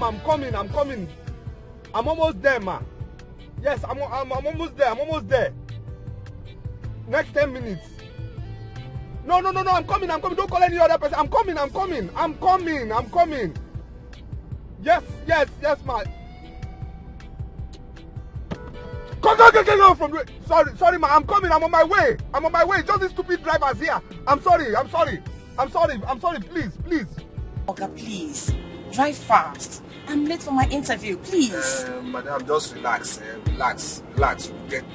I'm coming. I'm almost there, ma. Yes, I'm almost there. Next 10 minutes. No, I'm coming. Don't call any other person. I'm coming. Yes, ma. Go from the... Sorry, ma. I'm coming. I'm on my way. Just these stupid drivers here. I'm sorry. Please. Oga, please. Drive fast. I'm late for my interview, please. Madam, just relax. Relax. You get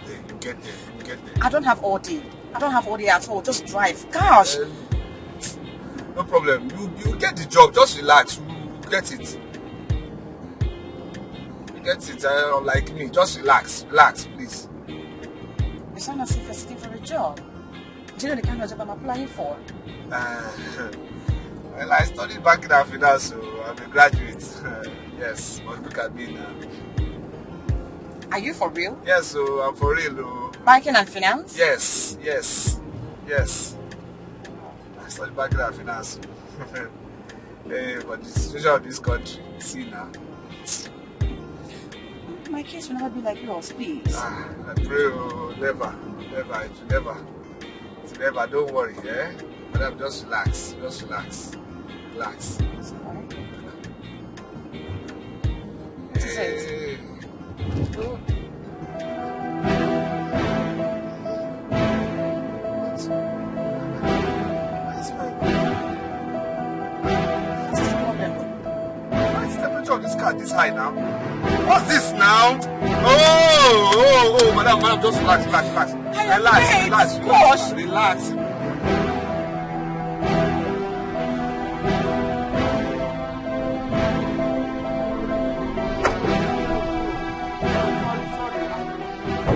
there. I don't have all day at all. Just drive. Gosh. No problem. You get the job. Just relax. You get it. Like me. Just relax, please. You sound as if you're seeking for a job. Do you know the kind of job I'm applying for? Well, I studied banking and finance, so I'm a graduate. Yes, but look at me now. Are you for real? Yes, so I'm for real. Banking and finance? Yes. I studied banking and finance. Hey, but the situation of this country, see now. My case will never be like yours, please. I pray, never. It will never. Don't worry, eh? Madam, just relax. Sorry. What is it? Oh. What's the problem? Why is the temperature of this car this high now? What's this now? Oh, madam, just relax. Relax.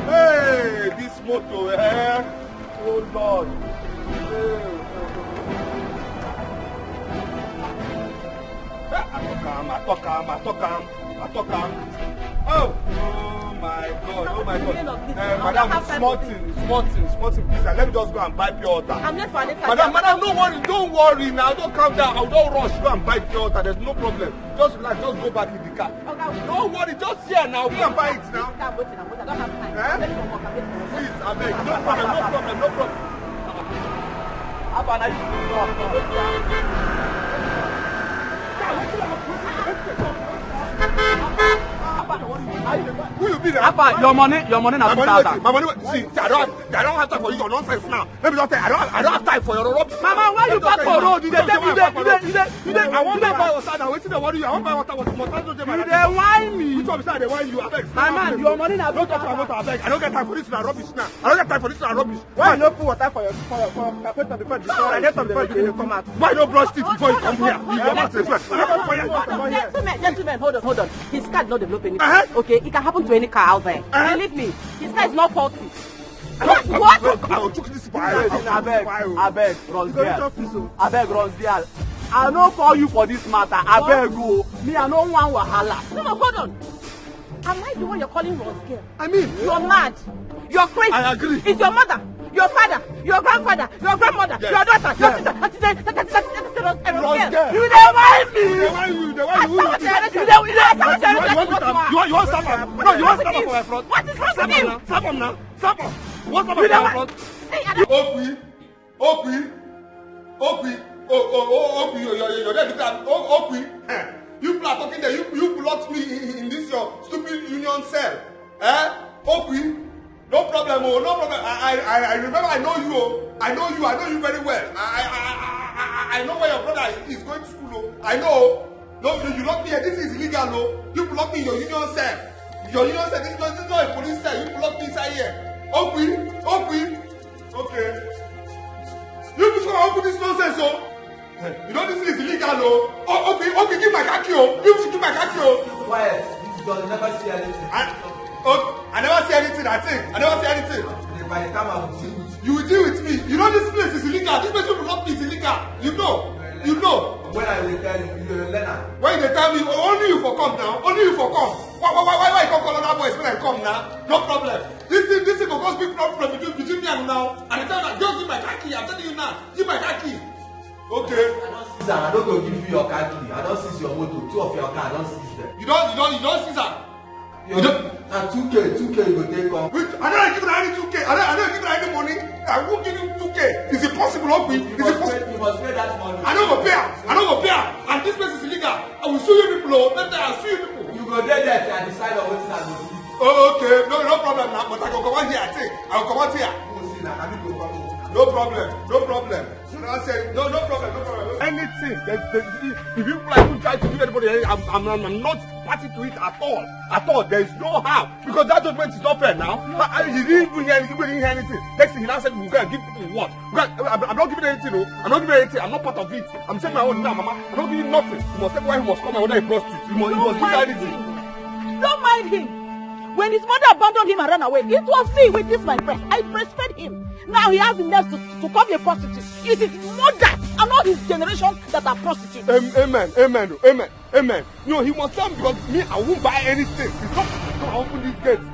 Hey, this motor, eh? Oh Lord. I talk am. Oh my God. Madam, small thing, please. Let me just go and buy pure water. I'm late for an interview. Madam, don't worry now. Don't calm down. Don't rush. Go and buy pure water. There's no problem. Just relax. Just go back in the car. Okay. Don't worry. Just here now. Go and buy it now. I'm waiting. I don't have time. Eh? Please, I beg. No problem. Who you be there? Abba, your money na 2,000. My money. See, I don't have time for your nonsense now. Let me just tell you, I don't have time for your rubbish. Mama, why you back for road? You dey I want to buy water now. Wetin dey worry you? I want to buy water. You dey whine me. Which one beside dey whine you? Abeg. My man, your money na Don't talk about water, abeg. I don't get time for this rubbish now. Why you no put water for carpenter before the sun? I get some before you come out. Why you no brush teeth before you come here? You come out as well. Gentlemen, hold on. His car is not developing anything. Okay, it can happen to any car out there. Believe me, his car is not faulty. What? I will choke this fire. Abeg, runs there. I no call you for this matter. Abeg, go. Me, I no want wahala. No, hold on. Am I the one you're calling Rose girl? I mean, you're mad. You're crazy. I agree. It's your mother, your father, your grandfather, your grandmother, your daughter, your sister. Rose girl. You dey whine me. You want stop him? No, you want stop him for my front. What is wrong with you? Stop him now. What's up with my front? Opie. You're there because Opie. You people are talking there. You blocked me in this your stupid union cell. Opie. No problem. I remember. I know you. I know you very well. I know where your brother is going to school. I know. No, you locked me here. This is illegal. No, you blocked me in your union cell. This is not a police cell. You blocked me inside here. Opie. Okay. You people gonna open this nonsense, oh? You know this is illegal, oh? Okay, give my khaki, oh. You should give my khaki, oh. Quiet. This girl never see anything. I never see anything. I think I never see anything. By the time I will deal with you will deal with me. You know this place is illegal. This place you block me is illegal. You know. When I will tell you, you're a learner. When they tell me, only you for come now. Only you for come. Why you come call other boys when I come now? No problem. This thing will cause big problem between me and now. And the time that just give my khaki. I'm telling you now. Give my khaki. Okay. I don't seize am. I don't go give you your car key. I don't seize your motor. 2 of your car, I don't seize them. You don't seize am. You don't. And 2K you go take on. Wait, I don't give you any 2K. I don't give you any money. I won't give you 2K. Is it possible, Obi? You must pay that money. I don't go pay. And this place is illegal. I will sue you people. Let me sue you people. You go there and decide on what I go do. Oh, okay. No problem now. But I go come out here. I think I will come out here. You will see now. I need to come. No problem. So I say no problem. Anything. If you like try to do anybody, I'm not party to it at all. There is no harm because that judgment is not fair now. He didn't even hear anything. Next thing he now said we're gonna give people what? I'm not giving anything. No. I'm not giving anything. I'm not part of it. I'm saying my own now, Mama. I'm not giving nothing. You must take why he must come and whether he prostitute. He must give anything. Don't mind him. When his mother abandoned him and ran away, it was me with this my breast. I breastfed him. Now he has the nerve to come a prostitute. It is mother and all his generation that are prostitutes. Amen. No, he must tell me because me, I won't buy anything. It's not to open these gates.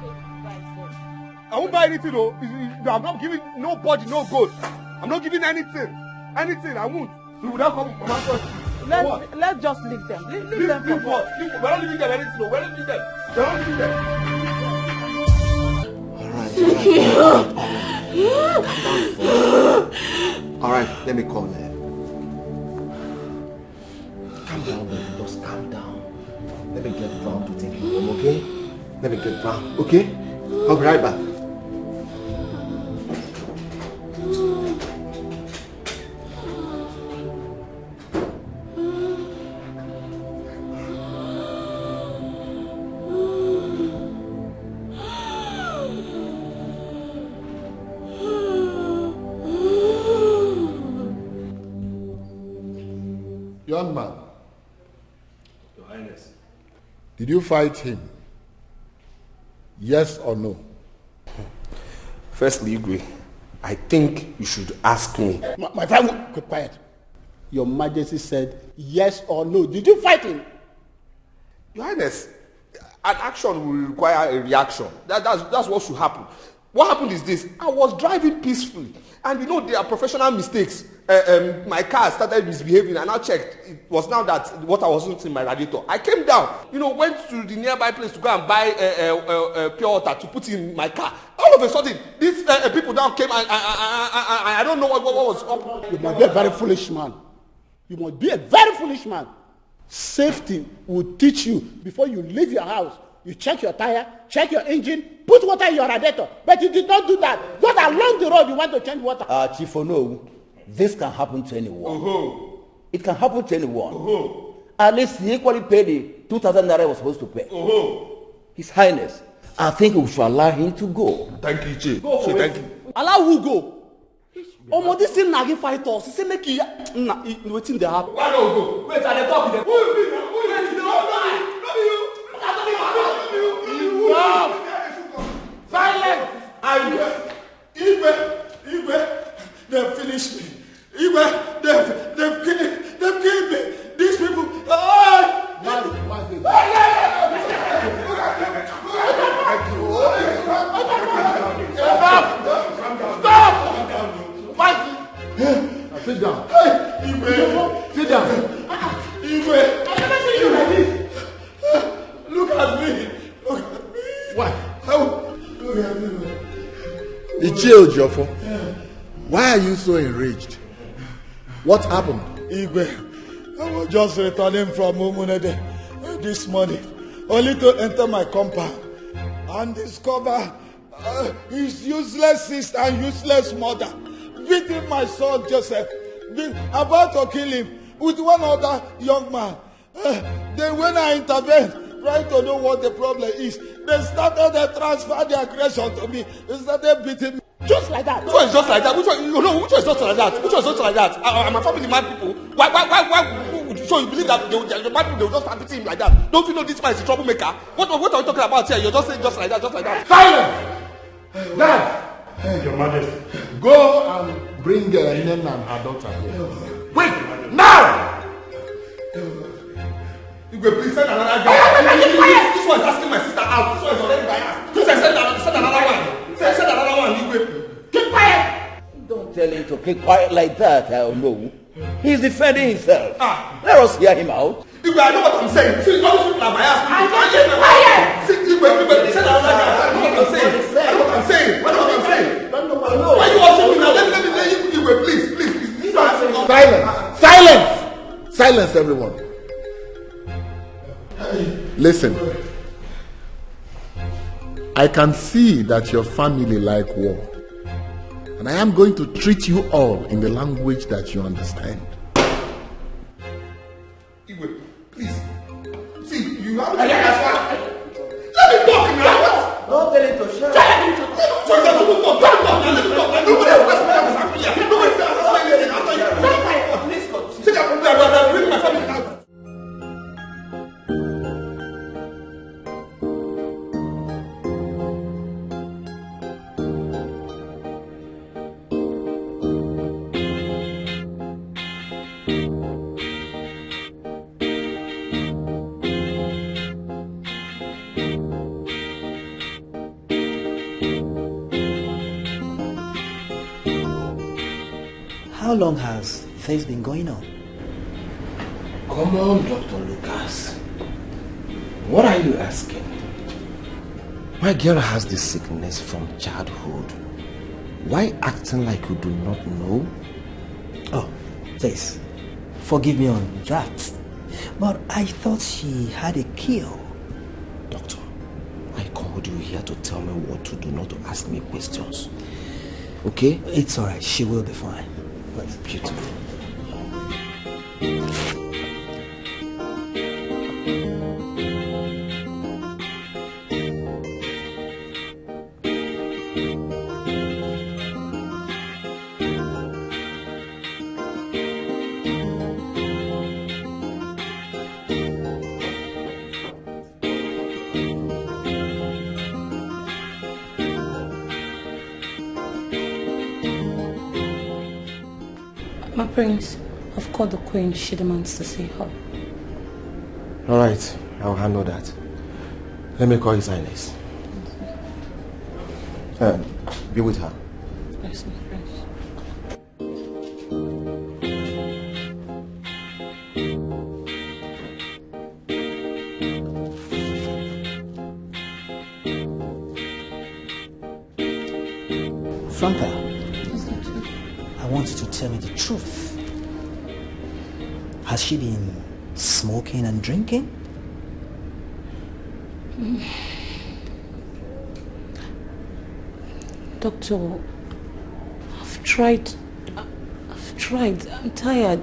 I won't buy anything though. I'm not giving nobody no gold. I'm not giving anything. I won't. We will not come Let's just leave them. Leave them for what? We're not leaving them anything. We're not leaving them. They're not leaving them. All right, let me call her. Calm down, baby. Just calm down. Let me get Brown to take you home, okay? Let me get Brown, okay? I'll be right back. Young man, Your Highness. did you fight him? Yes or no? Firstly, Igwe, I think you should ask me. My friend, keep quiet. Your Majesty said yes or no. Did you fight him? Your Highness, an action will require a reaction. That's what should happen. What happened is this. I was driving peacefully. And you know, there are professional mistakes. My car started misbehaving and I checked. It was now that water wasn't in my radiator. I came down, went to the nearby place to go and buy pure water to put in my car. All of a sudden, these people down came and I don't know what was up. You must be a very foolish man. You must be a very foolish man. Safety will teach you before you leave your house. You check your tire, check your engine, put water in your radiator. But you did not do that. Just along the road, you want to change water. Chief Ono, this can happen to anyone. It can happen to anyone. At least he equally paid the 2,000 naira he was supposed to pay. His Highness, I think we should allow him to go. Thank you, Chief. Thank you. Allow who go? This thing nagi fight us. He say make you waiting the happen. Why don't go? Wait, I talk with them. Who will be now? Who will be now? Silence! Igwe, they've finished me. Igwe, they've killed me. These people. Sit down. Igwe, Sit down. Igwe, I've never seen you like this. Look at me. Why? Look at me. Ichie Ojofo, why are you so enraged? What happened? Igwe, I was just returning from Umunede this morning, only to enter my compound and discover his useless sister and useless mother beating my son Joseph, about to kill him with one other young man. Then when I intervened, trying to know what the problem is, they started to transfer the aggression to me. They started beating me. Just like that. Which one is just like that? Which one is just like that? Which one is just like that? Am I family mad people? Why? So you believe that the mad people, they will just start beating him like that? Don't you know this man is a troublemaker? What are you talking about here? You're just saying just like that. Silence! Dad! Your Majesty. Go and bring Nena and her daughter here. Wait! Now! Igwe, please send another guy. This one is asking my sister out. This one is already by us. Please send another one. Send another one, Igwe. Keep quiet! Don't tell him to keep quiet like that. I don't know. He's defending himself. Let us hear him out. Igwe, I know what I'm saying. See, all these people are my ass. I can't keep quiet. See, Igwe, say that. I know what I'm saying. I know what I'm saying. I know what I'm saying. Why you watching me now? Let me, Igwe, please. Silence! Silence, everyone. Listen. I can see that your family like war. And I am going to treat you all in the language that you understand. Igwe, please. See, you have to... Let me talk now. Don't tell him to shut up. Let me talk. Nobody has asked me what happened here. Nobody has asked me anything after you. Please continue. See, I'm bringing my family out. How long has this been going on? Come on, Dr. Lucas. What are you asking? My girl has this sickness from childhood. Why acting like you do not know? Oh, please, forgive me on that. But I thought she had a cure. Doctor, I called you here to tell me what to do, not to ask me questions. Okay? It's alright, she will be fine. That's beautiful. My prince, I've called the queen. She demands to see her. Alright, I'll handle that. Let me call His Highness. Be with her. Yes, my prince. Franca, I want you to tell me the truth. Has she been smoking and drinking? Doctor, I've tried. I'm tired.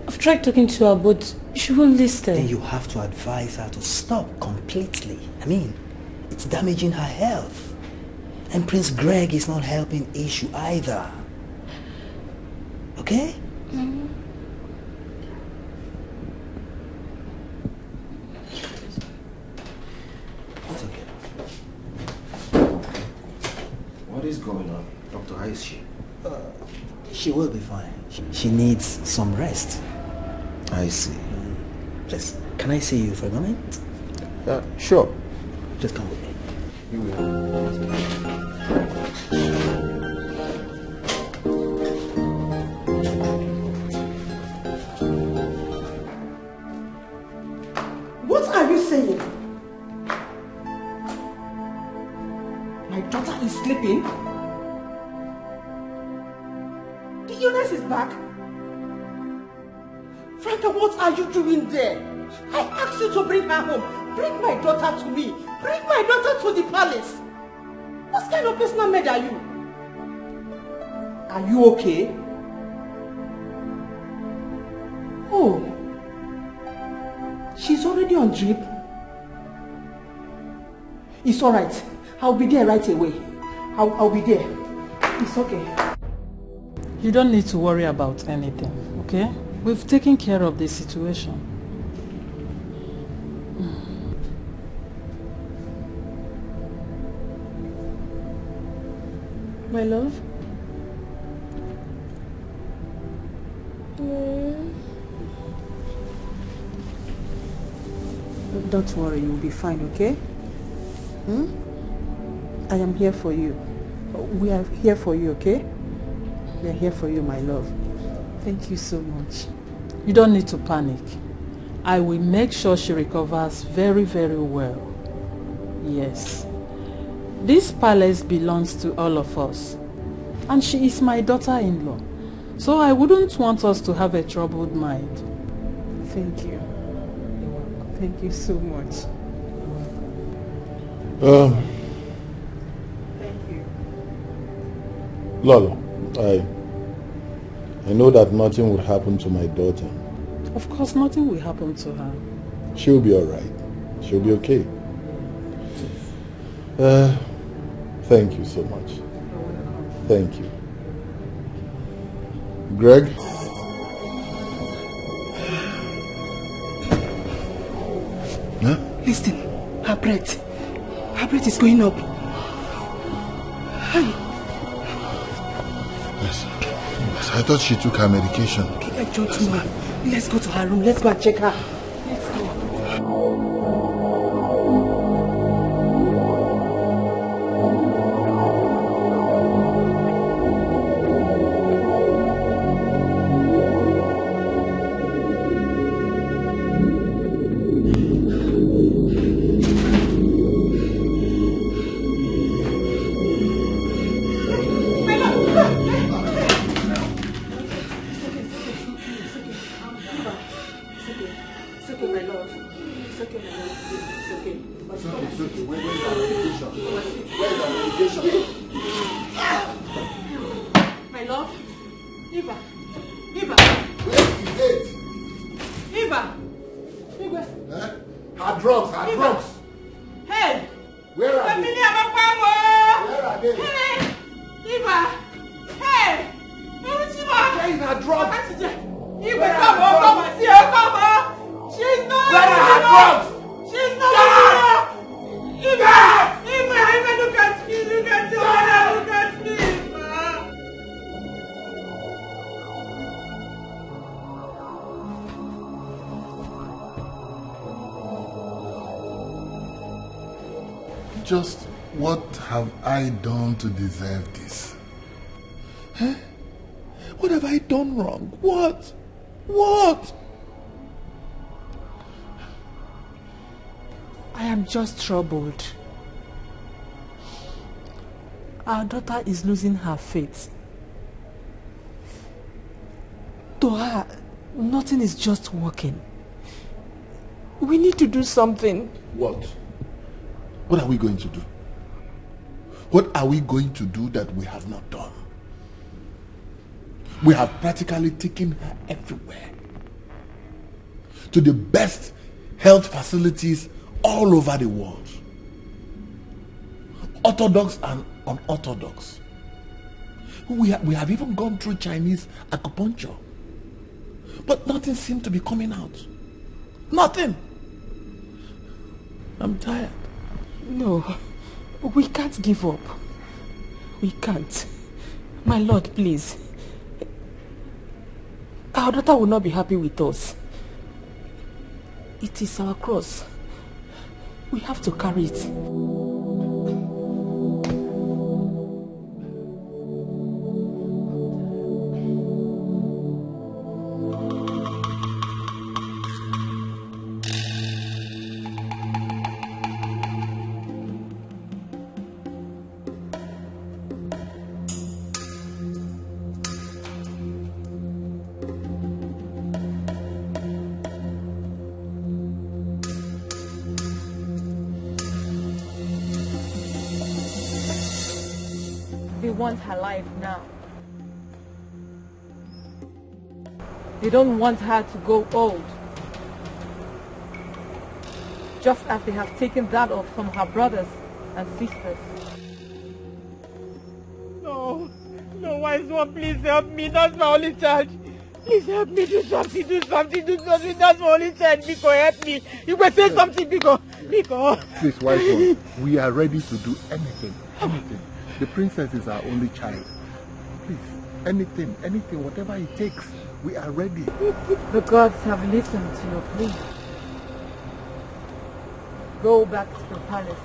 I've tried talking to her, but she won't listen. Then you have to advise her to stop completely. I mean, it's damaging her health. And Prince Greg is not helping issue either. Okay? Mm-hmm. It's okay. What is going on? Doctor, how is she? She will be fine. She needs some rest. I see. Please, can I see you for a moment? Sure. Just come with me. You will. What are you saying? My daughter is sleeping? The illness is back? Franca, what are you doing there? I asked you to bring her home. Bring my daughter to me. Bring my daughter to the palace. What kind of personal maid are you? Are you okay? Oh. She's already on drip. It's alright. I'll be there right away. I'll be there. It's okay. You don't need to worry about anything, okay? We've taken care of the situation. My love? Don't worry, you'll be fine, okay? I am here for you. We are here for you, okay? We are here for you, my love. Thank you so much. You don't need to panic. I will make sure she recovers very, very well. Yes. This palace belongs to all of us. And she is my daughter-in-law. So I wouldn't want us to have a troubled mind. Thank you. You're welcome. Thank you so much. Thank you. Lolo, I know that nothing would happen to my daughter. Of course, nothing will happen to her. She'll be all right. She'll be okay. Thank you so much. Thank you. Greg? Huh? Listen, her breath is going up. Hi. Yes, I thought she took her medication. Okay, Jotuma, let's go to her room. Let's go and check her. Let's go. Just what have I done to deserve this? Huh? What have I done wrong? What? What? I am just troubled. Our daughter is losing her faith. To her, nothing is just working. We need to do something. What? What are we going to do? What are we going to do that we have not done? We have practically taken her everywhere. To the best health facilities all over the world. Orthodox and unorthodox. We have even gone through Chinese acupuncture. But nothing seemed to be coming out. Nothing. I'm tired. No, we can't give up. We can't. My Lord, please. Our daughter will not be happy with us. It is our cross. We have to carry it. Want her life now. They don't want her to go old. Just as they have taken that off from her brothers and sisters. No, wise one, please help me. That's my only child. Please help me, do something. That's my only child. Biko, help me. You can say something, Biko. Please, wise one, we are ready to do anything. The princess is our only child. Please, anything, whatever it takes, we are ready. The gods have listened to your plea. Go back to the palace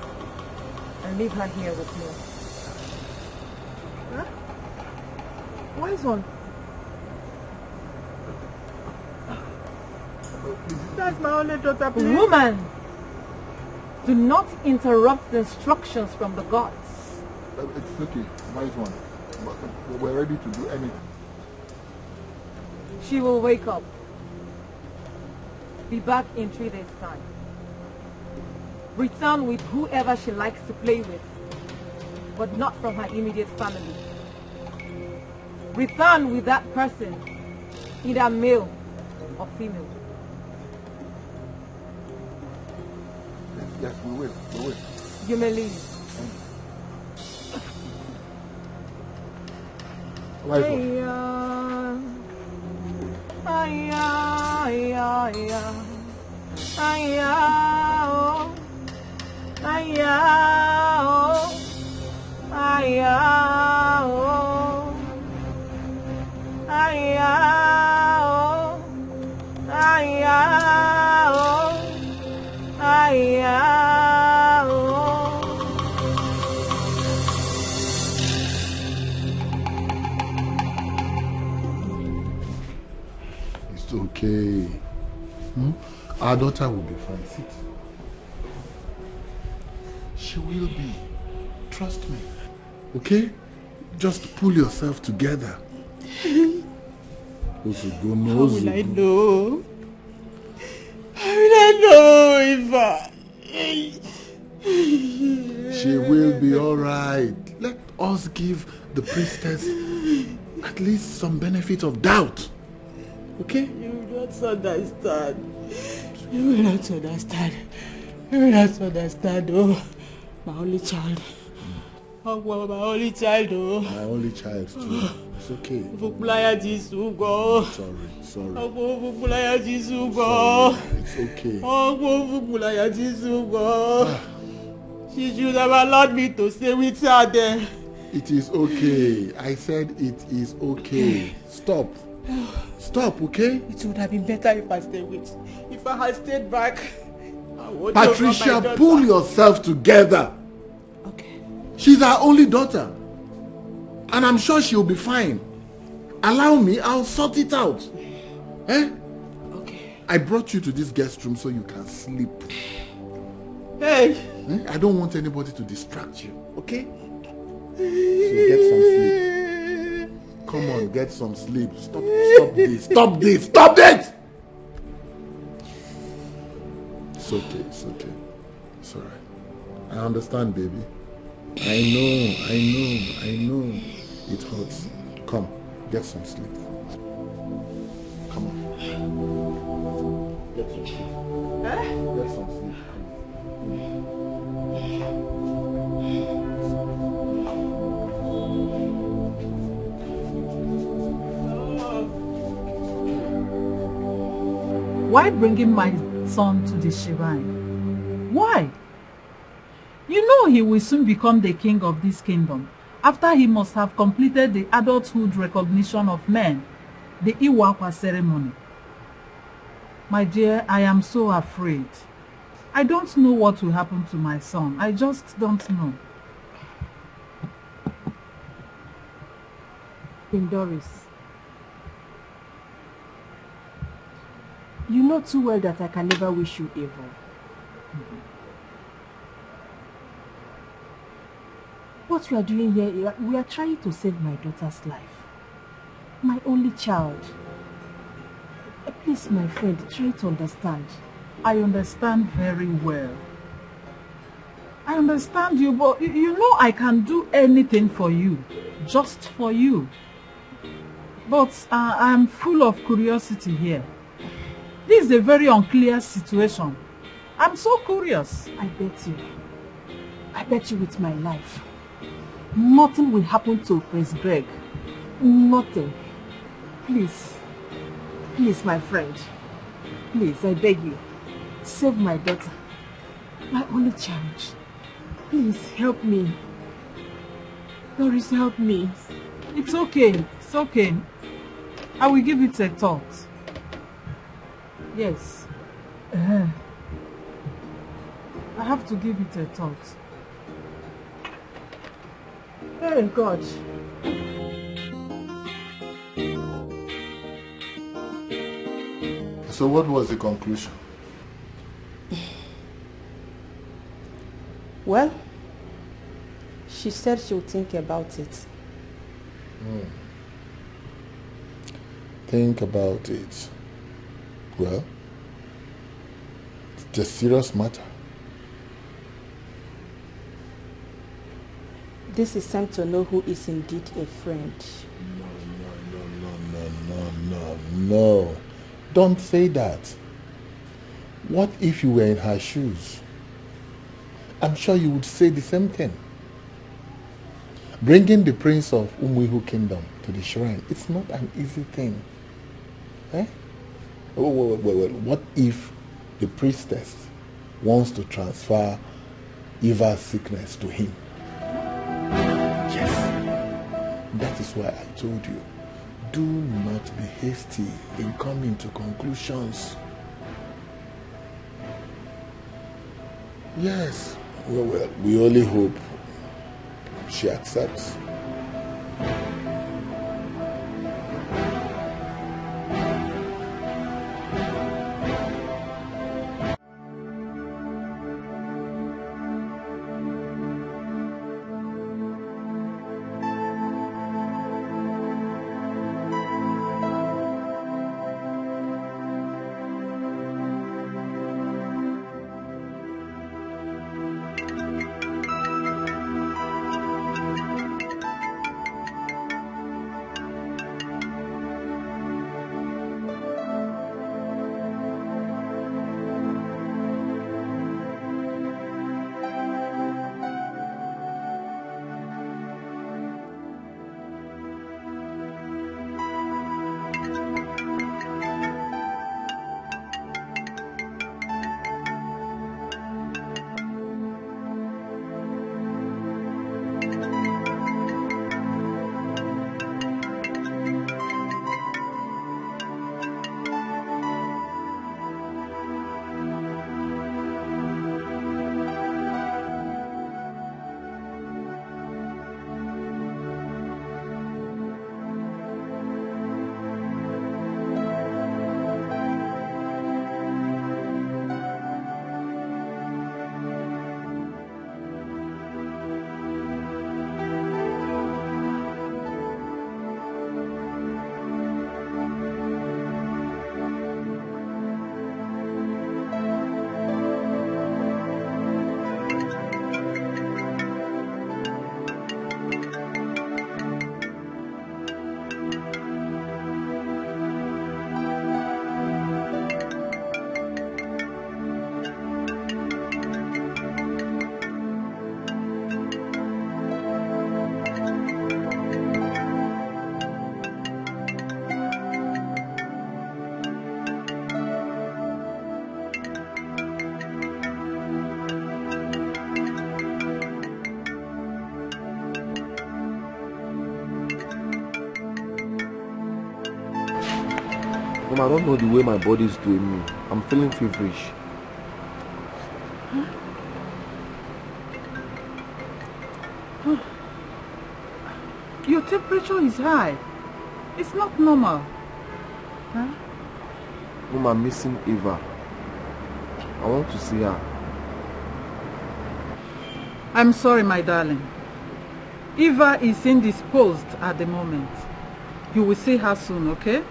and leave her here with me. Huh? Wise one, That's my only daughter, please. Woman, do not interrupt the instructions from the gods. It's okay, wise one. We're ready to do anything. She will wake up. Be back in 3 days' time. Return with whoever she likes to play with, but not from her immediate family. Return with that person, either male or female. Yes, we will. You may leave. Wise one. It's okay. Our daughter will be fine. Sit. She will be. Trust me. Okay? Just pull yourself together. How will I know? How will I know if She will be alright. Let us give the priestess at least some benefit of doubt. Okay? You don't understand. You will not understand. You will not understand. Oh, my only child. Oh, my only child. Oh. My only child too. It's okay. Sorry. It's okay. She should have allowed me to stay with her then. It is okay. I said it is okay. Stop. Stop, okay? It would have been better if I stayed with. If I had stayed back. Patricia, pull yourself together. Okay. She's our only daughter. And I'm sure she'll be fine. Allow me, I'll sort it out. Eh? Okay. I brought you to this guest room so you can sleep. Hey! Eh? I don't want anybody to distract you, okay? So get some sleep. Come on, get some sleep. Stop this. Stop this! It's okay. It's alright. I understand, baby. I know. It hurts. Come, get some sleep. Come on. Get some sleep. Get some sleep. Why bringing my son to the shrine? Why? You know he will soon become the king of this kingdom, after he must have completed the adulthood recognition of men, the Iwakwa ceremony. My dear, I am so afraid. I don't know what will happen to my son. I just don't know. Queen Doris, you know too well that I can never wish you evil. What we are doing here, we are trying to save my daughter's life. My only child. Please, my friend, try to understand. I understand very well. I understand you, but you know I can do anything for you. Just for you. But I'm full of curiosity here. This is a very unclear situation. I'm so curious. I bet you with my life. Nothing will happen to Prince Greg. Nothing. Please, my friend. Please, I beg you. Save my daughter. My only child. Please, help me. Doris, help me. It's okay. I will give it a thought. Yes. I have to give it a thought. Oh God. So what was the conclusion? Well, she said she'll think about it. Think about it. Well, it's a serious matter. This is time to know who is indeed a friend. No. Don't say that. What if you were in her shoes? I'm sure you would say the same thing. Bringing the prince of Umuihu kingdom to the shrine, it's not an easy thing. Eh? What if the priestess wants to transfer Eva's sickness to him? Yes. That is why I told you, do not be hasty in coming to conclusions. Yes. Well, we only hope she accepts. Mom, I don't know the way my body is doing me. I'm feeling feverish. Your temperature is high. It's not normal. Huh? Mom, I'm missing Eva. I want to see her. I'm sorry, my darling. Eva is indisposed at the moment. You will see her soon, okay?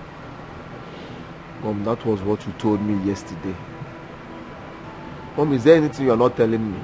Mom, that was what you told me yesterday. Mom, is there anything you are not telling me?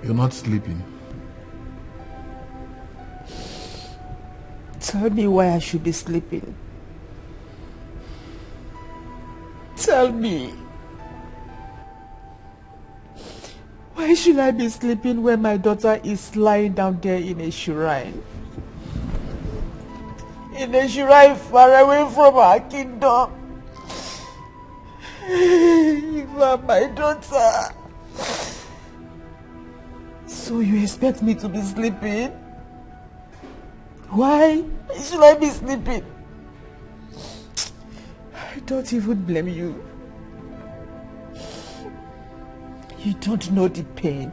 You're not sleeping. Tell me why I should be sleeping. Tell me. Why should I be sleeping when my daughter is lying down there in a shrine? In a shrine far away from her kingdom. Eva, my daughter. So you expect me to be sleeping? Why should I be sleeping? I don't even blame you. You don't know the pain.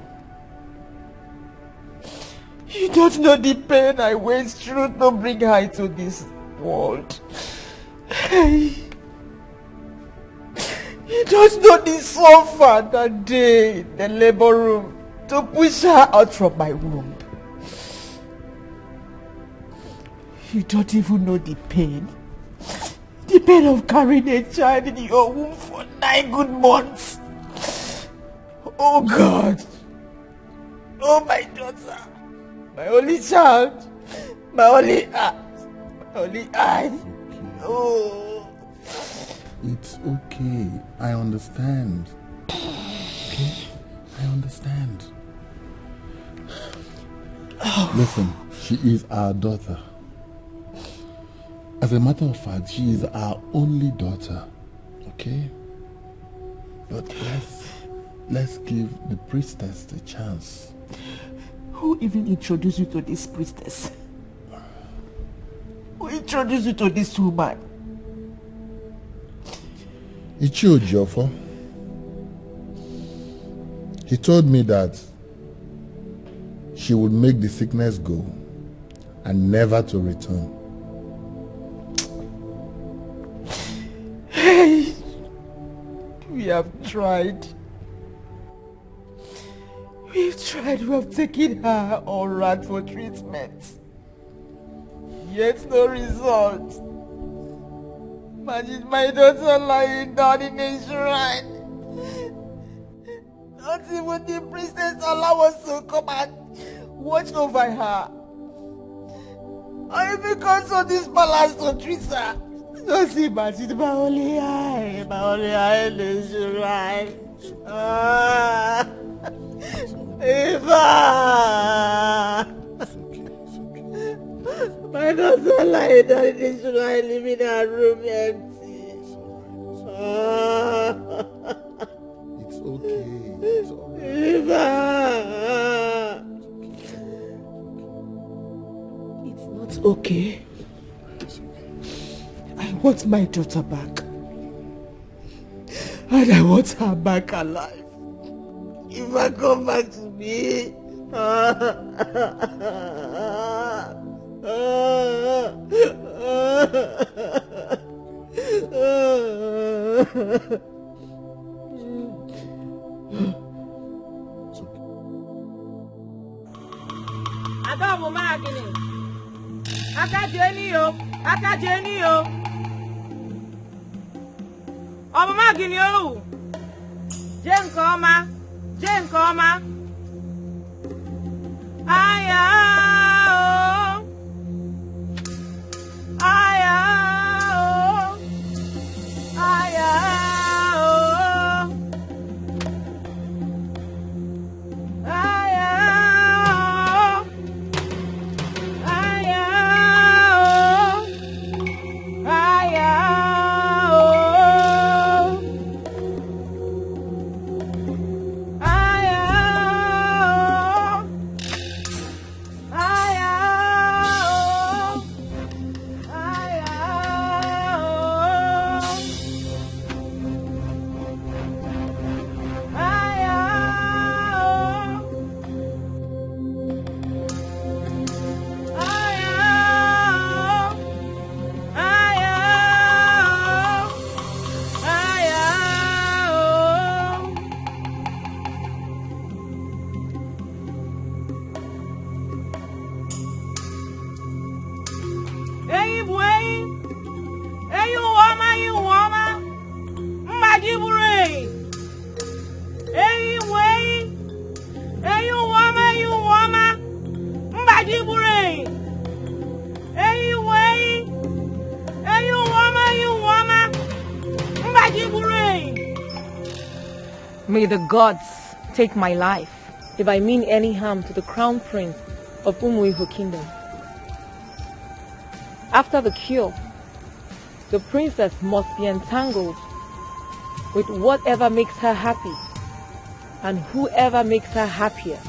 You don't know the pain I went through to bring her into this world. You don't know the suffer that day in the labor room to push her out from my womb. You don't even know the pain. The pain of carrying a child in your womb for 9 good months. Oh God. Oh my daughter. My only child. My only heart. My only eye. Oh. It's okay. I understand. Okay? I understand. Oh. Listen, she is our daughter. As a matter of fact, she is our only daughter. Okay? But let's give the priestess a chance. Who even introduced you to this priestess? Who introduced you to this woman? Ichio Jofo. He told me that she would make the sickness go and never to return. Hey, we have tried. We've tried. We have taken her all right for treatment. Yet no result. Imagine my daughter lying down in a shrine. Not even the priestess allow us to come and watch over her. Or even come to this palace to treat her. Just imagine my only eye in the shrine. Eva! My daughter lying down in the shrine, leaving her room empty. It's okay. It's alright. Eva! It's not okay. I want my daughter back. And I want her back alive. Eva, come back to me. Adamu magini. Akajeni yo. Akajeni yo. Ọmọ magini o. Jẹ́ nǹkan ọma. Jẹ́ nǹkan ọma. Aya o. Aya o. Aya o. Aya o. Aya o. Aya o. Aya May the gods take my life if I mean any harm to the crown prince of Umuihu Kingdom. After the cure, the princess must be entangled with whatever makes her happy and whoever makes her happier.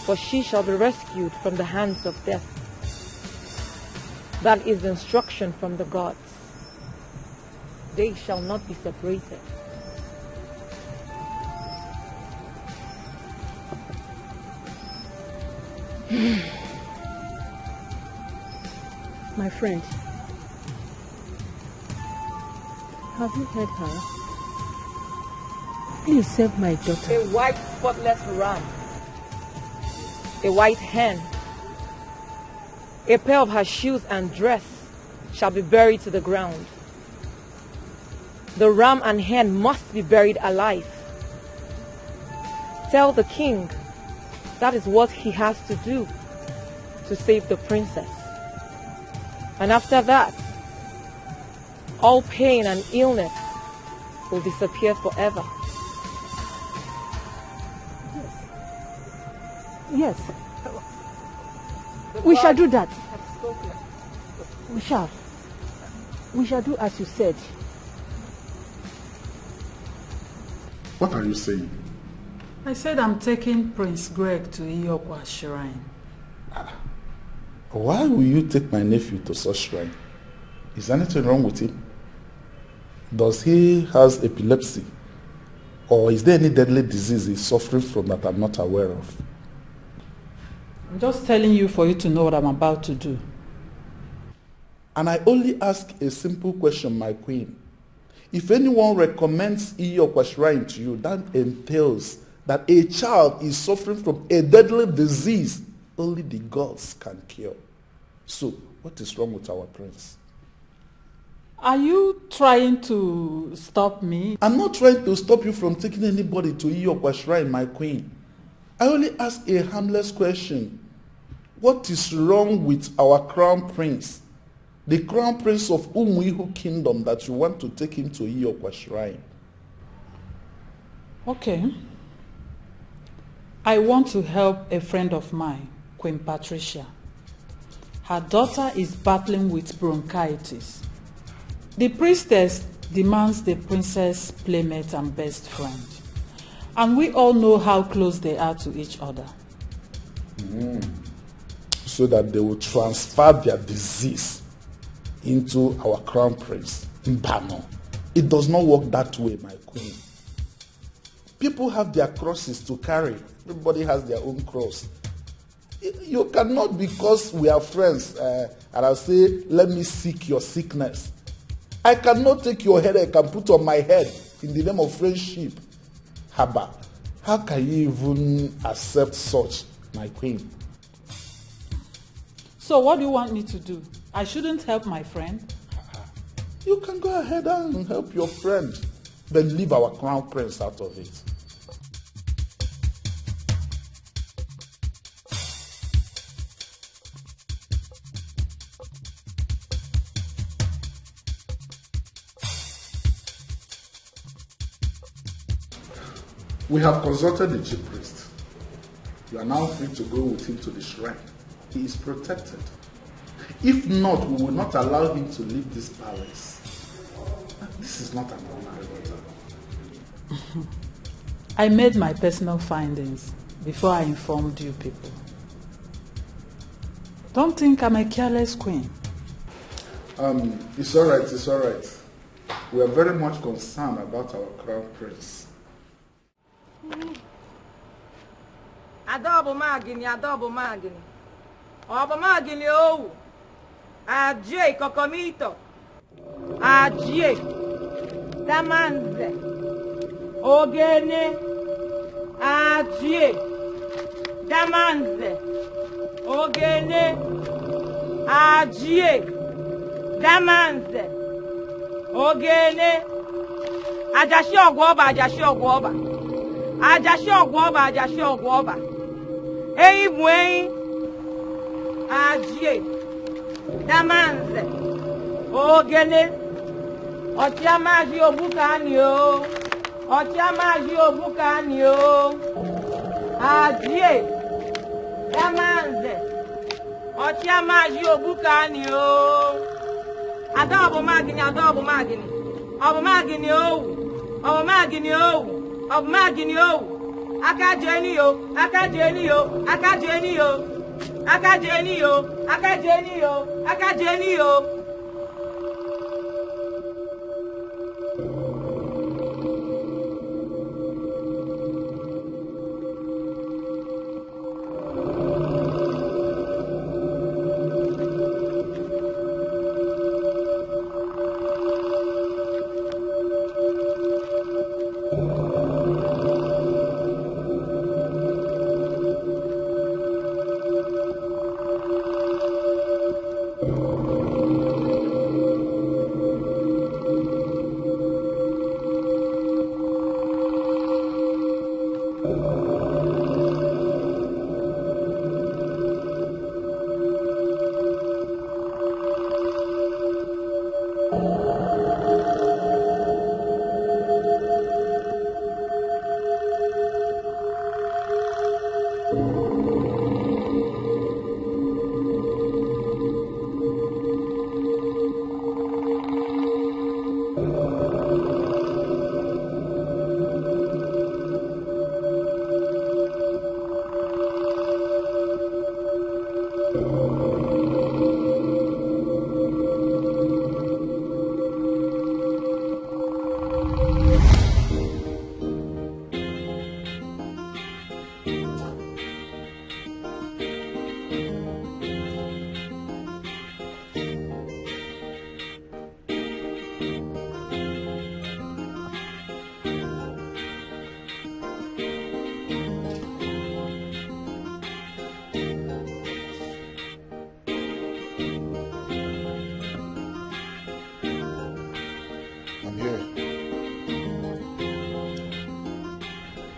For she shall be rescued from the hands of death. That is the instruction from the gods. They shall not be separated. My friend, have you heard her? Please save my daughter. A white spotless ram, a white hen, a pair of her shoes and dress shall be buried to the ground. The ram and hen must be buried alive. Tell the king that is what he has to do to save the princess. And after that, all pain and illness will disappear forever. Yes. We shall do that. We shall. We shall do as you said. What are you saying? I said I'm taking Prince Greg to Iyokwa Shrine. Why will you take my nephew to such shrine? Is anything wrong with him? Does he has epilepsy? Or is there any deadly disease he's suffering from that I'm not aware of? I'm just telling you for you to know what I'm about to do. And I only ask a simple question, my queen. If anyone recommends Iyokwa Shrine to you, that entails that a child is suffering from a deadly disease only the gods can cure. So, what is wrong with our prince? Are you trying to stop me? I'm not trying to stop you from taking anybody to Iyokwa Shrine, my queen. I only ask a harmless question. What is wrong with our crown prince? The crown prince of Umuihu Kingdom that you want to take him to Iyokwa Shrine. Okay. I want to help a friend of mine, Queen Patricia. Her daughter is battling with bronchitis. The priestess demands the princess' playmate and best friend. And we all know how close they are to each other. So that they will transfer their disease into our crown prince, Mbano. It does not work that way, my queen. People have their crosses to carry. Everybody has their own cross. You cannot, because we are friends, and I'll say, let me seek your sickness. I cannot take your headache and put on my head in the name of friendship. Haba, how can you even accept such, my queen? So what do you want me to do? I shouldn't help my friend? You can go ahead and help your friend, but leave our crown prince out of it. We have consulted the chief priest. You are now free to go with him to the shrine. He is protected. If not, we will not allow him to leave this palace. This is not an ordinary matter. I made my personal findings before I informed you people. Don't think I'm a careless queen. It's all right, it's all right. We are very much concerned about our crown prince. Adobo magini, Obo magini o. Ajie kokomito. Ajie. Damanze. Ogene. Ajie. Damanze. Ogene. Ajie. Damanze. Ogene. Ajashi ogwoba, ajashi ogwoba. Ajashi ogwoba, ajashi ogwoba. Eyi buen. Ajie. Damanze. Ogene. Ochiamaji Obukani o. Ochiamaji Obukani o. Adie. Yamanze. Ochiamaji Obukani o. Adobo magini o. Obo magini o. Akajeni o.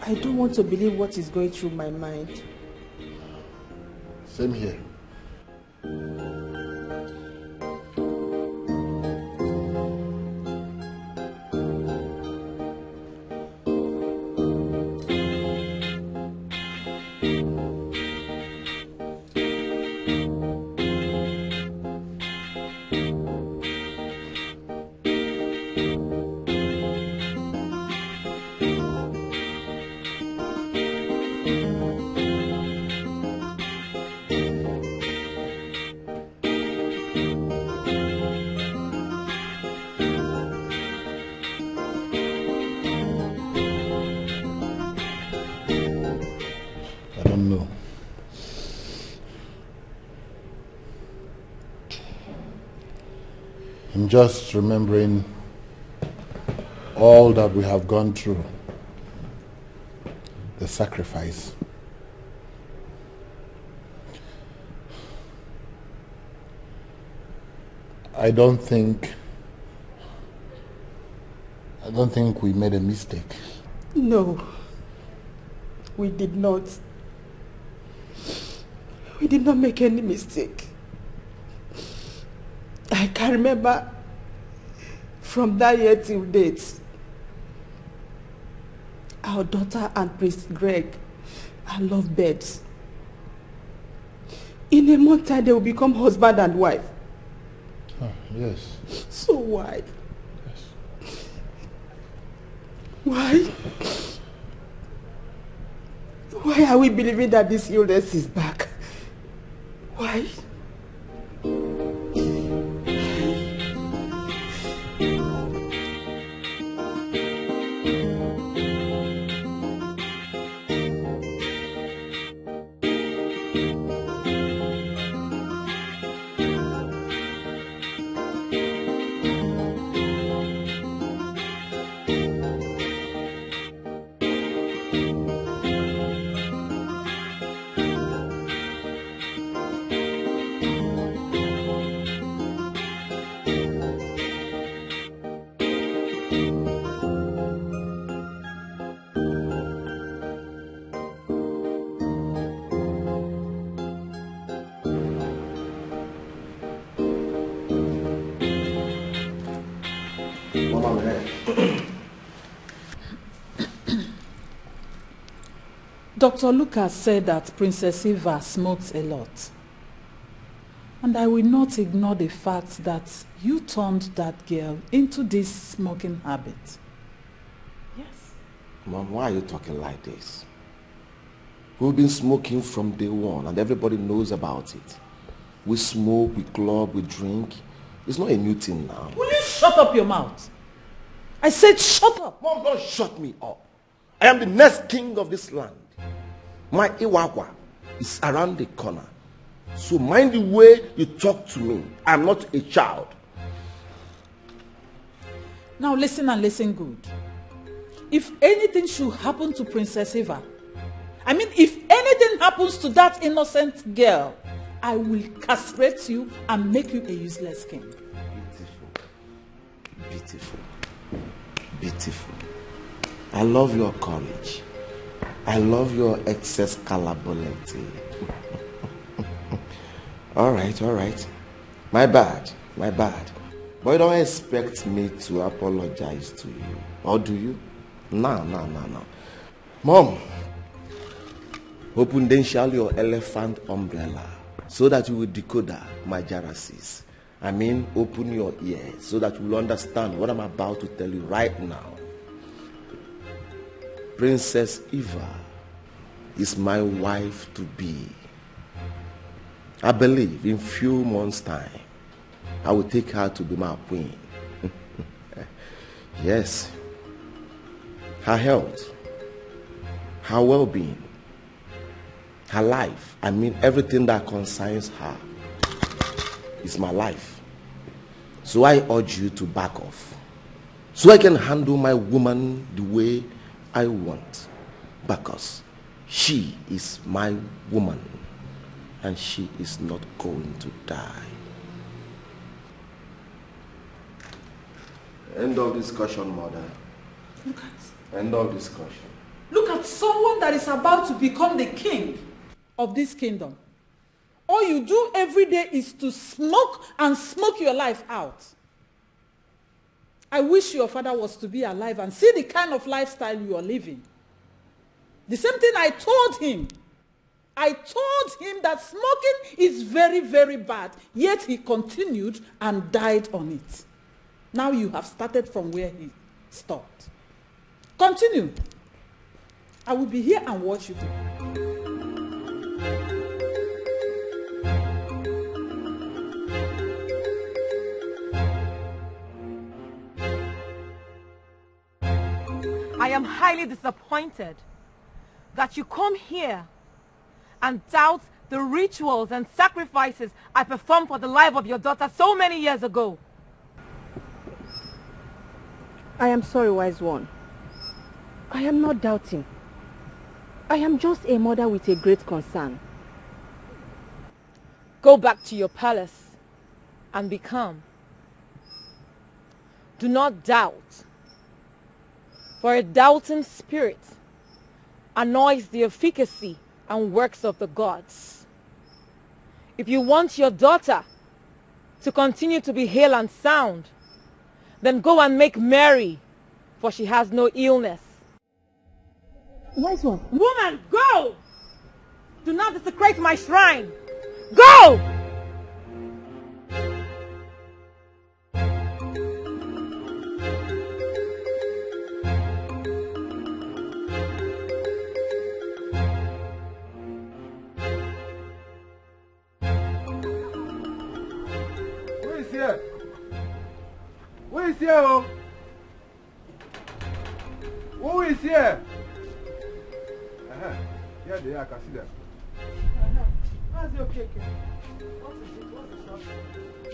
I don't want to believe what is going through my mind. Same here. I'm just remembering all that we have gone through, the sacrifice. I don't think we made a mistake. No, we did not. We did not make any mistake. I can remember from that year till date, our daughter and Prince Greg are lovebirds. In a month time, they will become husband and wife. Oh, yes. So why? Yes. Why? Why are we believing that this illness is back? Why? ahead. Dr. Lucas said that Princess Eva smokes a lot. And I will not ignore the fact that you turned that girl into this smoking habit. Yes. Mom, why are you talking like this? We've been smoking from day one and everybody knows about it. We smoke, we club, we drink. It's not a new thing now. Will you shut up your mouth? I said shut up. Mom, don't shut me up. I am the next king of this land. My Iwagwa is around the corner. So mind the way you talk to me. I'm not a child. Now listen and listen good. If anything should happen to Princess Eva, if anything happens to that innocent girl, I will castrate you and make you a useless king. Beautiful. Beautiful. Beautiful. I love your courage. I love your excess scalability. All right. My bad. But you don't expect me to apologize to you. Or do you? No. Mom, open your elephant umbrella so that you will decode my jealousies. Open your ears so that you will understand what I'm about to tell you right now. Princess Eva is my wife to be. I believe in few months' time, I will take her to be my queen. Yes. Her health, her well-being, her life, everything that concerns her is my life. So I urge you to back off so I can handle my woman the way I want, because she is my woman and she is not going to die. End of discussion, mother. Look at. End of discussion. Look at someone that is about to become the king of this kingdom. All you do every day is to smoke and smoke your life out. I wish your father was to be alive and see the kind of lifestyle you are living. The same thing I told him. I told him that smoking is very, very bad. Yet he continued and died on it. Now you have started from where he stopped. Continue. I will be here and watch you do. I am highly disappointed that you come here and doubt the rituals and sacrifices I performed for the life of your daughter so many years ago. I am sorry, wise one. I am not doubting. I am just a mother with a great concern. Go back to your palace and be calm. Do not doubt, for a doubting spirit annoys the efficacy and works of the gods. If you want your daughter to continue to be hale and sound, then go and make merry, for she has no illness. Wise one. Woman, go! Do not desecrate my shrine. Go! Who is here? Who is here? Oh? Who is here? Here they are, I can see them. What's your cake? What is it? What's the shop?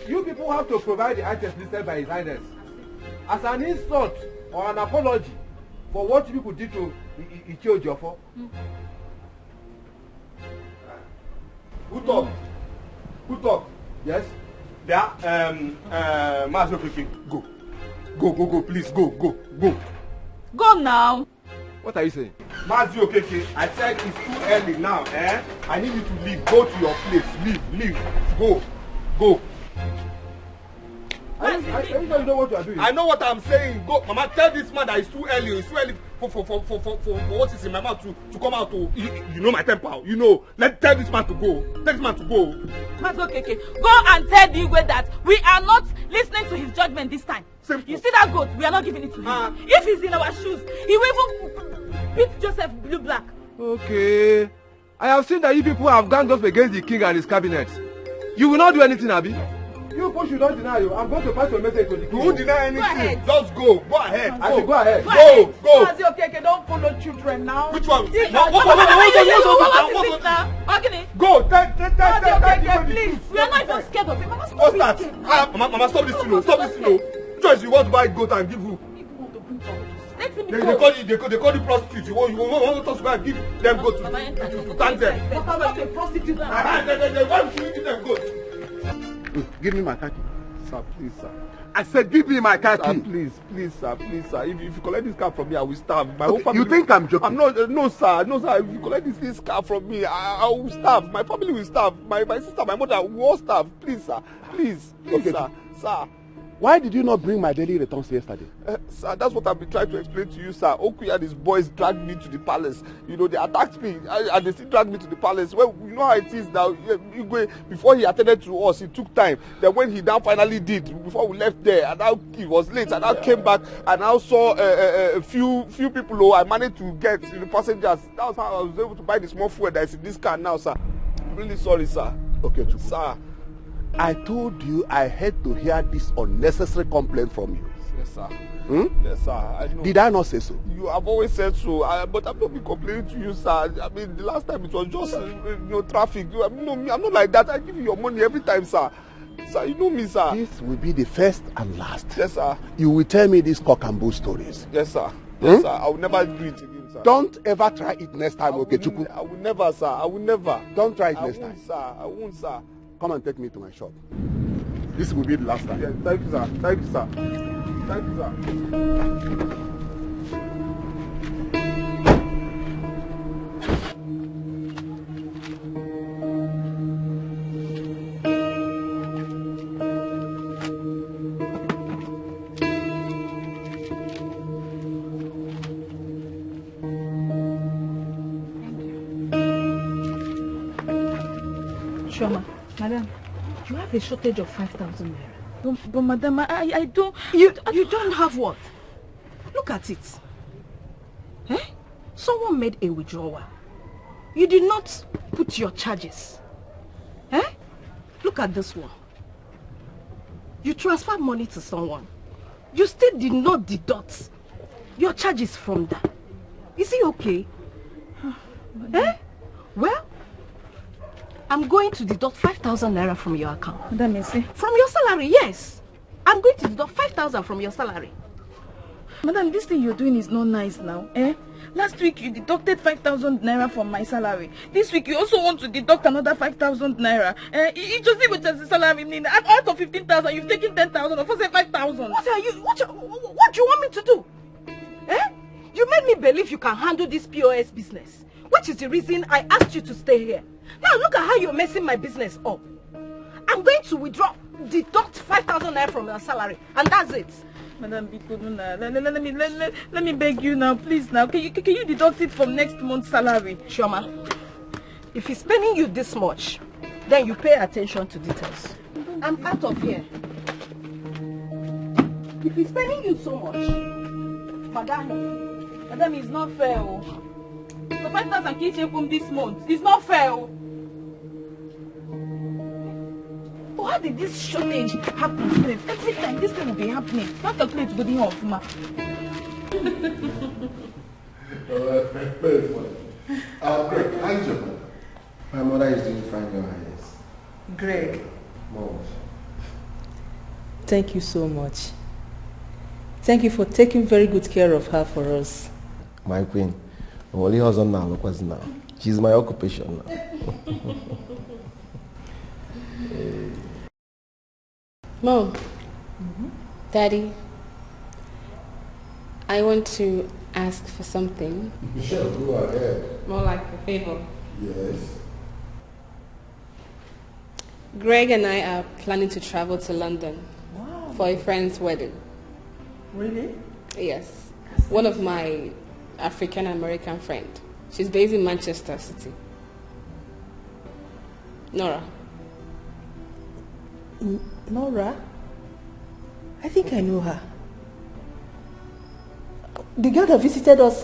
You people have to provide the items listed by His Highness as an insult or an apology for what you people did to Ichio Jofo. Who talk? Who talk? Yes? There, Master Kiki, go. Go, please, go. Go now. What are you saying? Mazi Okeke, I said it's too early now, eh? I need you to leave. Go to your place. Leave. Go. I know what you are doing. I know what I'm saying. Go, Mama, tell this man that it's too early. It's too early for what is in my mouth to come out to. You know my temper. You know. Tell this man to go. Tell this man to go. Mas okay. Go and tell the Igwe that we are not listening to his judgment this time. Simple. You see that goat? We are not giving it to him. If he's in our shoes, he will even beat Joseph blue black. Okay. I have seen that you people have ganged up against the king and his cabinet. You will not do anything, Abi. You people should not deny you. I'm going to pass your message to the king. You won't deny anything. Just go. Go ahead. I should go ahead. Go. Okay, don't follow children now. Which one? What is this now? Go. Please. We are not even scared of him. Mama, stop what's that? Mama, stop this. Stop this. Choice, you want to buy goat and give who? They call you prostitute. You want us to go and give them goat to thank them. What about a prostitute? Why should we give them goat? Give me my khaki. Sir, please, sir. I said give me my khaki. Sir, please, sir. If you collect this car from me, I will starve. My whole family. You think I'm joking? No, sir. If you collect this car from me, I will starve. My family will starve. My sister, my mother will all starve. Please, sir. Please, okay. Sir. Why did you not bring my daily returns yesterday? Sir, that's what I've been trying to explain to you, sir. Okuya and his boys dragged me to the palace. You know, they attacked me and they still dragged me to the palace. Well, you know how it is now. Before he attended to us, it took time. Then when he now finally did, before we left there, and now it was late, and I came back and I saw a few people who I managed to get the passengers. That's how I was able to buy the small fuel that is in this car now, sir. I'm really sorry, sir. Okay, Chukwu. Sir. I told you I had to hear this unnecessary complaint from you. Yes, sir. Yes, sir. I know. Did I not say so? You have always said so, but I've not been complaining to you, sir. I mean, the last time it was just traffic. I'm not like that. I give you your money every time, sir. Sir, you know me, sir. This will be the first and last. Yes, sir. You will tell me these cock and bull stories. Yes, sir. Yes, sir. I will never do it again, sir. Don't ever try it next time, okay, Chukwu? I will never, sir. I will never. Don't try it next time. Sir. I won't, sir. Come and take me to my shop. This will be the last time. Yeah, thank you, sir. Thank you, sir. Thank you, sir. Shoma, madam, you have a shortage of 5,000 naira. But madam, I don't... You don't have what? Look at it. Eh? Someone made a withdrawal. You did not put your charges. Eh? Look at this one. You transferred money to someone. You still did not deduct your charges from that. Is it okay? Eh? Well, I'm going to deduct 5,000 naira from your account. Madam, Messi. From your salary, yes. I'm going to deduct 5,000 from your salary. Madam, this thing you're doing is not nice now, eh? Last week you deducted 5,000 naira from my salary. This week you also want to deduct another 5,000 naira. You just see which is the salary. Out of 15,000, you've taken 10,000. Of course, 5,000. What do you want me to do? Eh? You made me believe you can handle this POS business, which is the reason I asked you to stay here. Now look at how you're messing my business up. I'm going to deduct 5,000 naira from your salary, and that's it. Madam, let me beg you now, please now. Can you deduct it from next month's salary? Shoma, if he's paying you this much, then you pay attention to details. I'm out of here. If he's paying you so much, Madam, it's not fair. So 5,000 from this month. It's not fair. How did this shortage happen? Every time this thing will be happening. Not calculate good enough, ma. Very funny. Greg, how is your mother? My mother is doing fine, Your Highness. Greg. Mom. Thank you so much. Thank you for taking very good care of her for us. My queen. Only husband now, look what's now. She's my occupation now. Mom, Daddy, I want to ask for something. Sure, go ahead. More like a favor. Yes. Greg and I are planning to travel to London for a friend's wedding. Really? Yes. One of my African American friend. She's based in Manchester City. Nora. Nora? I think I know her. The girl that visited us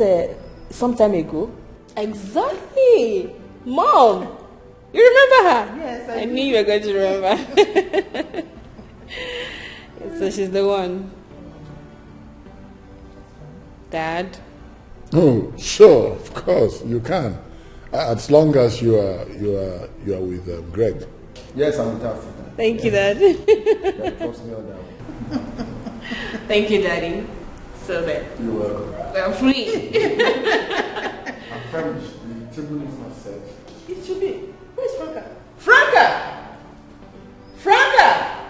some time ago. Exactly. Mom, you remember her? Yes, I knew you were going to remember. So she's the one. Dad? Oh, sure, of course, you can. As long as you are with Greg. Yes, I'm with Africa. Thank you, Dad. Trust me on that one. Thank you, Daddy. So that You're welcome. we're free. I'm famished. The table is not set. It should be. Where's Franca? Franca! Franca!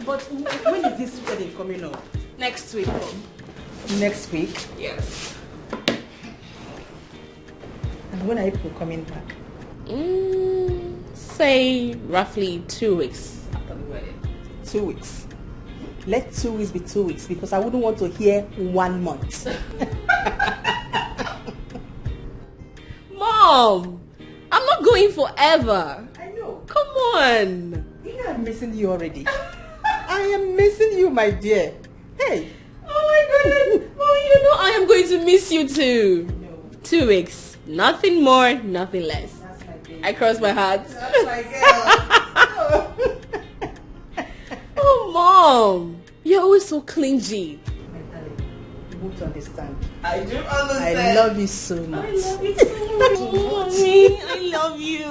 But when is this wedding coming up? Next week, Mom. Next week? Yes. And when are you coming back? Say roughly 2 weeks after the wedding. 2 weeks. Let 2 weeks be 2 weeks because I wouldn't want to hear 1 month. Mom, I'm not going forever. I know. Come on. You know I'm missing you already. I am missing you, my dear. Hey. Oh my goodness. Mom, you know I am going to miss you too. No. 2 weeks. Nothing more, nothing less. That's my baby. I cross my heart. That's my girl. Oh, Mom. You're always so clingy. My darling, you won't understand. I do understand. I love you so much. I love you so much. Mommy, I love you.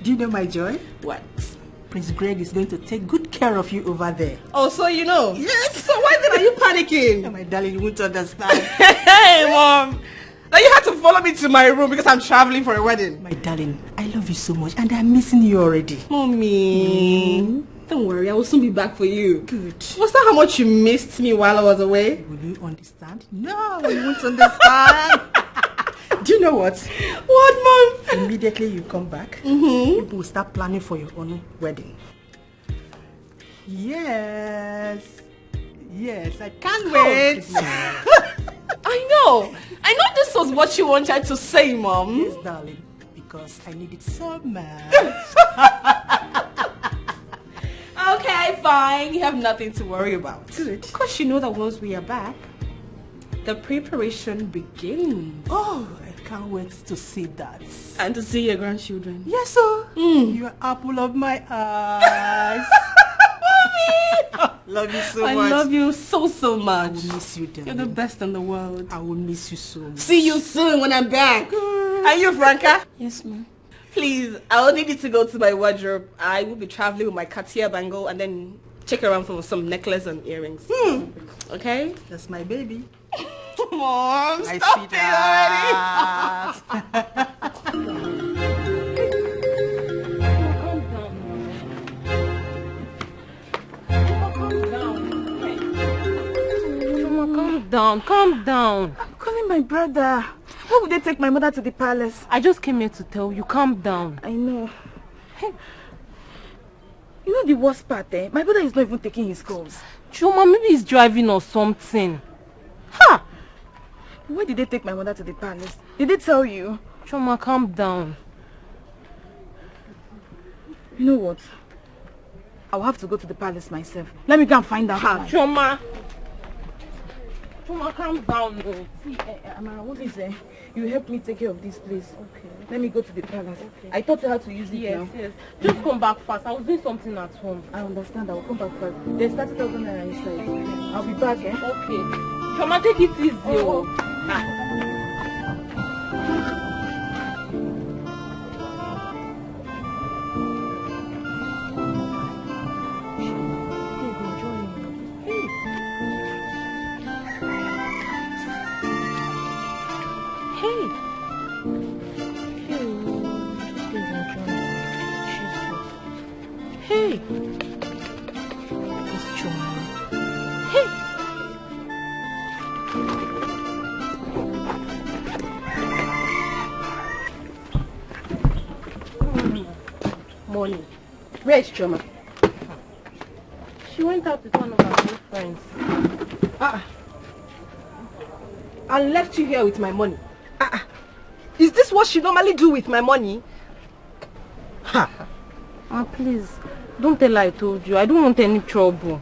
Do you know my joy? What? Prince Greg is going to take good care of you over there. Oh, so you know? Yes. So why then are you panicking? Oh, my darling, you won't understand. Hey, Mom. Now you had to follow me to my room because I'm traveling for a wedding. My darling, I love you so much and I'm missing you already. Mommy. Don't worry, I will soon be back for you. Good. Was that how much you missed me while I was away? Will you understand? No, you won't understand. Do you know what? What, Mom? Immediately you come back, people will start planning for your own wedding. Yes. Yes, I can't wait. I know this was what you wanted to say, Mom. Yes, darling, because I need it so much. Okay, fine. You have nothing to worry about. Good. Because you know that once we are back, the preparation begins. Oh, I can't wait to see that. And to see your grandchildren. Yes, sir. You're apple of my eyes. Mommy! Love you so I much. love you so much. I will miss you, darling. You're the best in the world. I will miss you so much. See you soon when I'm back. Are you Franca? Yes, ma'am. Please, I will need you to go to my wardrobe. I will be traveling with my Cartier bangle and then check around for some necklace and earrings. Okay? That's my baby. Mom, My stop it already. Calm down. I'm calling my brother. Why would they take my mother to the palace? I just came here to tell you, calm down. I know. Hey, you know the worst part, eh? My brother is not even taking his calls. Chuma, maybe he's driving or something. Ha! Why did they take my mother to the palace? Did they tell you? Chuma, calm down. You know what? I'll have to go to the palace myself. Let me go and find out. Chuma, calm down. See, Amara, what is it? You help me take care of this place. Okay. Let me go to the palace. Okay. I taught you how to use it now. Yes. Just come back fast. I was doing something at home. I understand. I will come back fast. There's 30,000 naira inside. I'll be back, eh? Okay. Chuma, take it easy. Oh. Hey. It's Chuma. Hey. Morning. Where is Choma? She went out with one of her new friends. And left you here with my money. Is this what she normally do with my money? Please, don't tell her I told you. I don't want any trouble.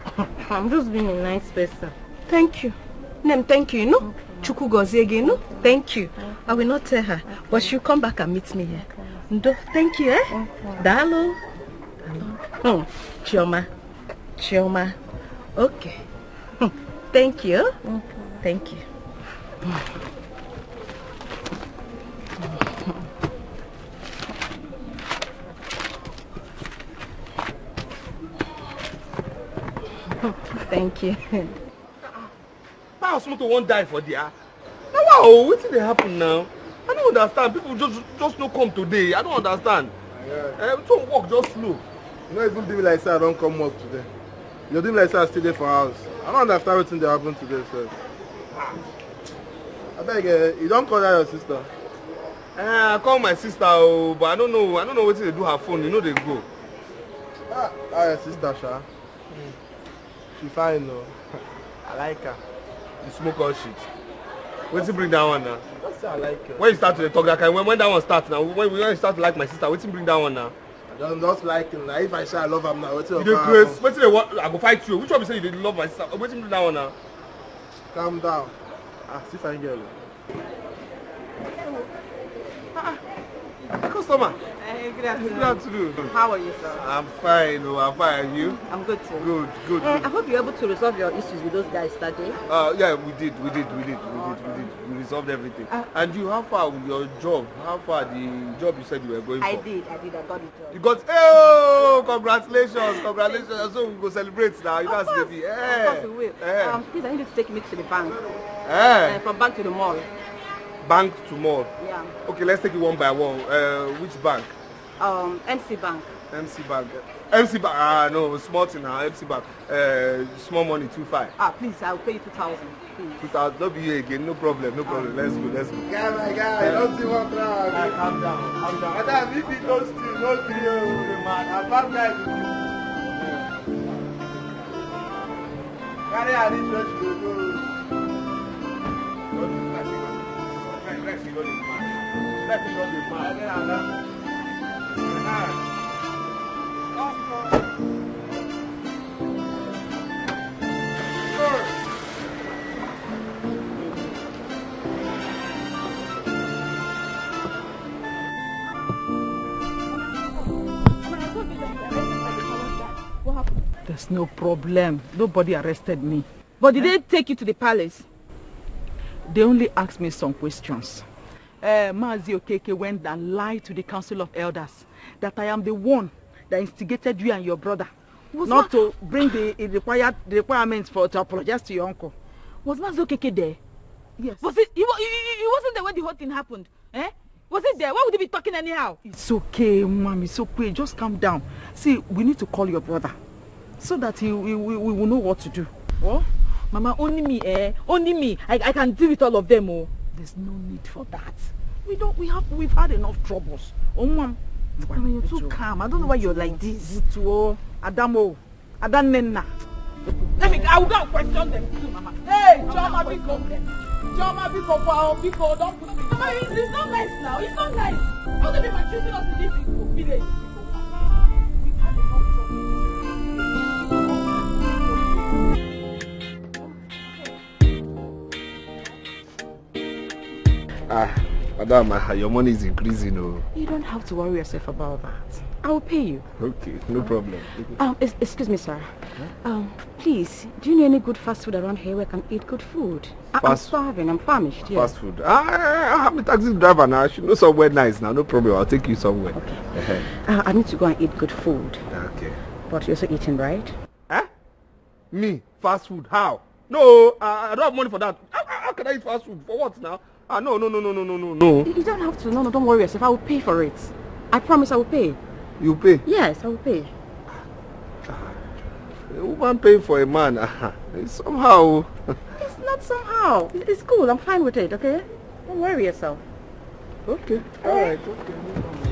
I'm just being a nice person. Thank you. Nem, thank you, you know? Chuku gozie again, no? Thank you. I will not tell her, but she'll come back and meet me here. Ndo, thank you, eh? Dalo. Chioma. Chioma. Okay. Thank you. Thank you. Thank you. Pass motor won't die for there. Now wow, what did they happen now? I don't understand. People just no come today. I don't understand. Don't walk just slow. You know, even doing like that, I don't come work today. You're doing like that, stay there for house. I don't understand everything that happened today, sir. I beg you don't call that your sister. I call my sister, but I don't know what they do her phone. You know they go. Your sister, Sha. She fine though. I like her. You smoke all shit. What's you bring that one now? That's I like her. When you start to talk that kind, when that one starts now, when you start to like my sister, what's you bring that one now? I don't just like him. Now if I say I love him now, what's your problem? What's the what? I go fight you. Which one you say you didn't love my sister? What's you bring that one now? Calm down. See if I can get you. Customer. Good afternoon. Good afternoon. How are you, sir? I'm fine. I'm fine. And you? I'm good too. Good. I hope you're able to resolve your issues with those guys that day. Yeah, we did. We resolved everything. And you, how far with your job? How far the job you said you were going for? I did. I got the job. You got, congratulations. So we go celebrate now. You know, Of course we will. Please, I need you to take me to the bank. From bank to the mall. Bank to mall? Yeah. Okay, let's take it one by one. Which bank? MC Bank. MC Bank. No, small thing now. MC Bank. Small money, 2.5. Please, I'll pay you 2,000. 2,000. Don't be here again. No problem. Let's go. Guy, my guy, don't see one crowd. Calm down. Madam, if he don't steal, no video, man. I'm bad guy to you. Carry a rich to go. Let me go to What happened? There's no problem. Nobody arrested me. But did they take you to the palace? They only asked me some questions. Mazi Okeke went and lied to the Council of Elders that I am the one that instigated you and your brother not to bring the requirements to apologize to your uncle. Was Mazi Okeke there? Yes. Was it? He wasn't there when the whole thing happened. Was it there? Why would he be talking anyhow? It's okay, Mom. It's okay. Just calm down. See, we need to call your brother so that we will know what to do. What? Mama, only me, Only me. I can deal with all of them, oh. There's no need for that. We've had enough troubles. Oh, Mom. Mama, you're too calm. I don't know why you're like this. Adamo. Adanenna. I will go and question them too, Mama. Hey, Choma, Biko. Choma, Biko, don't put me. Mama, it's not nice now. It's not nice. How can they be choosing us to this village? We've had enough Madam, your money is increasing. You don't have to worry yourself about that. I will pay you. Okay, no problem. Excuse me, sir. Please, do you know any good fast food around here where I can eat good food? I'm starving. I'm famished. Fast food. I'm a taxi driver now. I should know somewhere nice now. No problem. I'll take you somewhere. Okay. I need to go and eat good food. Okay. But you're also eating, right? Me? Fast food? How? No, I don't have money for that. How can I eat fast food? For what now? No. You don't have to. No, don't worry yourself. I will pay for it. I promise I will pay. You pay? Yes, I will pay. A woman paying for a man. Somehow. It's not somehow. It's cool. I'm fine with it, okay? Don't worry yourself. Okay. All right. Okay. No problem.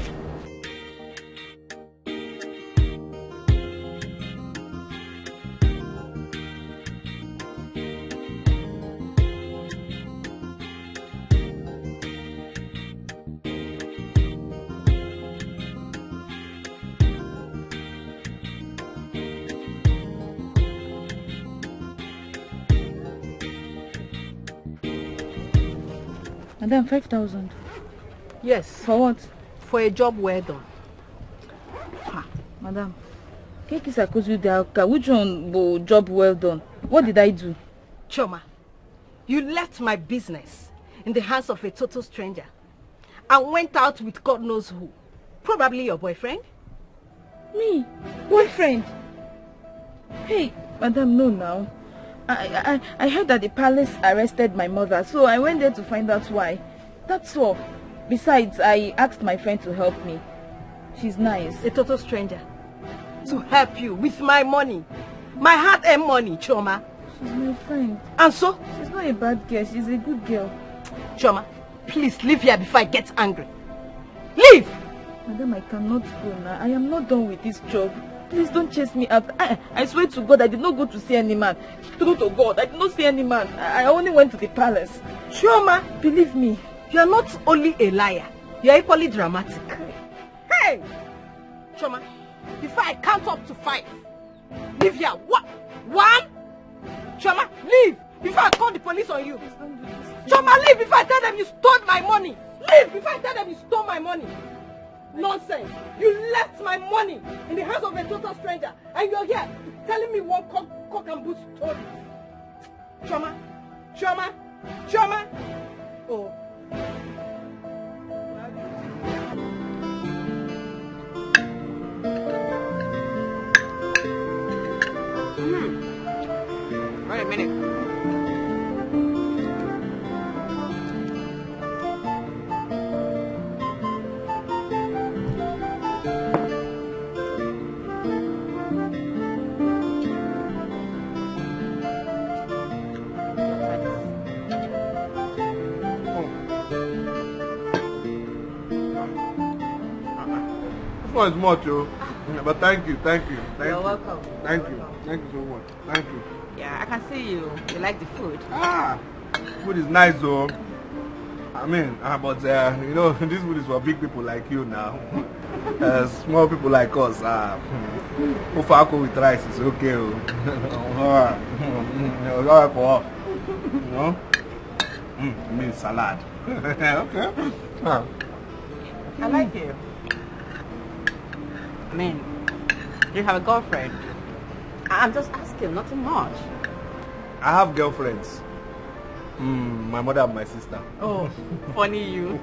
Madam, 5,000. Yes. For what? For a job well done. Madam, which one will job well done? What did I do? Choma, you left my business in the hands of a total stranger and went out with God knows who. Probably your boyfriend. Me? Boyfriend? Hey, madam, no now. I heard that the palace arrested my mother, so I went there to find out why. That's all. Besides, I asked my friend to help me. She's nice. A total stranger. To help you with my money. My hard-earned money, Choma. She's my friend. And so? She's not a bad girl. She's a good girl. Choma, please leave here before I get angry. Leave! Madam, I cannot go now. I am not done with this job. Please don't chase me out. I swear to God, I did not go to see any man. True to God, I did not see any man. I only went to the palace. Choma, believe me. You are not only a liar, you are equally dramatic. Hey! Choma, before I count up to 5, leave here. What? 1? Choma, leave before I call the police on you. Choma, leave before I tell them you stole my money. Leave before I tell them you stole my money. Nonsense. You left my money in the hands of a total stranger and you're here telling me one cock and bull story. Choma, Choma, Choma. Oh. Wait a minute. This one is much, oh. But thank you. You're welcome. Thank you so much. Thank you. Yeah, I can see you like the food. Food is nice though. I mean, but you know, this food is for big people like you now. Small people like us, Ofako with rice is okay. Alright for us. You know? I mean salad. Okay. I like you. I mean, you have a girlfriend. I'm just asking, nothing much. I have girlfriends. My mother and my sister. Oh, funny you.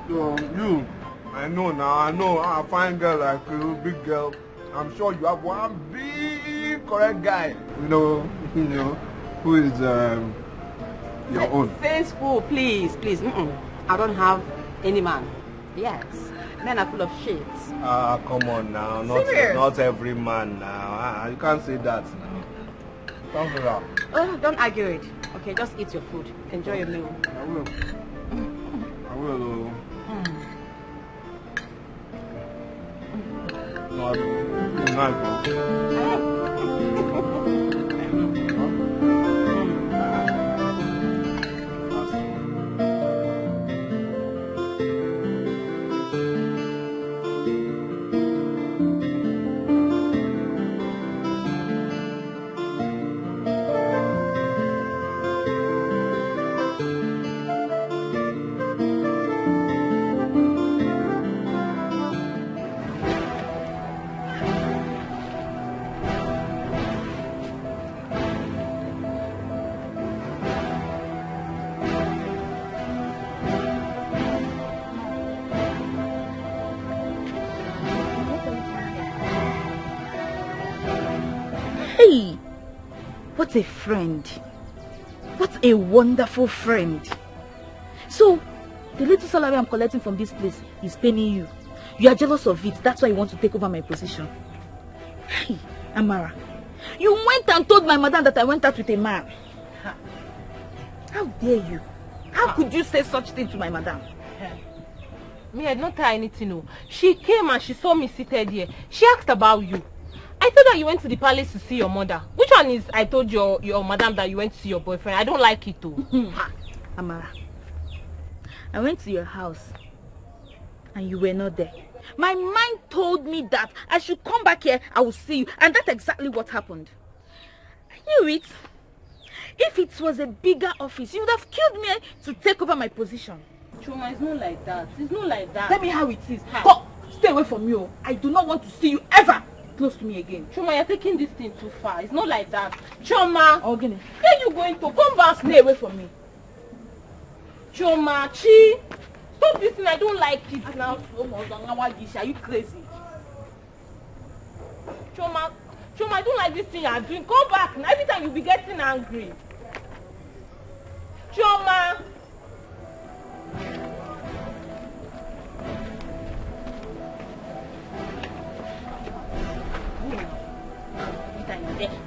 So you, I know, a fine girl like you, big girl. I'm sure you have one big correct guy. You know, who is your own. Say school, please. I don't have any man. Yes, men are full of shit. Come on now, not every man now. You can't say that now. Don't do that. Oh, don't argue it. Okay, just eat your food. Enjoy your meal. I will. Hey, what a friend. What a wonderful friend. So, the little salary I'm collecting from this place is paying you. You are jealous of it. That's why you want to take over my position. Hey, Amara, you went and told my madam that I went out with a man. How dare you? How could you say such thing to my madam? Me, I did not tell her anything. No. She came and she saw me seated here. She asked about you. I told her you went to the palace to see your mother. Which one is I told your madam that you went to see your boyfriend? I don't like it too. Amara, I went to your house and you were not there. My mind told me that I should come back here, I will see you. And that's exactly what happened. I knew it. If it was a bigger office, you would have killed me to take over my position. Chuma, it's not like that. It's not like that. Tell me how it is. Go, stay away from me. I do not want to see you ever close to me again. Chuma, you're taking this thing too far. It's not like that. Chuma, Ogene, where are you going to? Come back. Stay away from me. Chuma, Chi, stop this thing. I don't like it now. Are you crazy? Chuma, I don't like this thing you're doing. Come back. Now, every time you'll be getting angry. Chuma.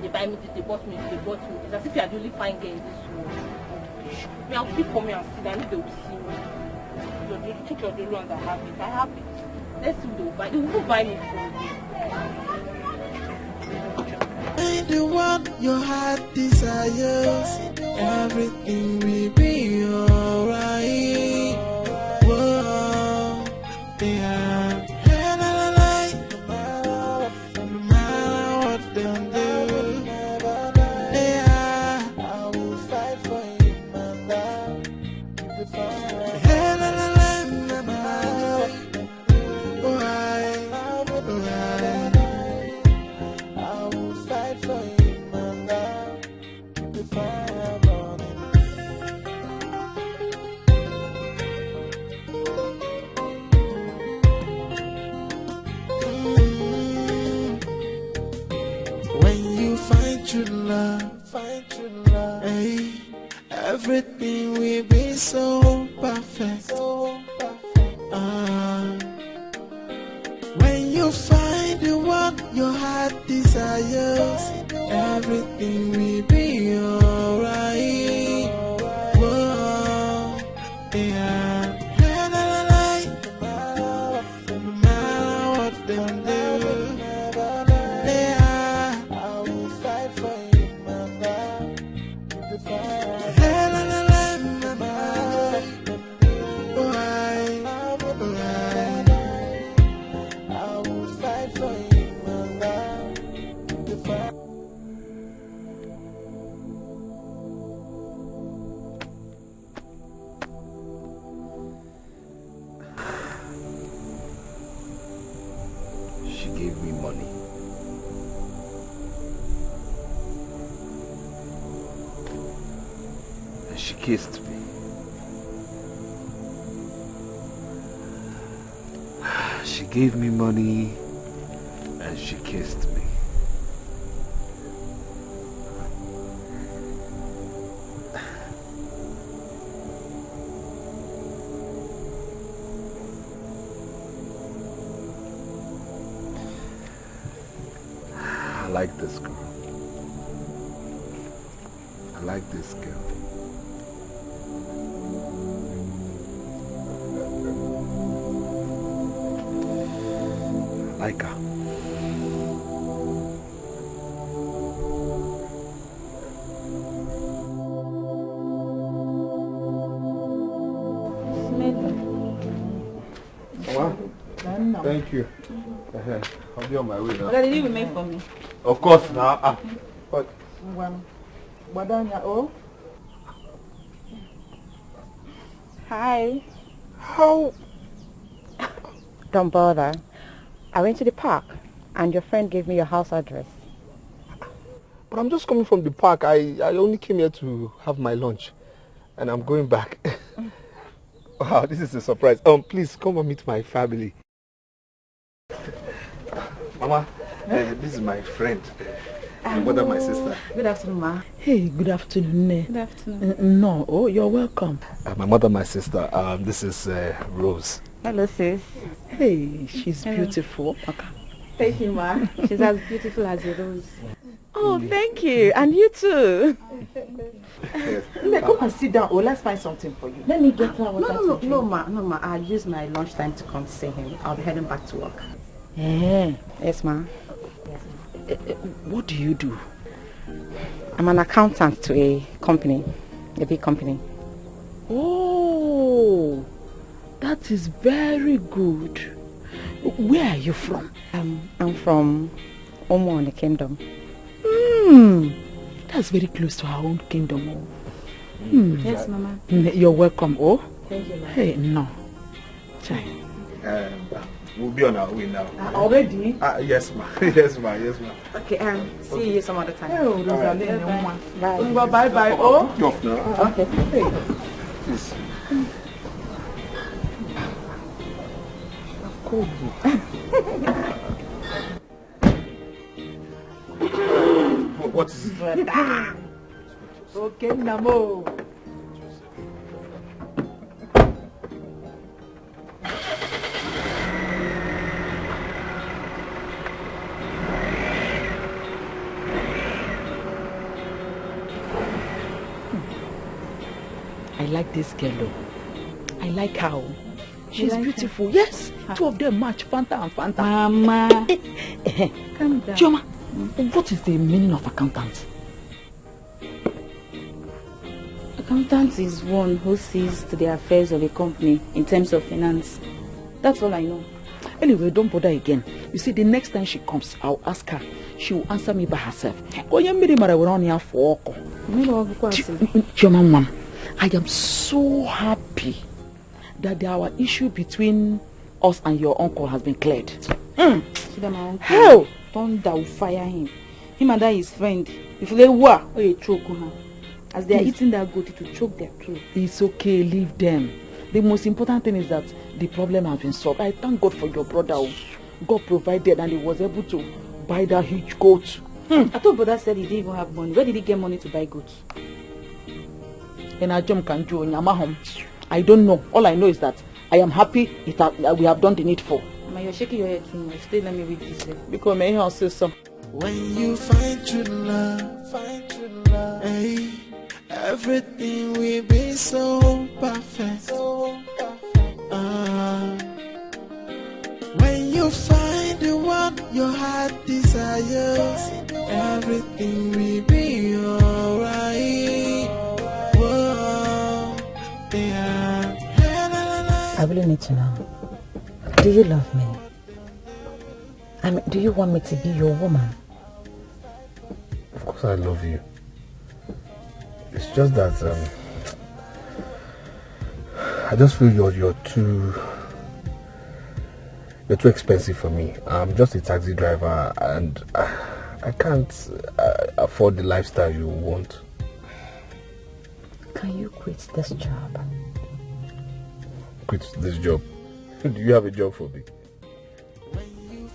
They buy me this, they bought me this, they bought me this. As if you are the only fine girl in this world. Me, I'll still come here and see. I know they will see me. Check your daily ones. I have it. I have it. Let's see what they will buy. They will buy me for me. Find the one your heart desires. Everything will be alright. Whoa, yeah. Find true love. Hey, everything will be so perfect. When you find the one your heart desires, everything will be alright. Whoa, yeah. No matter what them do. She gave me money. And she kissed me. She gave me money and she kissed me. I like this girl. I like this girl. I like her. Thank you. I'll be on my way now. What did you make for me? Of course now. But Hi. How? Don't bother. I went to the park and your friend gave me your house address. But I'm just coming from the park. I only came here to have my lunch. And I'm going back. Wow, this is a surprise. Please come and meet my family. Mama, this is my friend. My mother, my sister. Good afternoon, ma. Hey, good afternoon. Good afternoon. No, oh, you're welcome. My mother, my sister. This is Rose. Hello, sis. Hey, she's beautiful. Okay. Thank you, ma. She's as beautiful as a rose. Oh, thank you. And you too. Come and sit down. Oh, let's find something for you. Let me get her water. No, ma. I'll use my lunchtime to come see him. I'll be heading back to work. Yes, ma. What do you do? I'm an accountant to a company, a big company. Oh, that is very good. Where are you from? I'm from Omo in the kingdom. That's very close to our own kingdom. Oh. Yes, Mama. You're welcome. Oh. Thank you, Mama. Hey, no. Chai. We'll be on our way now. Already? Yes, ma. Yes, ma. Yes, ma. Okay, see you some other time. Oh, Rosalie. Bye. Bye. Bye. Oh. Put you off now. Okay. Please. What is it? Okay, Namo. I like this girl. I like her. She's like beautiful. Her? Yes. Two of them match Fanta and Fanta. Mama. Calm down. Chioma, what is the meaning of accountant? Accountant is one who sees to the affairs of a company in terms of finance. That's all I know. Anyway, don't bother again. You see, the next time she comes, I'll ask her. She will answer me by herself. Chioma, Mom, I am so happy that our issue between us and your uncle has been cleared. Hell! Thunder will fire him. Him and that his friend. If they were, you choke her. As they are eating that goat, it will choke their throat. It's okay, leave them. The most important thing is that the problem has been solved. I thank God for your brother. God provided and he was able to buy that huge goat. I thought brother said he didn't even have money. Where did he get money to buy goats? I don't know. All I know is that I am happy that we have done the needful. Mama, you're shaking your head too much. Stay, let me read this. Because may I say so. When you find true love, hey, everything will be so perfect. When you find the one your heart desires, everything will be alright. Whoa, yeah. I really need to know. Do you love me? I mean, do you want me to be your woman? Of course I love you. It's just that I just feel you're too expensive for me. I'm just a taxi driver and I can't afford the lifestyle you want. Can you quit this job? Quit this job? Do you have a job for me?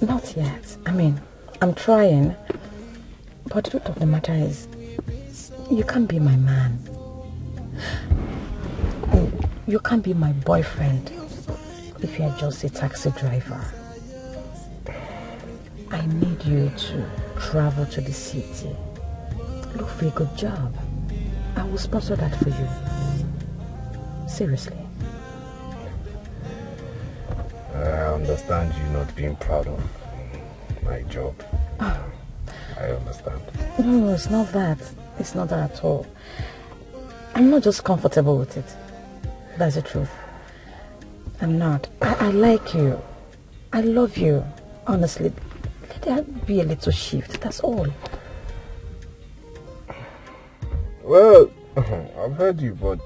Not yet. I mean, I'm trying. But the truth of the matter is, you can't be my man. You can't be my boyfriend if you're just a taxi driver. I need you to travel to the city. Look for a good job. I will sponsor that for you. Seriously. I understand you not being proud of my job. I understand. No, it's not that. It's not that at all. I'm not just comfortable with it. That's the truth. I'm not. I like you. I love you. Honestly, let there be a little shift. That's all. Well, I've heard you, but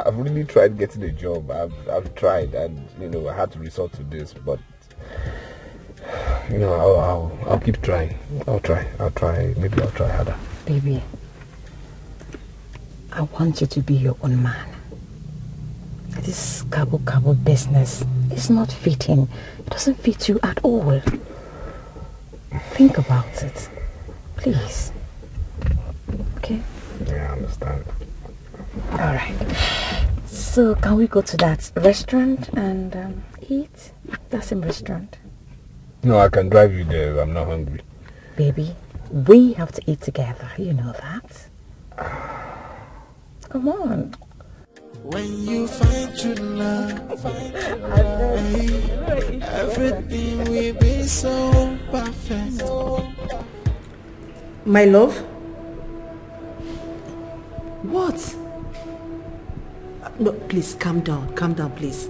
I've really tried getting a job. I've tried, and I had to resort to this. But I'll keep trying. I'll try. Maybe I'll try harder. Baby, I want you to be your own man. This cabo business is not fitting. It doesn't fit you at all. Think about it, please. Okay? Yeah, I understand. All right. So can we go to that restaurant and eat? That same restaurant. No, I can drive you there. I'm not hungry. Baby, we have to eat together. You know that. Come on. When you find true love, everything will be so perfect. My love? What? No, please calm down, please.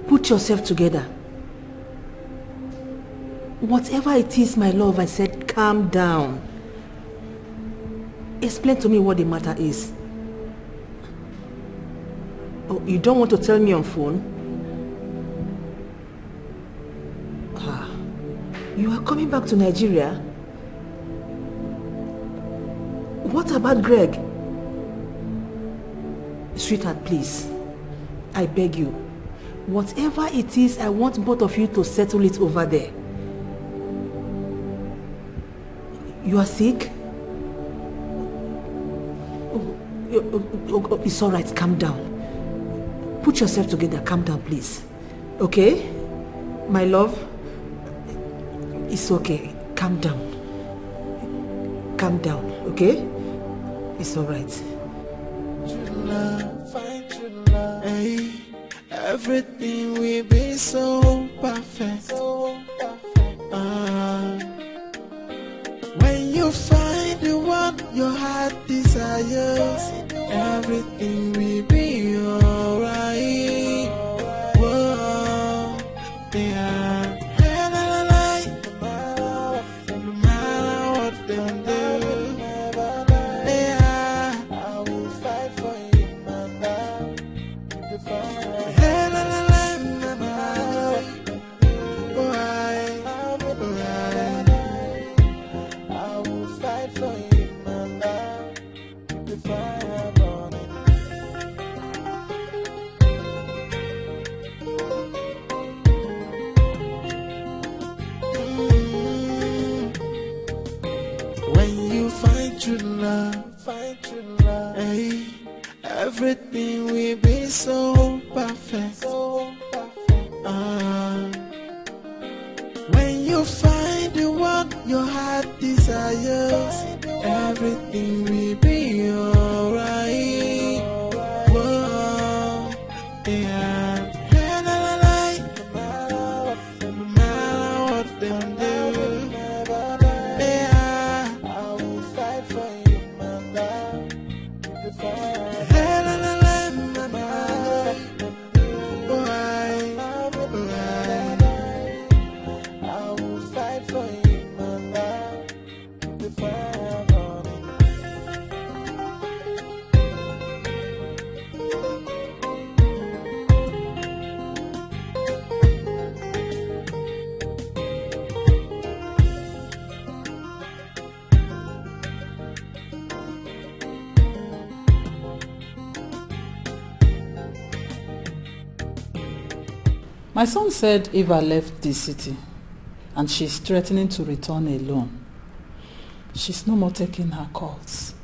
Put yourself together. Whatever it is, my love, I said calm down. explain to me what the matter is. Oh, you don't want to tell me on phone? Ah, you are coming back to Nigeria? What about Greg? Sweetheart, please. I beg you. Whatever it is, I want both of you to settle it over there. You are sick? Oh, it's all right. Calm down. Put yourself together. Calm down, please. Okay? My love? It's okay. Calm down. Calm down, okay? It's all right. True love, find true love. Hey, everything will be so perfect. When you find the one your heart desires, everything will be alright. Whoa, yeah. No matter what them do, yeah, I will fight for you, my love. Find true love, hey, everything will be so perfect. When you find the one your heart desires, everything will be alright. Whoa, yeah. No matter what them do. My son said Eva left the city and she's threatening to return alone. She's no more taking her calls.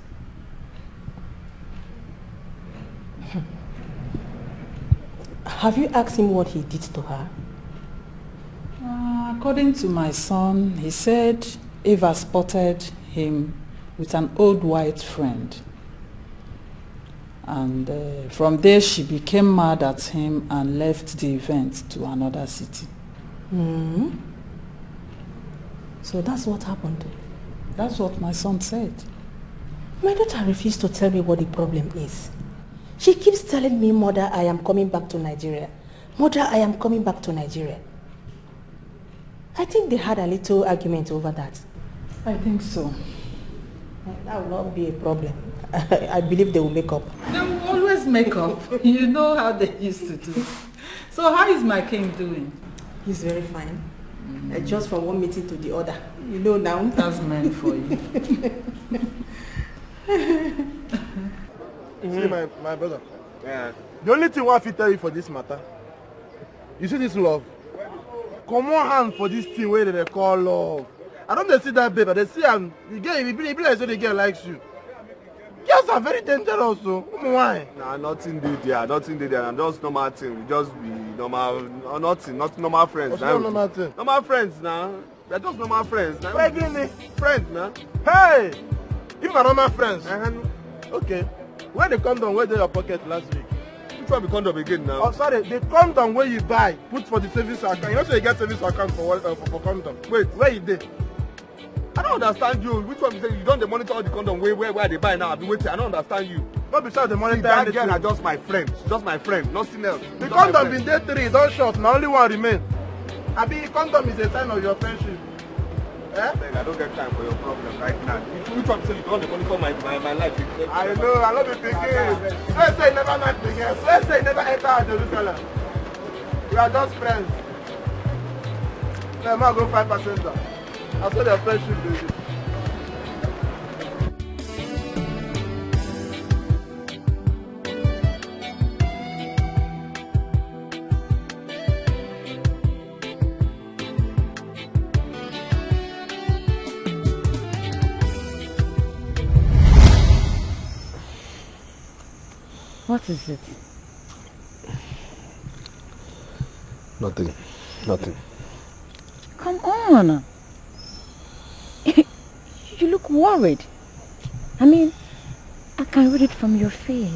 Have you asked him what he did to her? According to my son, he said Eva spotted him with an old white friend. And from there she became mad at him and left the event to another city. Mm-hmm. So that's what happened? That's what my son said. My daughter refused to tell me what the problem is. She keeps telling me, Mother, I am coming back to Nigeria. Mother, I am coming back to Nigeria. I think they had a little argument over that. I think so. That will not be a problem. I believe they will make up. They will always make up. You know how they used to do. So how is my king doing? He's very fine. Just from one meeting to the other. You know now. That's meant for you. See, my brother. Yeah. The only thing I fit tell you for this matter, you see this love? Come on hand for this thing where they call love. I don't see that baby. They see the girl, it be like so the girl likes you. Girls are very dangerous, so why? Nah, nothing did there, nothing did there. And just normal thing. We just be normal, nothing, not normal friends. What's not normal thing? Normal friends now. They're just normal friends. Now. Friends now. Hey! If we're normal friends. Okay. Where the condom where they your pocket last week? Which one be condom again now? Oh, sorry, the condom where you buy, put for the savings account. You know so you get savings account for condom. Wait, where you did? I don't understand you. Which one you say you don't monitor all the condom where they buy now? I've been waiting. I don't understand you. Not besides the monitor. That girl are just my friend. Just my friend. Nothing else. The condom been there 3, don't short. Now only one remain. I mean, condom is a sign of your friendship. Eh? I don't get time for your problem right now. Which one say you don't monitor my life? I know, I love the pikin. Let's say never met pikin. Let's say never enter Jerusalem. We are just friends. Let me go find passenger. I saw their friendship, baby. What is it? Nothing. Come on. You look worried. I mean, I can read it from your face.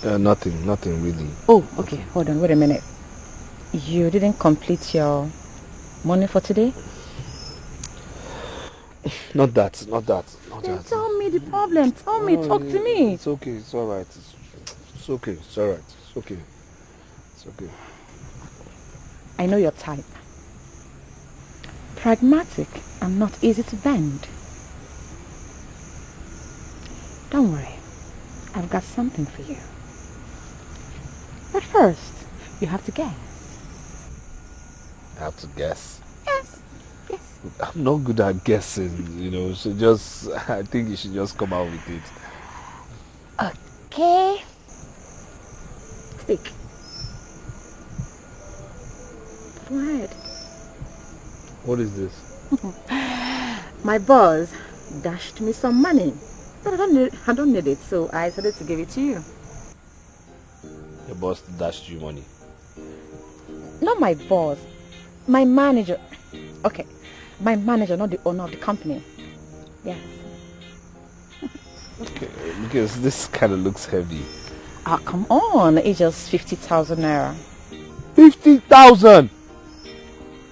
Nothing really. Oh, okay. Hold on. Wait a minute. You didn't complete your money for today? Not that. Then tell me the problem. Tell me. Talk to me. It's okay. It's all right. It's okay. It's all right. It's okay. It's okay. I know your type. Pragmatic and not easy to bend. Don't worry. I've got something for you. But first, you have to guess. I have to guess? Yes. I'm not good at guessing, so I think you should just come out with it. Okay. Take. Go ahead. What is this? My boss dashed me some money, but I don't need it, so I decided to give it to you. Your boss dashed you money? Not my boss, my manager. Okay, my manager, not the owner of the company. Yes. Okay, because this kind of looks heavy. Ah, come on, it's just 50,000 naira. 50,000!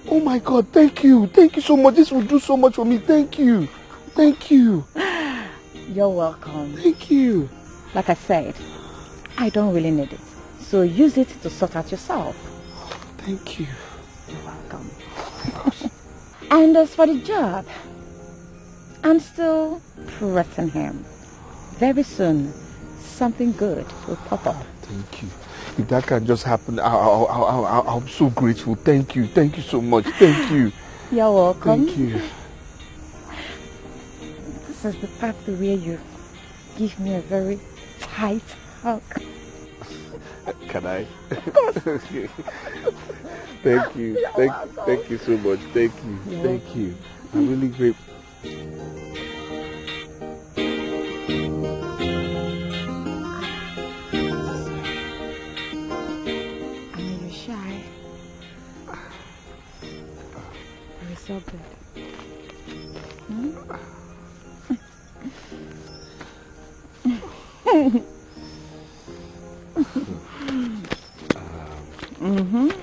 Oh my God, thank you so much. This will do so much for me. Thank you. You're welcome. Thank you. Like I said, I don't really need it, so use it to sort out yourself. Thank you. You're welcome. And as for the job, I'm still pressing him. Very soon, something good will pop up. Thank you. If that can just happen, I'm so grateful. Thank you so much. Thank you. You're welcome. Thank you. This is the part where you give me a very tight hug. Can I? Of course. Okay. Thank you. Thank you so much. Thank you. I'm really grateful. So good.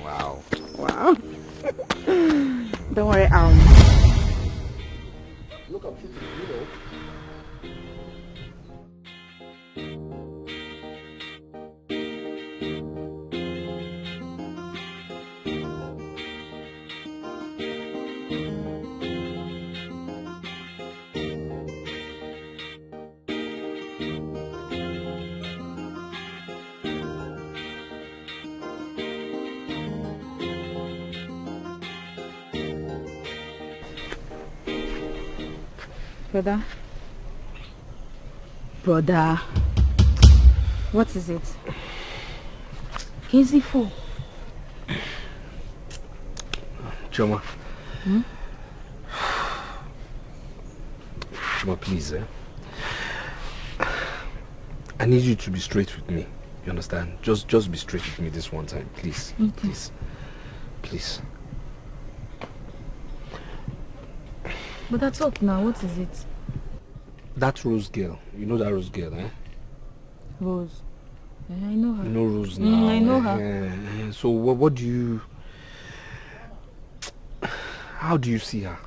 Wow. Don't worry, Look up, Brother. What is it? Easy for. Choma. Choma, please, I need you to be straight with me. You understand? Just be straight with me this one time, please. Okay. Please. But that's up now. What is it? That Rose girl. You know that Rose girl, eh? Rose. I know her. You know Rose now. I know her. So what do you... How do you see her?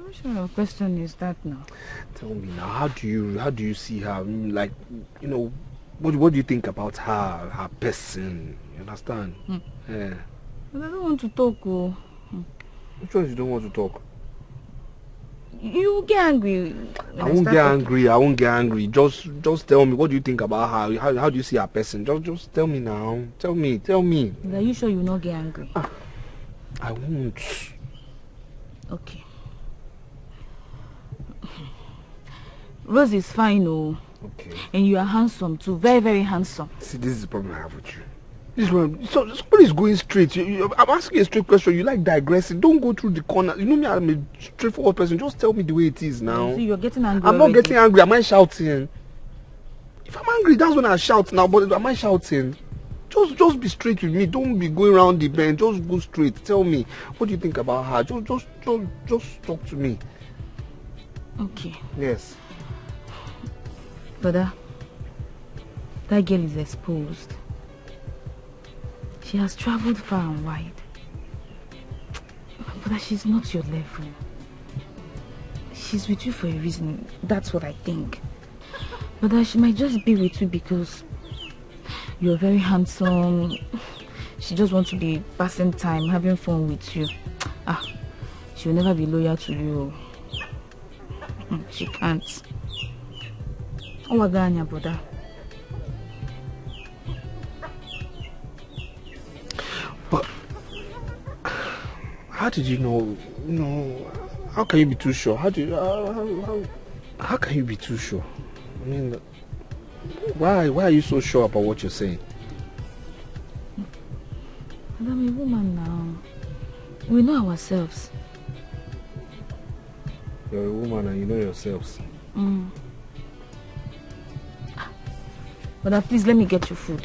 Which kind of question is that now? Tell me now, how do you see her? Like, what do you think about her person? You understand? Yeah. But I don't want to talk. Which one you don't want to talk? You get angry. I won't get angry. I won't get angry. Just tell me. What do you think about her? How do you see her person? Just tell me now. Tell me. Are you sure you will not get angry? I won't. Okay. Rose is fine, oh. Okay. And you are handsome too. Very, very handsome. See, this is the problem I have with you. So somebody's going straight. I'm asking a straight question. You like digressing. Don't go through the corner. You know me, I'm a straightforward person. Just tell me the way it is now. See, you're getting angry. I'm not getting angry. Am I shouting? If I'm angry, that's when I shout now. But am I shouting? Just be straight with me. Don't be going around the bend. Just go straight. Tell me, what do you think about her? Just talk to me. Okay. Yes. Brother, that girl is exposed. She has traveled far and wide. But she's not your level. She's with you for a reason. That's what I think. But she might just be with you because you're very handsome. She just wants to be passing time, having fun with you. She will never be loyal to you. She can't. Oh, Waganya, brother. But how did you know? How can you be too sure? How can you be too sure? I mean, why are you so sure about what you're saying? I'm a woman now. We know ourselves. You're a woman and you know yourselves. But please let me get you food.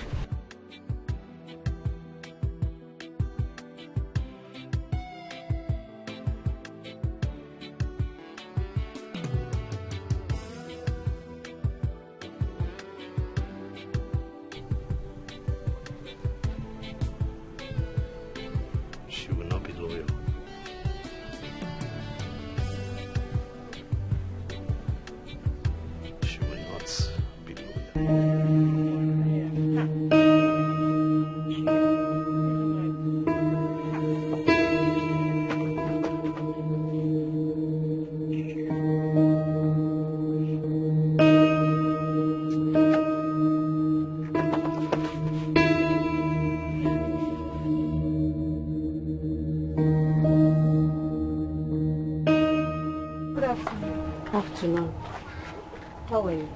She will not be loyal. She will not be loyal. Afternoon. How are you?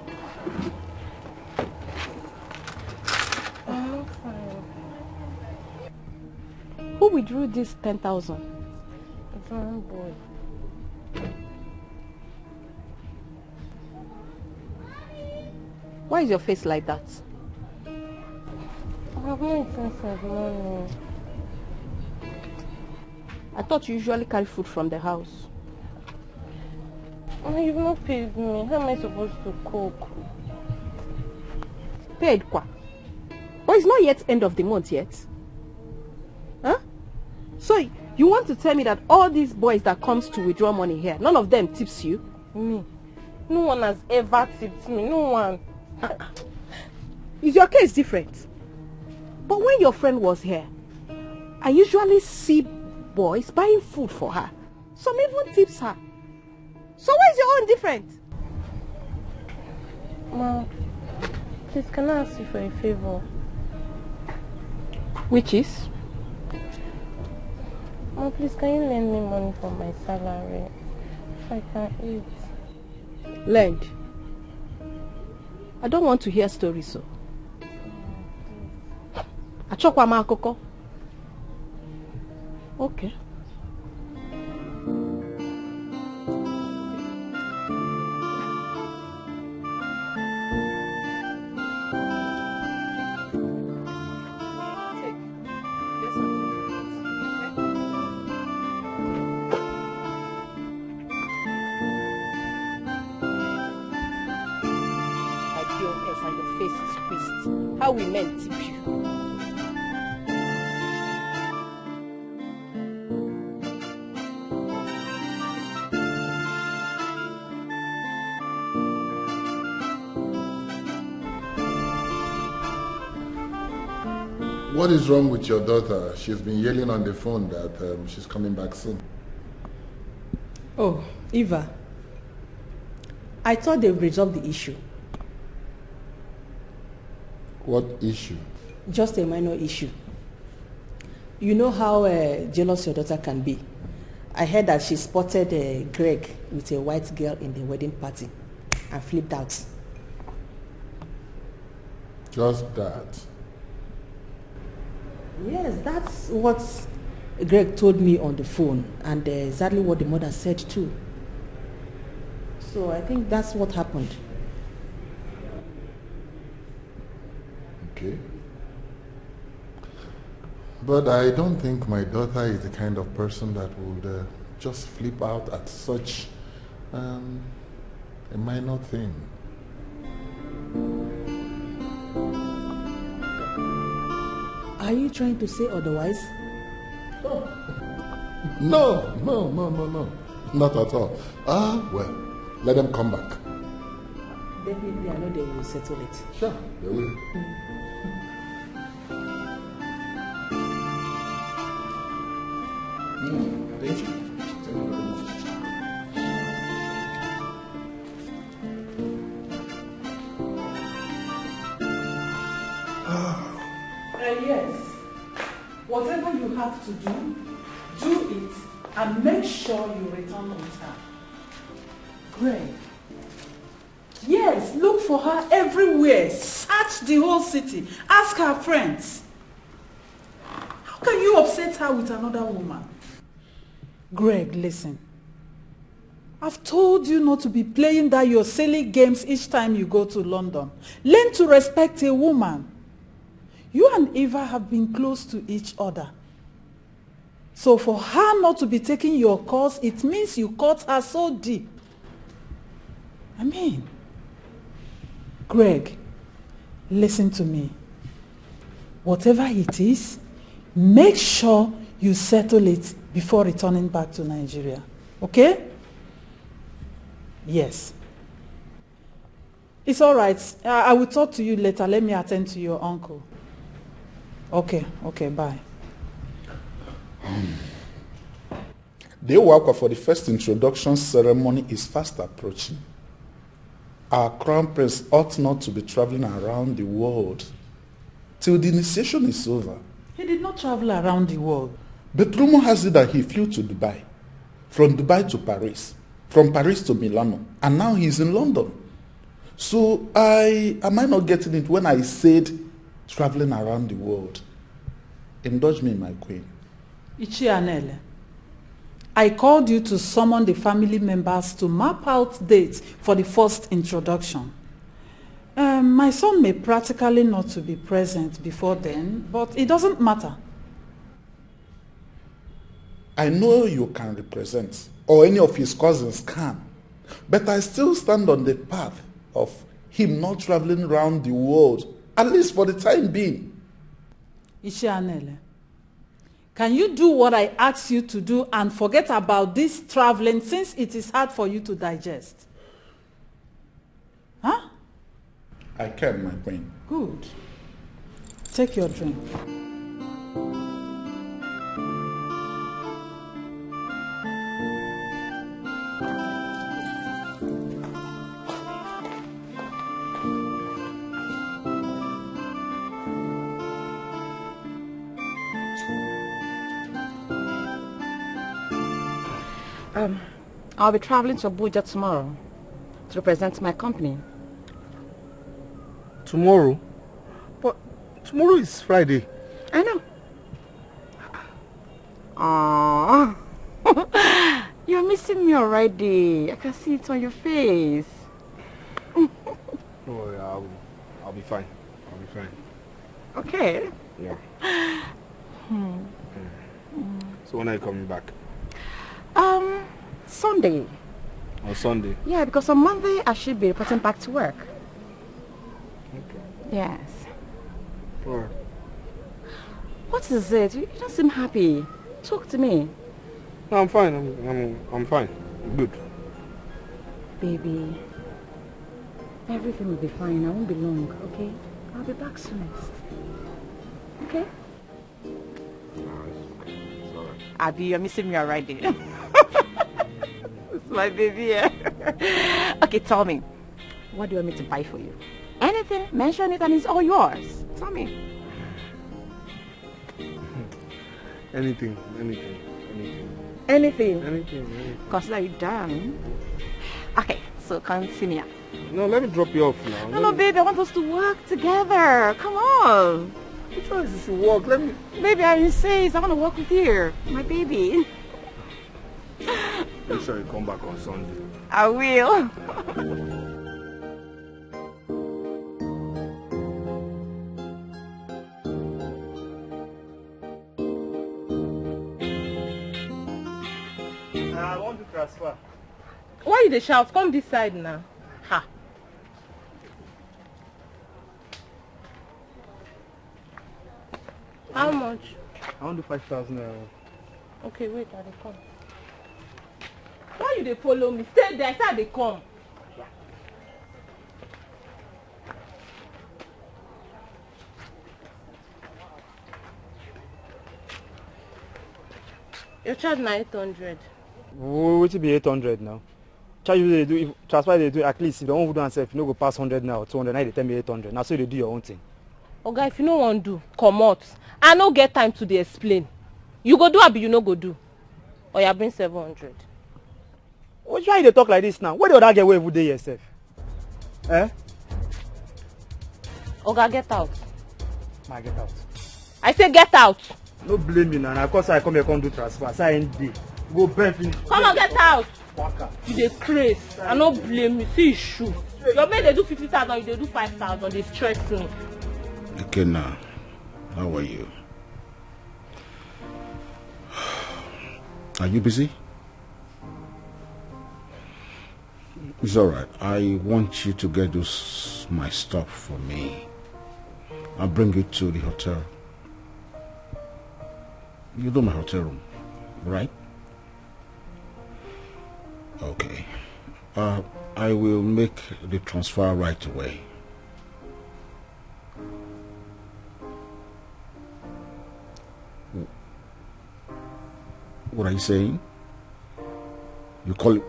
I'm fine. Who withdrew this 10,000? It's my own boy. Why is your face like that? I have no sense of money. I thought you usually carry food from the house. You've not paid me. How am I supposed to cook? Paid kwa? But it's not yet end of the month yet. Huh? So you want to tell me that all these boys that comes to withdraw money here, none of them tips you? Me? No one has ever tipped me. No one. Is your case different? But when your friend was here, I usually see boys buying food for her. Some even tips her. So why is your own different? Mom, please can I ask you for a favor? Which is? Mom, please can you lend me money for my salary? If I can eat. Lend? I don't want to hear stories, so. Achokwa ma akoko. Okay. How we men tip you. What is wrong with your daughter? She's been yelling on the phone that she's coming back soon. Oh, Eva, I thought they would resolve the issue. What issue? Just a minor issue. You know how jealous your daughter can be. I heard that she spotted Greg with a white girl in the wedding party and flipped out. Just that? Yes, that's what Greg told me on the phone, and exactly what the mother said too. So I think that's what happened. Okay. But I don't think my daughter is the kind of person that would just flip out at such a minor thing. Are you trying to say otherwise? No. Not at all. Well, let them come back. Definitely, I know they will settle it. Sure, they will. Thank you. Yes. Whatever you have to do, do it and make sure you return on time. Greg. Yes, look for her everywhere. Search the whole city. Ask her friends. How can you upset her with another woman? Greg, listen. I've told you not to be playing that your silly games each time you go to London. Learn to respect a woman. You and Eva have been close to each other. So for her not to be taking your course, it means you caught her so deep. I mean, Greg, listen to me. Whatever it is, make sure you settle it before returning back to Nigeria. Okay? Yes. It's all right. I will talk to you later. Let me attend to your uncle. Okay, bye. The work for the first introduction ceremony is fast approaching. Our crown prince ought not to be traveling around the world till the initiation is over. He did not travel around the world. But rumor has it that he flew to Dubai, from Dubai to Paris, from Paris to Milano, and now he's in London. So am I not getting it when I said traveling around the world? Indulge me, my queen. Ichianele, I called you to summon the family members to map out dates for the first introduction. My son may practically not to be present before then, but it doesn't matter. I know you can represent, or any of his cousins can, but I still stand on the path of him not traveling around the world, at least for the time being. Ishianele, can you do what I asked you to do and forget about this traveling since it is hard for you to digest? Huh? I can, my queen. Good. Take your drink. I'll be traveling to Abuja tomorrow to represent my company. Tomorrow? But tomorrow is Friday. I know. Aww. You're missing me already. I can see it on your face. Oh, yeah, I'll be fine. I'll be fine. Okay. Yeah. So when are you coming back? Sunday. On Sunday? Yeah, because on Monday I should be reporting back to work. Okay. Yes. Alright. What is it? You don't seem happy. Talk to me. No, I'm fine. I'm fine. I'm good. Baby, everything will be fine. I won't be long, okay? I'll be back soonest. Okay? It's alright. Abby, you're missing me already. my baby. Okay, tell me, what do you want me to buy for you? Anything, mention it and it's all yours. Tell me. Anything. Consider you done. Okay, so come see me. No, let me drop you off now. No, baby, I want us to work together. Come on. Which one is this to work? Let me... Baby, I insist. I want to work with you. My baby. Make sure you come back on Sunday. I will. I want to transfer. Why you dey shout? Come this side now. Ha. How much? I want to 5,000 naira. Okay, wait, I dey come. Why you dey follow me? Stay there, I say I dey come. Your charge na 800. What be 800 now? Charge you they do, if transfer they do, at least if they don't do themselves, you no go pass 100 now or 200, now they tell me 800. Now so they do your own thing. Oga, if you no wan do, comot. I no get time to dey explain. You go do abi you no go do? Or you bring 700. Why they talk like this now? Where the other get away every day yourself? Eh? Oga, get out. Ma, get out. I say get out. No blame me now. Of course I come here come do transfer. Say I ain't day. Go bend finish. Come on, get out. You dey craze. I no blame you. See issue. Your man dey do 50,000, you dey do 5,000. Dey stress me. Okay, now, how are you? Are you busy? It's all right. I want you to get my stuff for me. I'll bring it to the hotel. You know my hotel room, right? Okay. I will make the transfer right away. What are you saying? You call it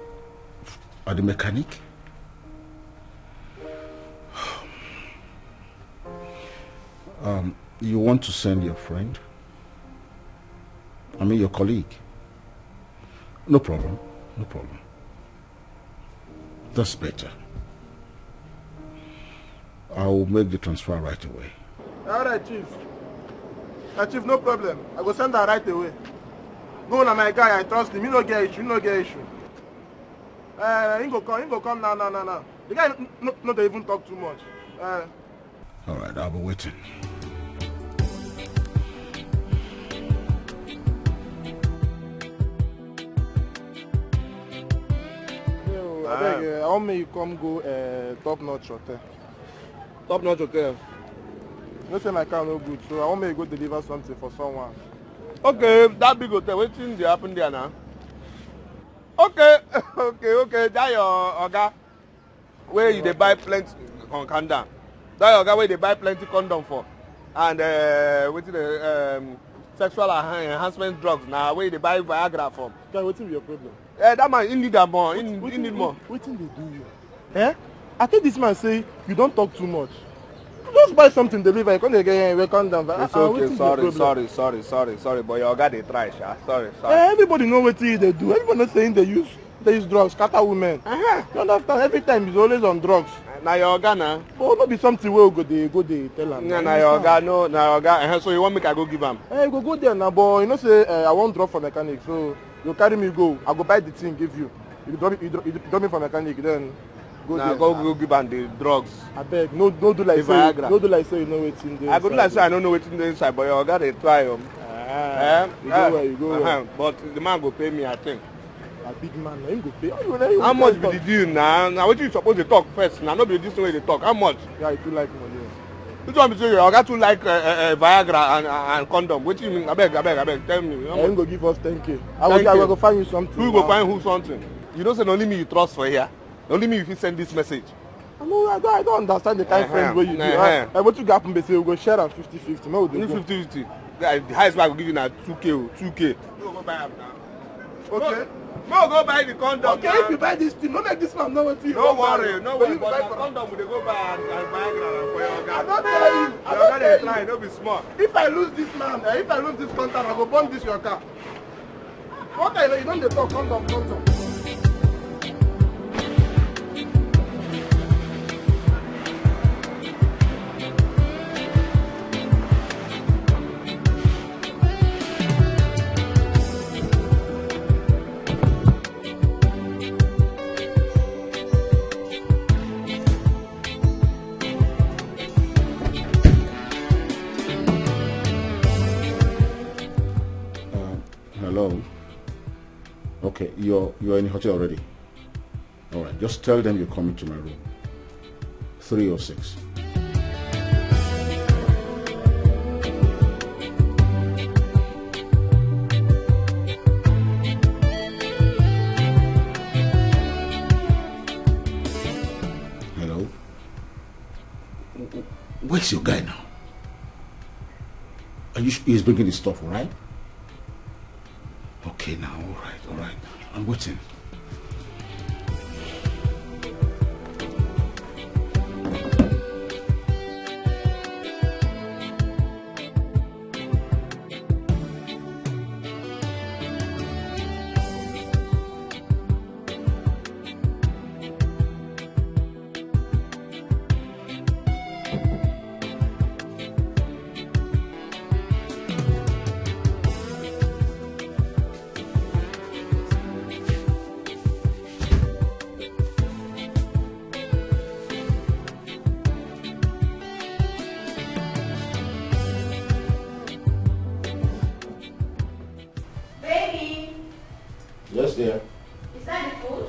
at the mechanic? You want to send your friend? I mean your colleague? No problem. No problem. That's better. I'll make the transfer right away. All right, Chief. Chief, no problem. I go send her right away. Go na my guy, I trust him. You no get issue, he go come now. The guy not even talk too much. All right, I'll be waiting. I want me you come go Top Notch Hotel. Top Notch Hotel. You know say my car no good, so I want me you go deliver something for someone. Okay, that big hotel, wetin dey happen there now? Okay, that your oga where you dey buy plenty condom. That your oga where they buy plenty condom for, and wetin the sexual enhancement drugs now where they buy Viagra from. Guy, wetin be your problem? That man, he need more. He need more. Wetin dey do you? I think this man say you don't talk too much. Just buy something, deliver. You can't get here, condom. It's okay. Sorry, but your oga dey try, sha. Sorry. Everybody know what they do. Everybody not saying they use drugs, scatter women. You understand? Every time he's always on drugs. Na your oga na. Oh, not be something where we go they tell him. Na your oga, no, na your oga. So you want me to go give him? You go there now, but you know say I won't drop for mechanic, so you carry me go. I go buy the thing, give you. You drop me for mechanic, then. Go give am the drugs. I beg, no do like say, no do like say you know what's in there. I go do like say I don't know what's in the inside, but your oga dey try. You go where. But the man go pay me, I think. A big man, him go pay. How much be the deal now? Now what you supposed to talk first? Now not be this way they talk. How much? Yeah, you too like money. Which one be say your oga too like Viagra and condom? What do you mean? I beg, tell me. Him go give us 10K. I go find you something. Who go find who something? You don't say only me you trust for here. Only me if you send this message. I don't understand the kind of friend where you do. What you got from we go share am 50-50. No, 50-50. The highest I will give you now 2K. You go buy am now. Okay. No, go buy the condom. Okay, if you buy this thing, don't make this man know what you No worry, no worry. But But the condom, they go buy and Viagra for your guy. I don't tell you. I don't tell you. Try, don't be smart. If I lose this man, if I lose this contract, I go burn this your car. What I know, you don't talk condom. Hello. Okay, you're in the hotel already. All right, just tell them you're coming to my room. 306. Hello. Where's your guy now? He's bringing the stuff, all right? Okay now, all right. I'm waiting. Yes, dear. Is that the food?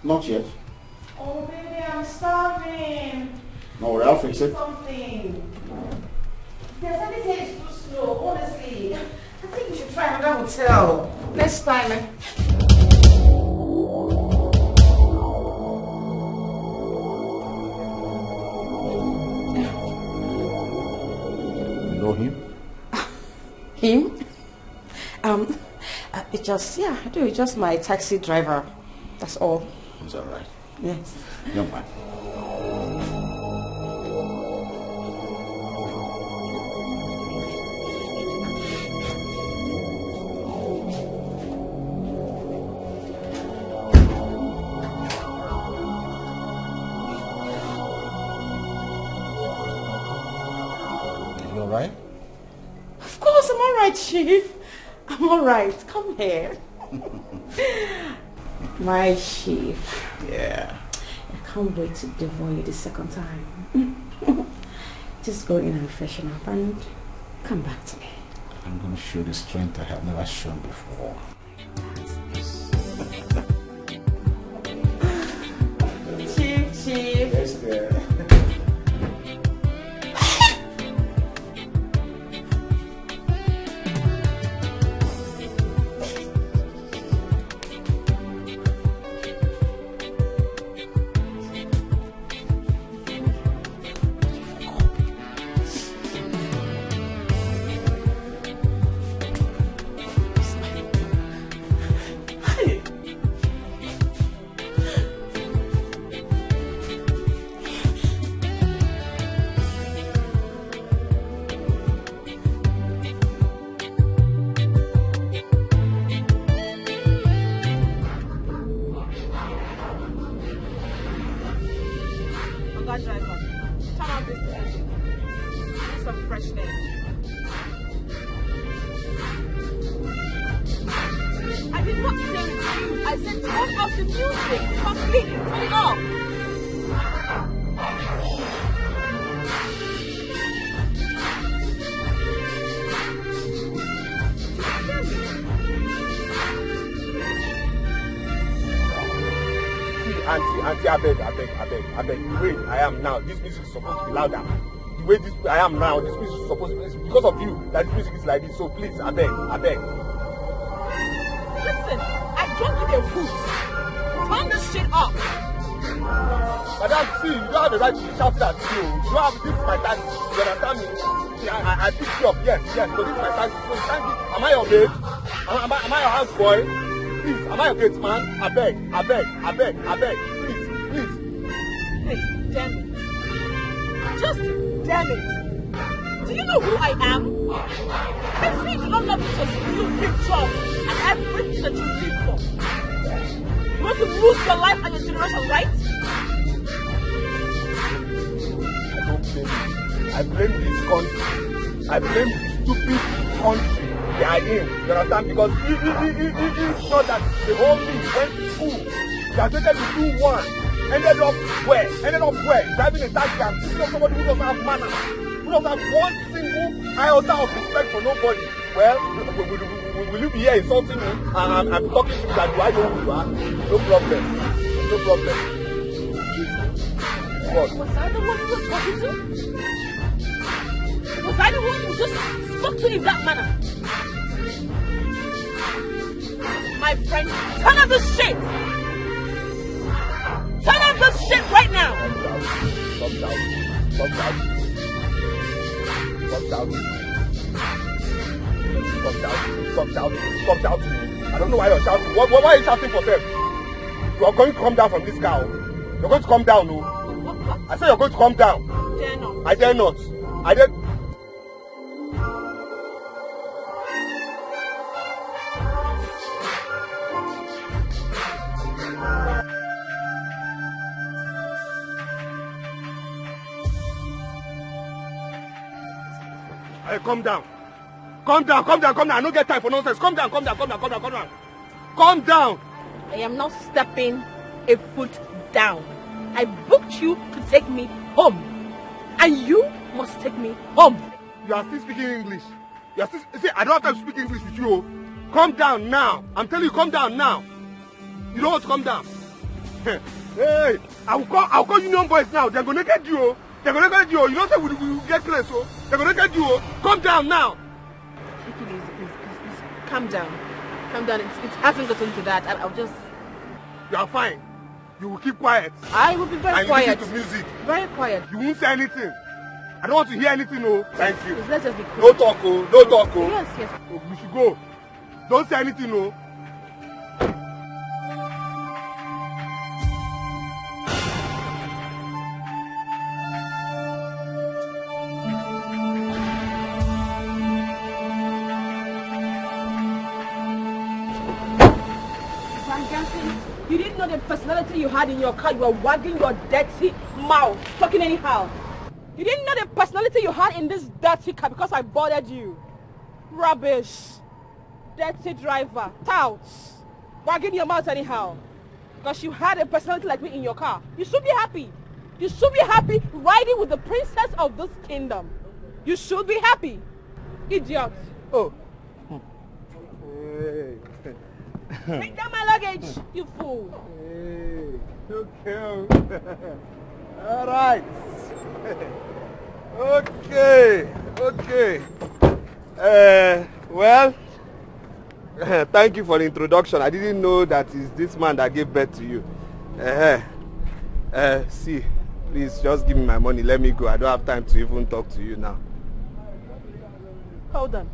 Not yet. Oh, baby, I'm starving. No worry, I'll fix it. Something. There's anything is too slow, honestly. I think we should try another hotel. Next time. You know him? Him? It's just, yeah, I do. It's just my taxi driver. That's all. Is that right? Yes. Young man. You all right? Of course, I'm all right, Chief. I'm all right. Come here. My chief. Yeah. I can't wait to devour you the second time. Just go in and freshen up and come back to me. I'm going to show the strength I have never shown before. Chief. Yes, dear. Auntie, I beg. The way I am now, this music is supposed to be louder. The way I am now, this music is supposed to be, it's because of you that this music is like this. So please, I beg. Listen, I don't give a hoot. Turn this shit off. Madam, see, you don't have the right to be shouting at you. You don't have, this is my taxi. You understand me? See, I picked you up, yes, but this is my taxi. So you can't give, am I your babe? Am I your house boy? please. Am I a great man? I beg. Please. Hey, damn it. Just damn it. Do you know who I am? I see you don't love me just stupid job and everything that you live for. You want to lose your life and your generation, right? I blame this country. I blame the stupid country they are in. You understand? Because it's not that the whole thing went to school. They are taken to do one. Ended up where? Driving a taxi and picking up somebody who doesn't have manners. Who doesn't have one single iota of respect for nobody. Well, will you be here insulting me and talking to me that do I know who you are? No problem. What? Was I the one who was talking to? Was I the one who just spoke to you in that manner? My friend, turn off this shit! Turn off this shit right now! Stop shouting. I don't know why you're shouting. Why are you shouting for them? You are going to come down from this car. You're going to come down, no? I said you're going to come down. I dare not. Hey, come down. I don't get time for nonsense. Come down. I am not stepping a foot down. I booked you to take me home. And you must take me home. You are still speaking English. See, I don't have time to speak English with you. Come down now. I'm telling you, come down now. You don't want to come down. Hey, I'll call union boys now. They're going to get you. You don't say we get close, so they're going to get you. Come down now. Please. Calm down. It hasn't gotten to that. I'll just... You are fine. You will keep quiet. I will be very quiet. And you listen to music. Very quiet. You won't say anything. I don't want to hear anything, no. Thank you. Let's just be quiet. No talk, oh. Yes. Oh, we should go. Don't say anything, no. You didn't know the personality you had in your car. You were wagging your dirty mouth, talking anyhow. You didn't know the personality you had in this dirty car because I bothered you. Rubbish. Dirty driver. Touts. Wagging your mouth anyhow. Because you had a personality like me in your car. You should be happy. You should be happy riding with the princess of this kingdom. You should be happy. Idiot. Oh. Bring down my luggage, you fool. Hey, okay. All right. Okay. Well, thank you for the introduction. I didn't know that it's this man that gave birth to you. See, please just give me my money. Let me go. I don't have time to even talk to you now. Hold on.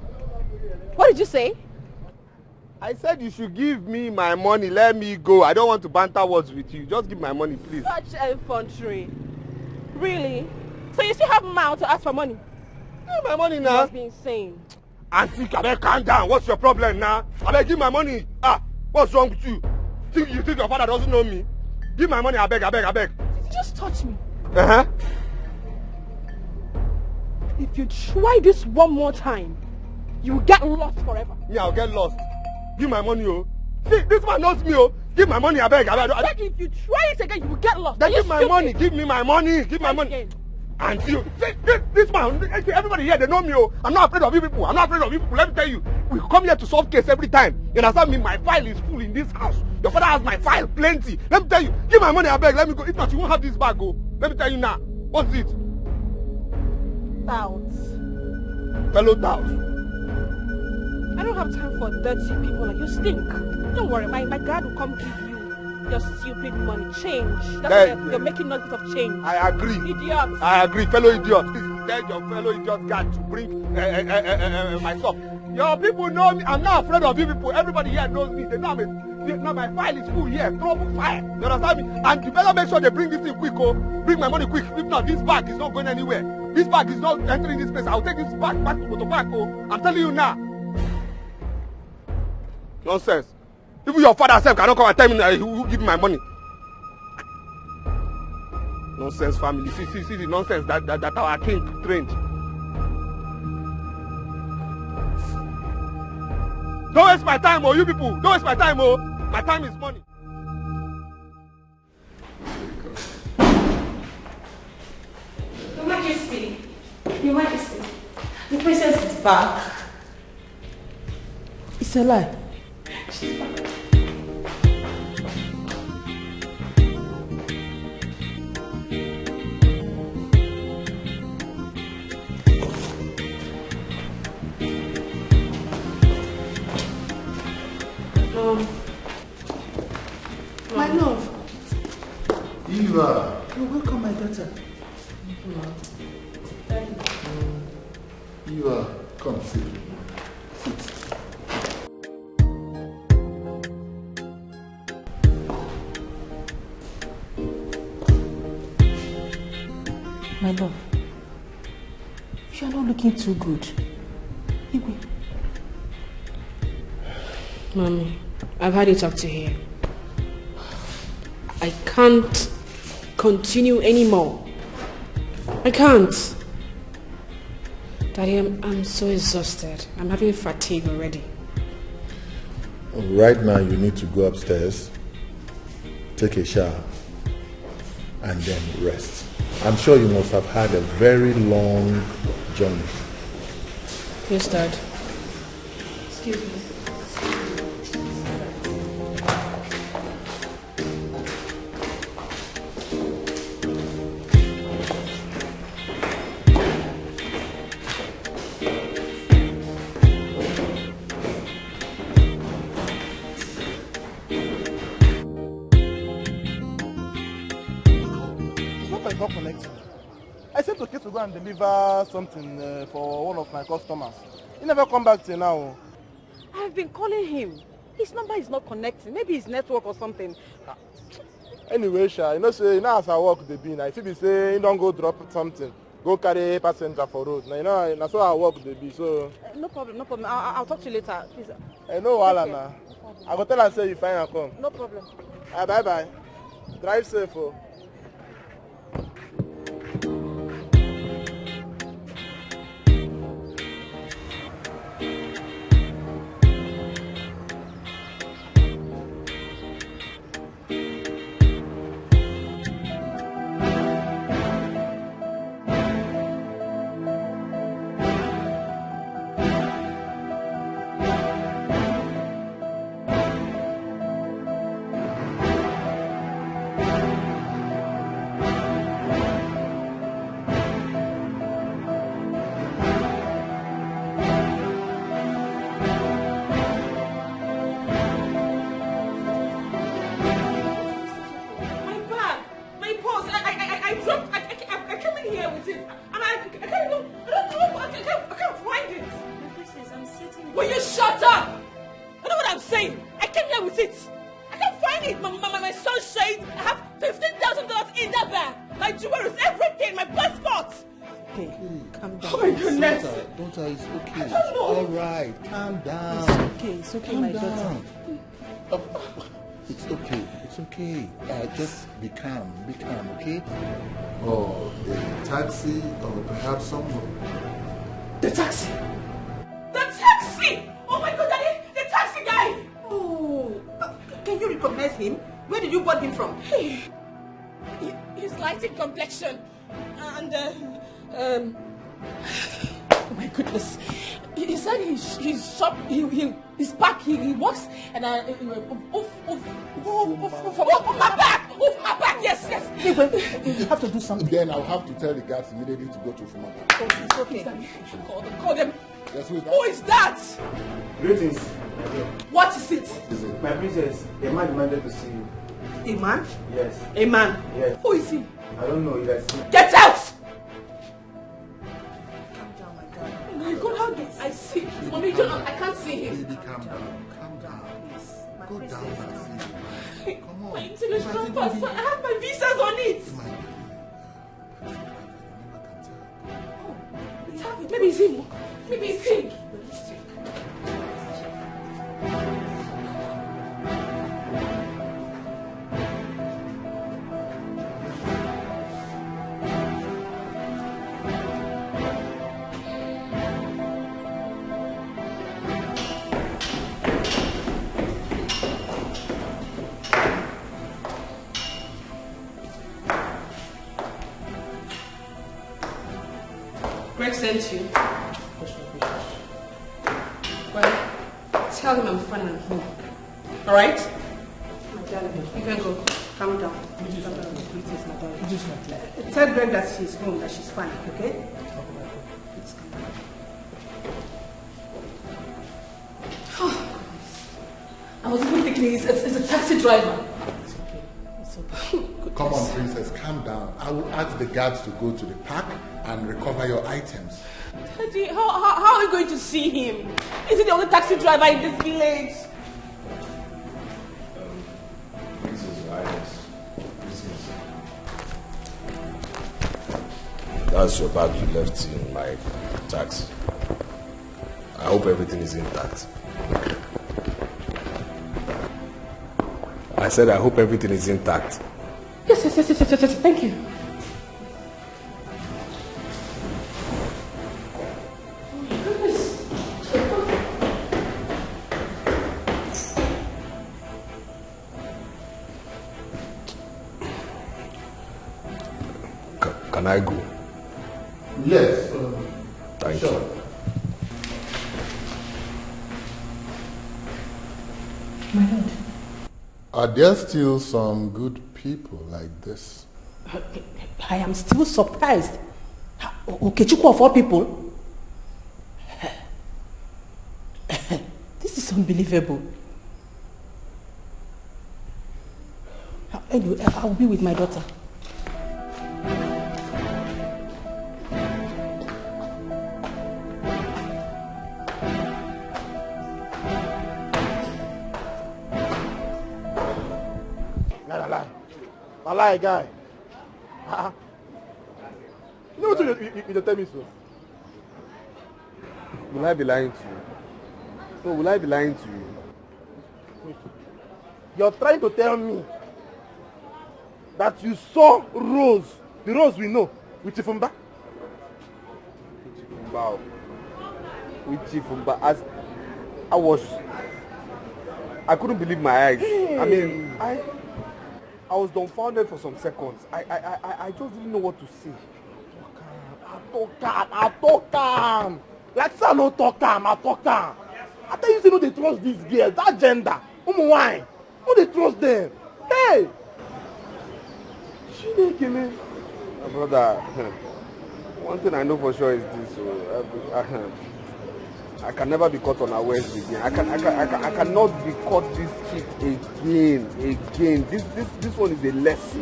What did you say? I said you should give me my money. Let me go. I don't want to banter words with you. Just give my money, please. Such effrontery. Really? So you still have mouth to ask for money? Give my money now. You must be insane. Auntie, calm down. What's your problem now? I beg, give my money. What's wrong with you? You think your father doesn't know me? Give my money, I beg. Did you just touch me? If you try this one more time, you will get lost forever. Yeah, I'll get lost. Give my money, oh. See, this man knows me, oh. Give my money, I beg. If you try it again, you will get lost. Then give my money. Give me my money. Give my money. And see, this man, everybody here, they know me, oh. I'm not afraid of you people. Let me tell you, we come here to solve case every time. You understand me? My file is full in this house. Your father has my file, plenty. Let me tell you, give my money, I beg. Let me go. If not, you won't have this bag, oh. Let me tell you now. What's it? Touts. Fellow touts. I don't have time for dirty people like you. Stink. Don't worry, my dad will come give you your stupid money. Change. That's why you're making noise of change. I agree. Idiot. I agree, fellow idiot. Please tell your fellow idiot guy to bring my stuff. Your people know me. I'm not afraid of you people. Everybody here knows me. They know now my file is full here, trouble file. You understand me? And you better make sure they bring this thing quick, oh. Bring my money quick. If not, this bag is not going anywhere. This bag is not entering this place. I'll take this bag back to Motor Park, oh. I'm telling you now. Nonsense. Even your father self cannot come and tell me that he will give me my money. Nonsense family. See the nonsense that our king trained. Don't waste my time, oh, you people. Don't waste my time, oh. My time is money. Your Majesty. Your Majesty. The princess is back. It's a lie. She's back. My love. Eva. You're welcome, my daughter. Eva, come sit. Sit. My love. You are not looking too good. Igwe. Mommy, I've had it up to here. I can't continue anymore. I can't. Daddy, I'm so exhausted. I'm having fatigue already. Right now you need to go upstairs, take a shower, and then rest. I'm sure you must have had a very long journey. Yes, Dad. Excuse me. Not connecting. I said to Kate to go and deliver something for one of my customers. He never come back till now. I've been calling him. His number is not connecting. Maybe his network or something. Anyway, Sha, you know as I work the bin. If he say he don't go drop something, go carry a passenger for road. Now that's how I work the bin. So No problem. I'll talk to you later. Please. I know Wala now. I go tell her say you find and come. No problem. Bye bye. Drive safe. Oh. It's okay, my daughter. It's okay. Just be calm, okay? Or a taxi, or perhaps someone. The taxi! The taxi! Oh my God, Daddy! The taxi guy! Oh, can you recognize him? Where did you bought him from? He's light in complexion. And, oh my goodness. He said he's shop, he's back, he works, and off my back, yes. Hey, wait, you have to do something. Then I'll have to tell the guards immediately to go to Formalizing. Oh, it's okay. Call them. Yes, who is that? Who is that? Greetings. What is it? My princess, a man demanded to see you. A man? Yes. A man? Yes. Who is he? I don't know. You guys see. Get out! My God, how do I see? Mommy, I can't see him. Baby, calm down, please. Go down and see. Come on. My international passport, I have my visas on it. Oh, it's happening. Maybe it's him. Maybe it's him. Greg sent you. Well, tell him I'm fine and I'm home. Alright? My darling, you can go. Calm down. Tell Greg that she's home, that she's fine, okay? Please come down. I was even thinking it's a taxi driver. It's okay. Come on, princess, calm down. I will ask the guards to go to the park and recover your items. Daddy, how are we going to see him? Is he the only taxi driver in this village? This is Iris. That's your bag you left in my taxi. I hope everything is intact. I said I hope everything is intact. Yes. Thank you. Can I go? Yes. Thank sure. you. My lord. Are there still some good people like this? I am still surprised. Okechukwu of all people? This is unbelievable. Anyway, I'll be with my daughter. Lie, guy. You know what you tell me so? Will I be lying to you? No, will I be lying to you? Wait. You're trying to tell me that you saw Rose, the Rose we know, with Chifumba? With Chifumba. As I couldn't believe my eyes. I mean, I was dumbfounded for some seconds. I just didn't know what to say. I talk calm. Like say I no talk calm, I talk calm. I tell you say no dey trust these girls, that gender. Why? No dey trust them. Hey! Chineke man. Brother, one thing I know for sure is this. I can never be caught unawares again. I cannot be caught this cheap again. This one is a lesson.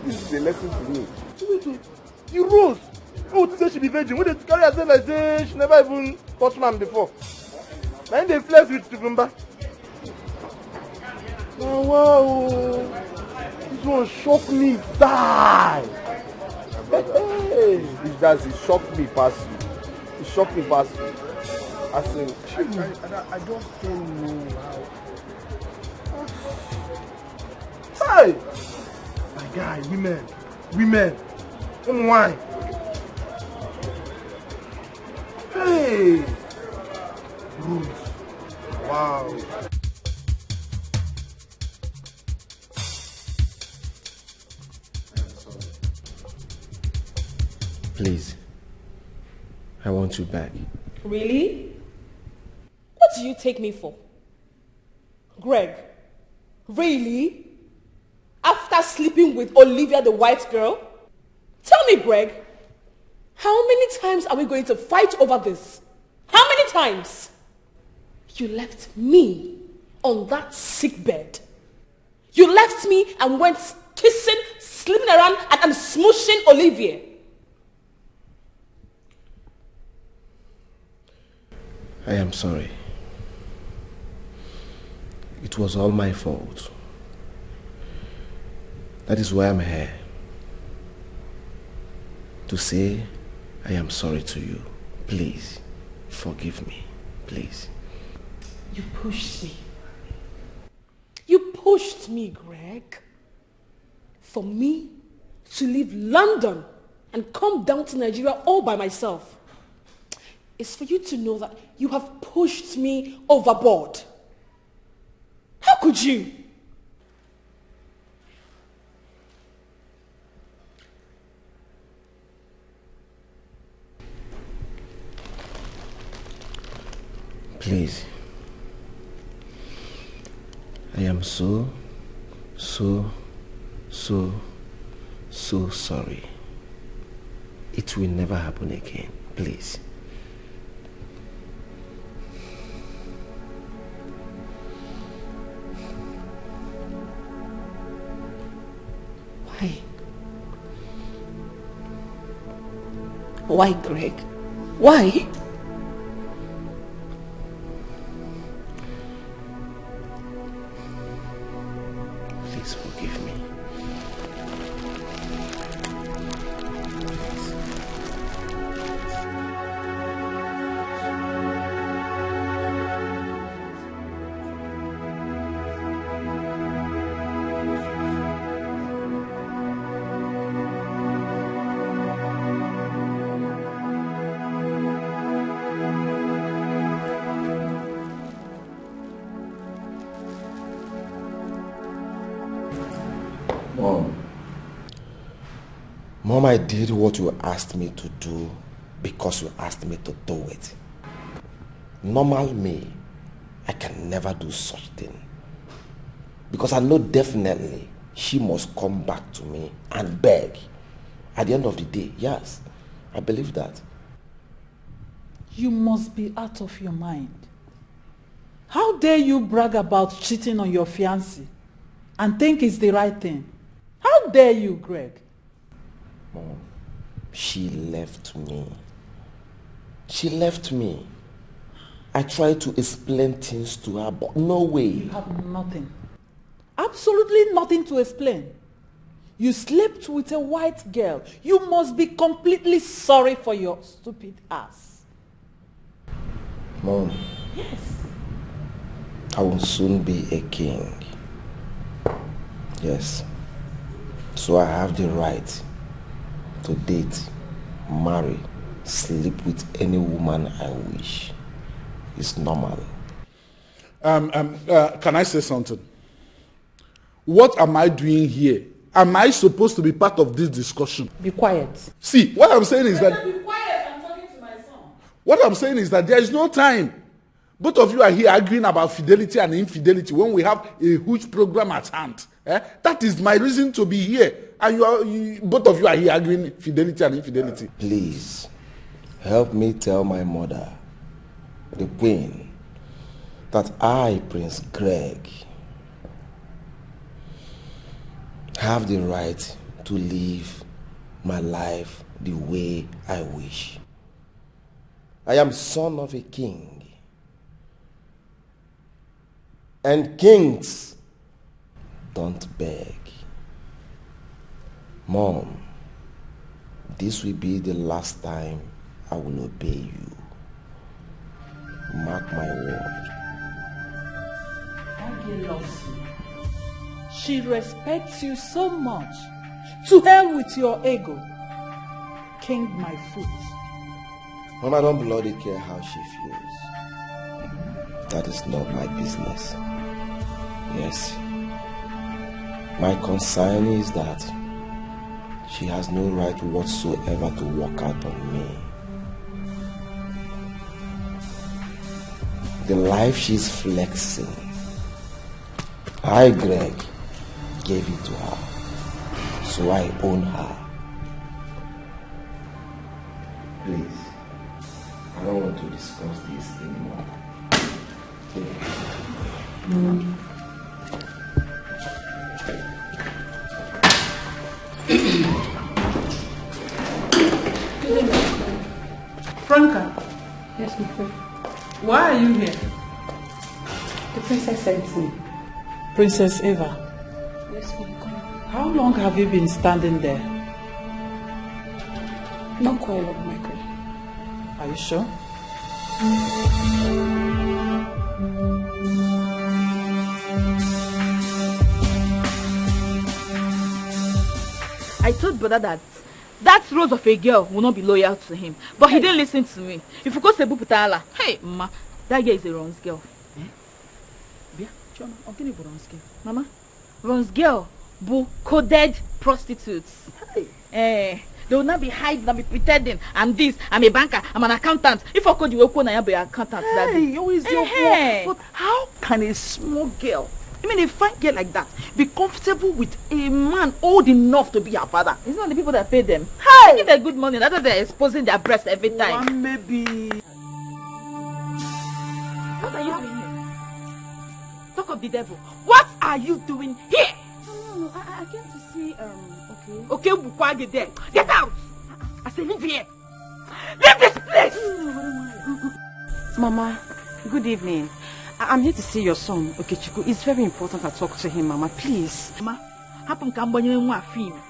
This is a lesson to me. You Rose. Oh, to say she be virgin. When they carry herself like say she never even touched man before. Then they flex with Chifumba. Oh wow. This one shocked me. Die. Hey. It shocked me past you. It shocked me past you. I just don't know how. Hey! My guy, women. Why? Hey! Rose. Wow. Please. I want you back. Really? What do you take me for? Greg, really? After sleeping with Olivia the white girl? Tell me, Greg, how many times are we going to fight over this? How many times? You left me on that sick bed. You left me and went kissing, sleeping around and smooshing Olivia. I am sorry. It was all my fault. That is why I'm here. To say I am sorry to you. Please, forgive me. Please. You pushed me. You pushed me, Greg. For me to leave London and come down to Nigeria all by myself. It's for you to know that you have pushed me overboard. How could you? Please. I am so sorry. It will never happen again. Please. Why? Why, Greg? Why? Please forgive me. Mom, I did what you asked me to do because you asked me to do it. Normal me, I can never do such thing. Because I know definitely she must come back to me and beg. At the end of the day, yes, I believe that. You must be out of your mind. How dare you brag about cheating on your fiancé and think it's the right thing? How dare you, Greg? Mom, she left me. She left me. I tried to explain things to her, but no way. You have nothing. Absolutely nothing to explain. You slept with a white girl. You must be completely sorry for your stupid ass. Mom. Yes. I will soon be a king. Yes. So I have the right to date, marry, sleep with any woman I wish. It's normal. Can I say something? What am I doing here? Am I supposed to be part of this discussion? Be quiet. See, what I'm saying is that... Be quiet, I'm talking to my son. What I'm saying is that there is no time. Both of you are here arguing about fidelity and infidelity when we have a huge program at hand. That is my reason to be here. And both of you are here arguing fidelity and infidelity. Please, help me tell my mother, the queen, that I, Prince Greg, have the right to live my life the way I wish. I am son of a king. And kings don't beg. Mom, this will be the last time I will obey you. Mark my word. Aggie loves you. She respects you so much. To hell with your ego. King my foot. Mom, I don't bloody care how she feels. That is not my business. Yes. My concern is that she has no right whatsoever to walk out on me. The life she's flexing, I, Greg, gave it to her, so I own her. Please, I don't want to discuss this anymore. Franca. Yes, my friend. Why are you here? The princess sent me. Princess Eva. Yes, ma'am. How long have you been standing there? Not quite long, my queen. Are you sure? I told brother that rose of a girl will not be loyal to him, but he didn't listen to me. If you go say Buputala, hey, ma, that girl is a Ron's girl. Bia, Choma, I'll give you Ron's girl. Mama, Ron's girl, bu coded prostitutes. They will not be hiding, not be pretending. I'm this, I'm a banker, I'm an accountant. If I call you, I be an accountant. Hey, always your work. But how can a small girl, I mean a fine girl like that, be comfortable with a man old enough to be her father? It's not the people that pay them. Hey! They give them good money. That's why they're exposing their breasts every time. One maybe. What are you doing here? Talk of the devil. What are you doing here? No, I came to see, okay. Okay, Bukwagi there. Get out! I say leave here. Leave this place! Mama, good evening. I'm here to see your son, Okechukwu. It's very important I talk to him, Mama. Please. Mama, happen can buy you a film.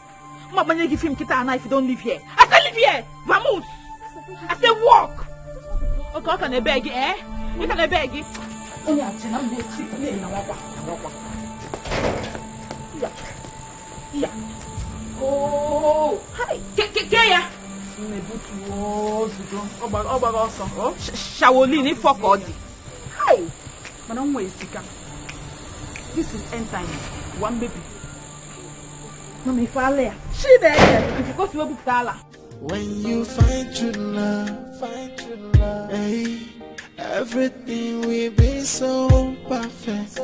Mama, buy you film kita if you don't live here. I say live here. Vamos. I say walk. Okay, I can beg, eh? You can beg. Yeah. Oh, hi. Kaya. Shaolin, fuck all. Hi. But don't waste it. This is end time. One baby. Mama, Fale. She there. If you go to Bukala. When you find true love, hey, everything will be so perfect.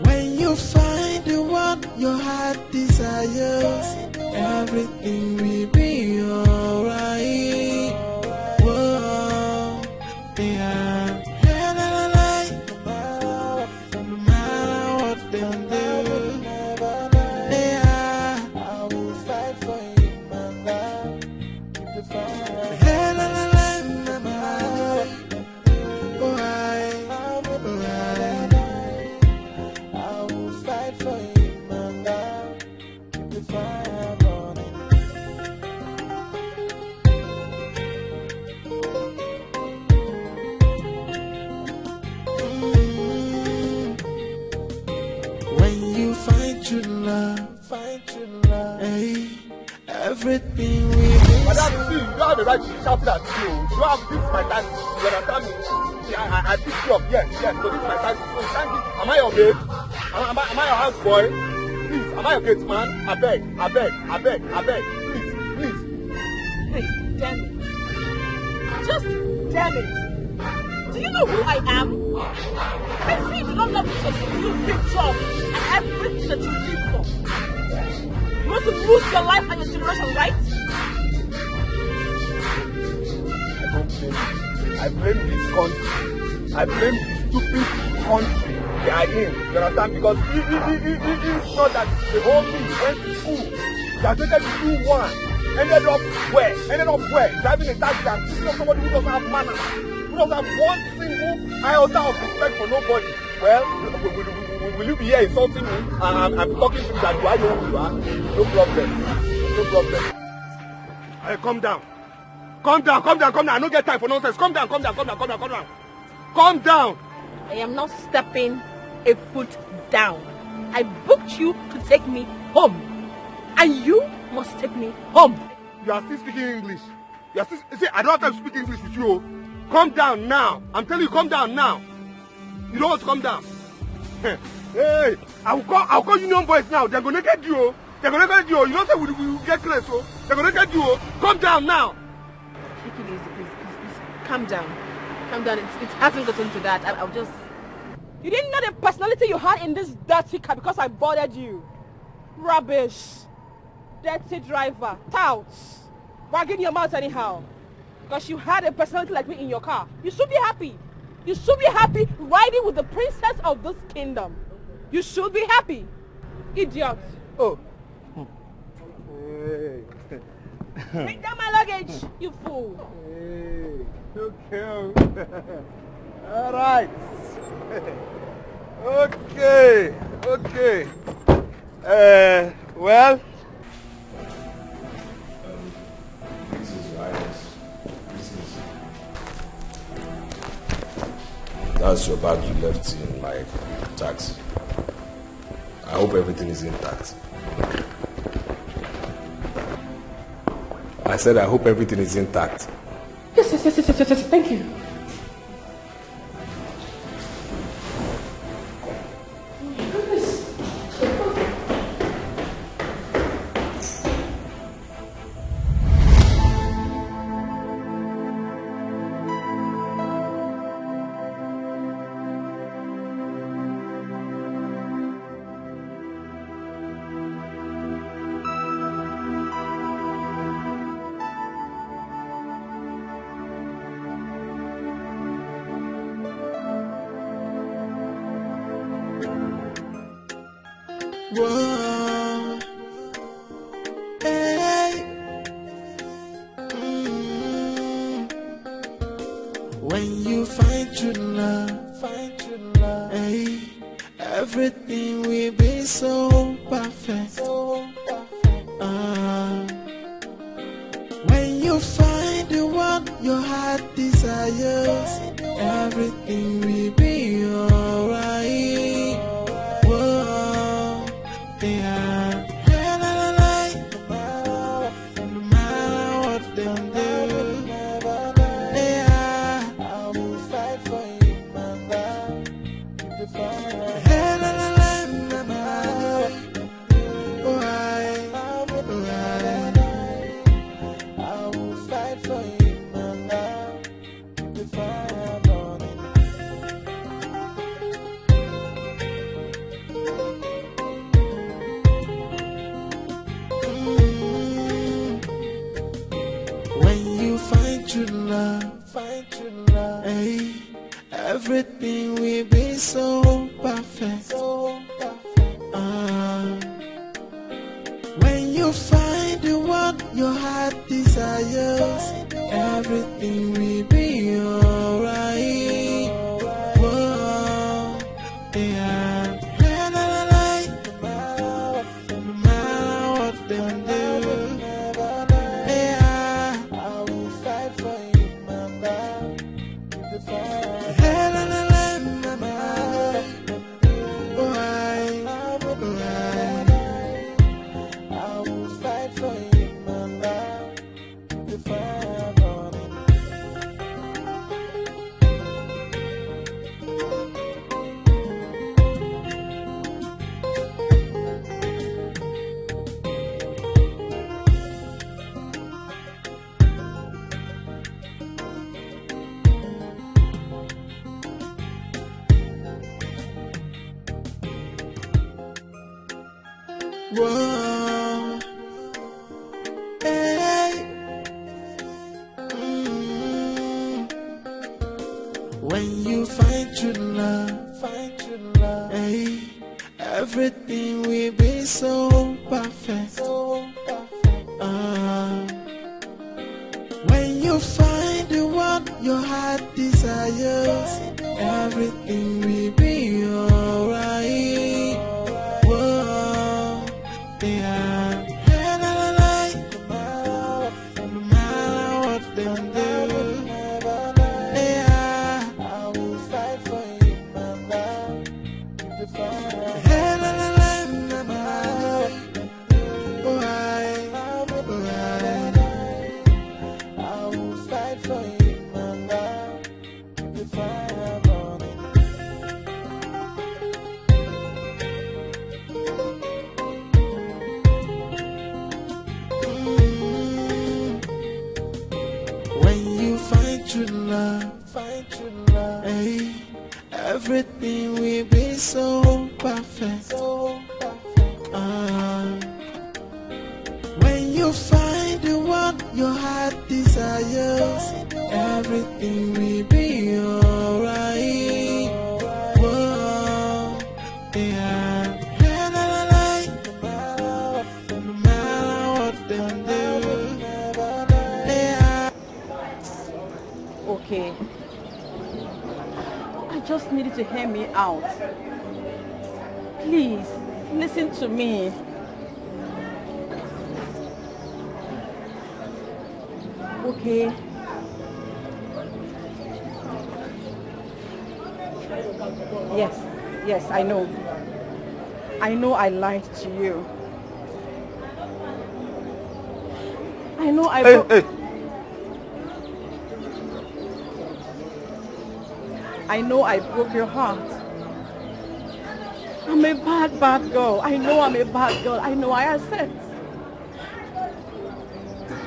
When you find the one your heart desires, everything will be alright. Whoa, yeah. No matter what they do, yeah, I will fight for you, my love. Keep the fire. Find true love, hey, everything we need. Madam, see, you don't have the right to shout at you. You have this is my taxi. You understand me? See, I pick you up, yes, so this is my taxi. So thank you. Am I your babe? Am I your houseboy? Please, am I your gate man? I beg, please. Hey, damn it. Just damn it. Do you know who I am? I see you don't love me just you big job and everything that you live for. You want to lose your life and your generation, right? I blame this country. I blame the stupid country they are in. You understand? Because it's not that the whole thing went to school. They are taken to do one. Ended up where? Driving a taxi and picking up somebody who doesn't have manners. Who doesn't have one single iota of respect for nobody. Well, will you be here insulting me and I'm talking to you that do I know who you are? No problem. Hey, calm down. I don't get time for nonsense. Calm down. I am not stepping a foot down. I booked you to take me home. And you must take me home. You are still speaking English. See, I don't have time to speak English with you. Calm down now. I'm telling you, calm down now. You don't want to calm down. Hey, I'll call union boys now. They're gonna get you. You don't say we get close, so they're gonna get you. Calm down now. Take it easy, please. Calm down. It hasn't gotten to that. I'll just... You didn't know the personality you had in this dirty car because I bothered you. Rubbish. Dirty driver. Touts. Wagging your mouth anyhow. Because you had a personality like me in your car. You should be happy. You should be happy riding with the princess of this kingdom. You should be happy. Idiot. Oh. Hey. Bring down my luggage, you fool. Hey. Okay. All right. Okay. Okay. Well. This is Highness. That's your bag you left in my taxi. I hope everything is intact. I said I hope everything is intact. Yes. Thank you. Whoa. Hey. When you find true love, hey, everything will be so perfect. When you find the one your heart desires, everything will be alright. Whoa, yeah. No matter what they do, yeah, I will fight for you, my love. Keep the fire. I will fight for you, my love. Keep the fire burning. When you find true love, hey, everything will be so perfect. When you find the one your heart desires, everything will be alright. Whoa, yeah. No matter what they do, yeah, I will fight for you, my love. Keep the fire. I will fight for you, my love. Keep the fire burning. Whoa, hey. When you find true love, hey, everything will be so perfect. When you find the one your heart desires, everything will be alright. Whoa, yeah. No matter what they do, yeah, I will fight for you, my love. Keep the fire. I will fight for you, my love. Keep the fire burning. When you find true love, hey, everything will be so perfect. When you find the one your heart desires, everything will be alright. Whoa, yeah. No matter what they do, yeah. Okay. just need you to hear me out. Please, listen to me. Okay. Yes, I know. I know I lied to you. I know I Hey. I know I broke your heart. I'm a bad girl. I know I'm a bad girl. I know, I accept.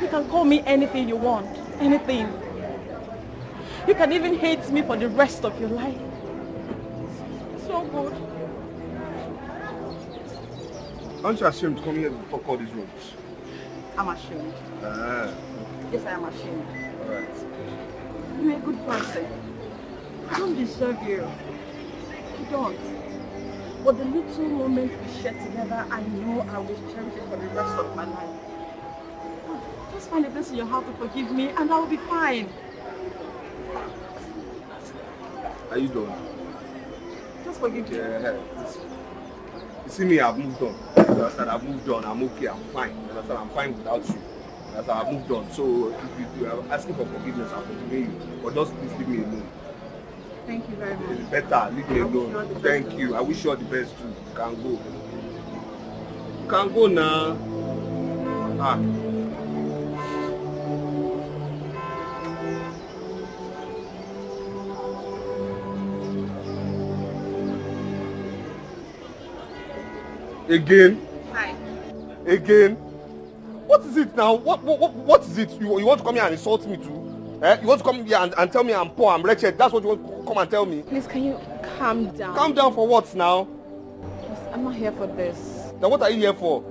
You can call me anything you want. Anything. You can even hate me for the rest of your life. So good. Aren't you ashamed to come here and talk all these rubbish? I'm ashamed. Yes, I am ashamed. Alright. You're a good person. I don't deserve you. You don't. But the little moment we share together, I know I will cherish it for the rest of my life. Just find a place in your heart to forgive me and I'll be fine. Are you done? Just forgive me. Yeah. You see me, I've moved on. You understand? I've moved on. I'm okay. I'm fine. You understand? I'm fine without you. You understand? I've moved on. So if you are asking for forgiveness, I'll forgive you. But just please leave me alone. Thank you very much. It's better. Leave me alone. Thank you. I wish you all the best too. You can go. You can go now. Again? Hi. Again? What is it now? What is it? You want to come here and insult me too? You want to come here and tell me I'm poor, I'm wretched? That's what you want to come and tell me? Please, can you calm down? Calm down for what now? I'm not here for this. Then what are you here for?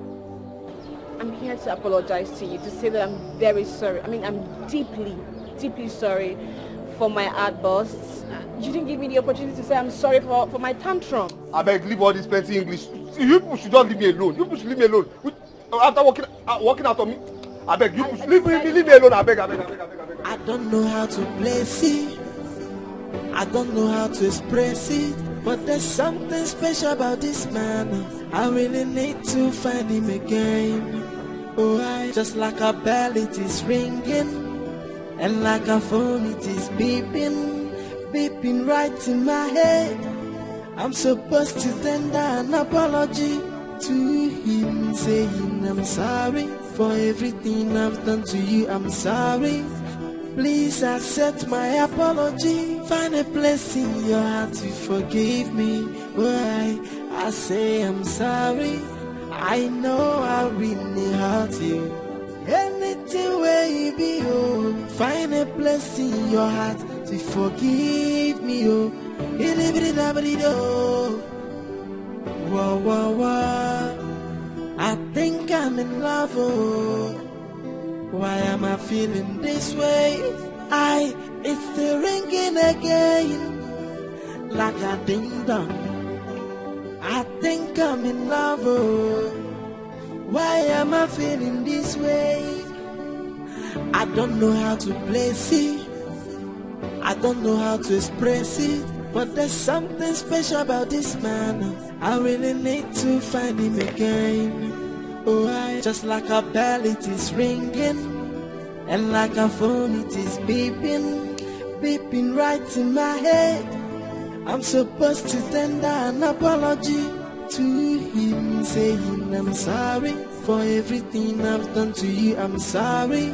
I'm here to apologize to you, to say that I'm very sorry. I mean, I'm deeply, deeply sorry for my outbursts. You didn't give me the opportunity to say I'm sorry for my tantrum. I beg, leave all this plenty English. See, you people should just leave me alone. You people should leave me alone. After walking out on me, I beg, you should leave me alone. I beg. I don't know how to place it. I don't know how to express it. But there's something special about this man. I really need to find him again. Oh, just like a bell it is ringing, and like a phone it is beeping right in my head. I'm supposed to tender an apology to him, saying I'm sorry for everything I've done to you. I'm sorry. Please accept my apology. Find a place in your heart to forgive me. Why I say I'm sorry. I know I really hurt you. Anything where you be, oh, find a place in your heart to forgive me, oh. Whoa. I think I'm in love, oh. Why am I feeling this way? It's still ringing again, like a ding dong. I think I'm in love, oh. Why am I feeling this way? I don't know how to place it. I don't know how to express it. But there's something special about this man. I really need to find him again. Oh, just like a bell it is ringing, and like a phone it is beeping right in my head. I'm supposed to tender an apology to him, saying I'm sorry for everything I've done to you. I'm sorry.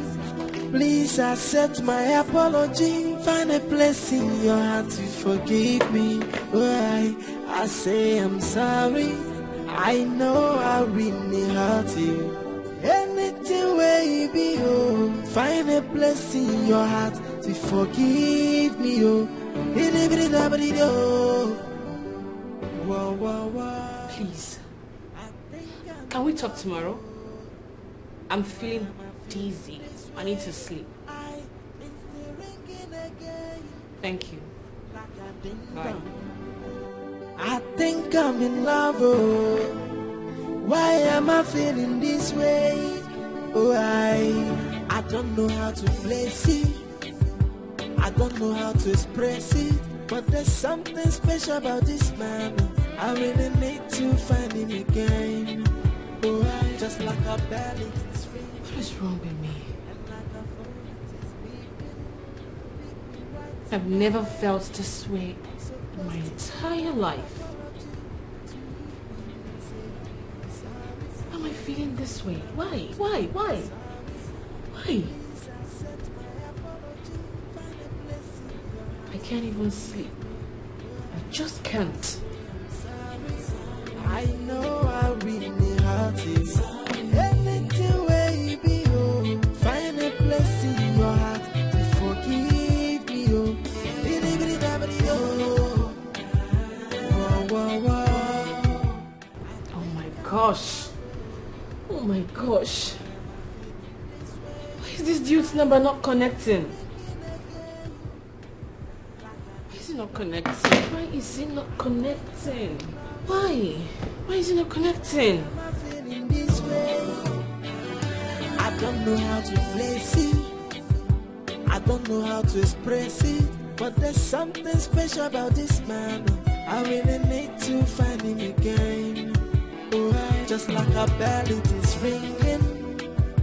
Please accept my apology. Find a place in your heart to forgive me. Why I say I'm sorry. I know I really hurt you. Anything where you be, oh, find a place in your heart to forgive me, oh. Please, can we talk tomorrow? I'm feeling dizzy. I need to sleep. Thank you. Bye. I think I'm in love, oh. Why am I feeling this way? Oh, I don't know how to place it. I don't know how to express it. but there's something special about this man. I really need to find him again. Oh, I just like a belly. What is wrong with me? I've never felt this way in my entire life. Why am I feeling this way? Why? Why? I can't even sleep. I just can't. I know I really hurt it. Anything where you be, oh, find a place in your heart to forgive me, oh. Oh my gosh. Why is this dude's number not connecting? Why is it not connecting? Why is it not connecting? Why? Why is it not connecting? I don't know how to place it. I don't know how to express it. But there's something special about this man. I really need to find him again. Oh, just like a bell it is ringing,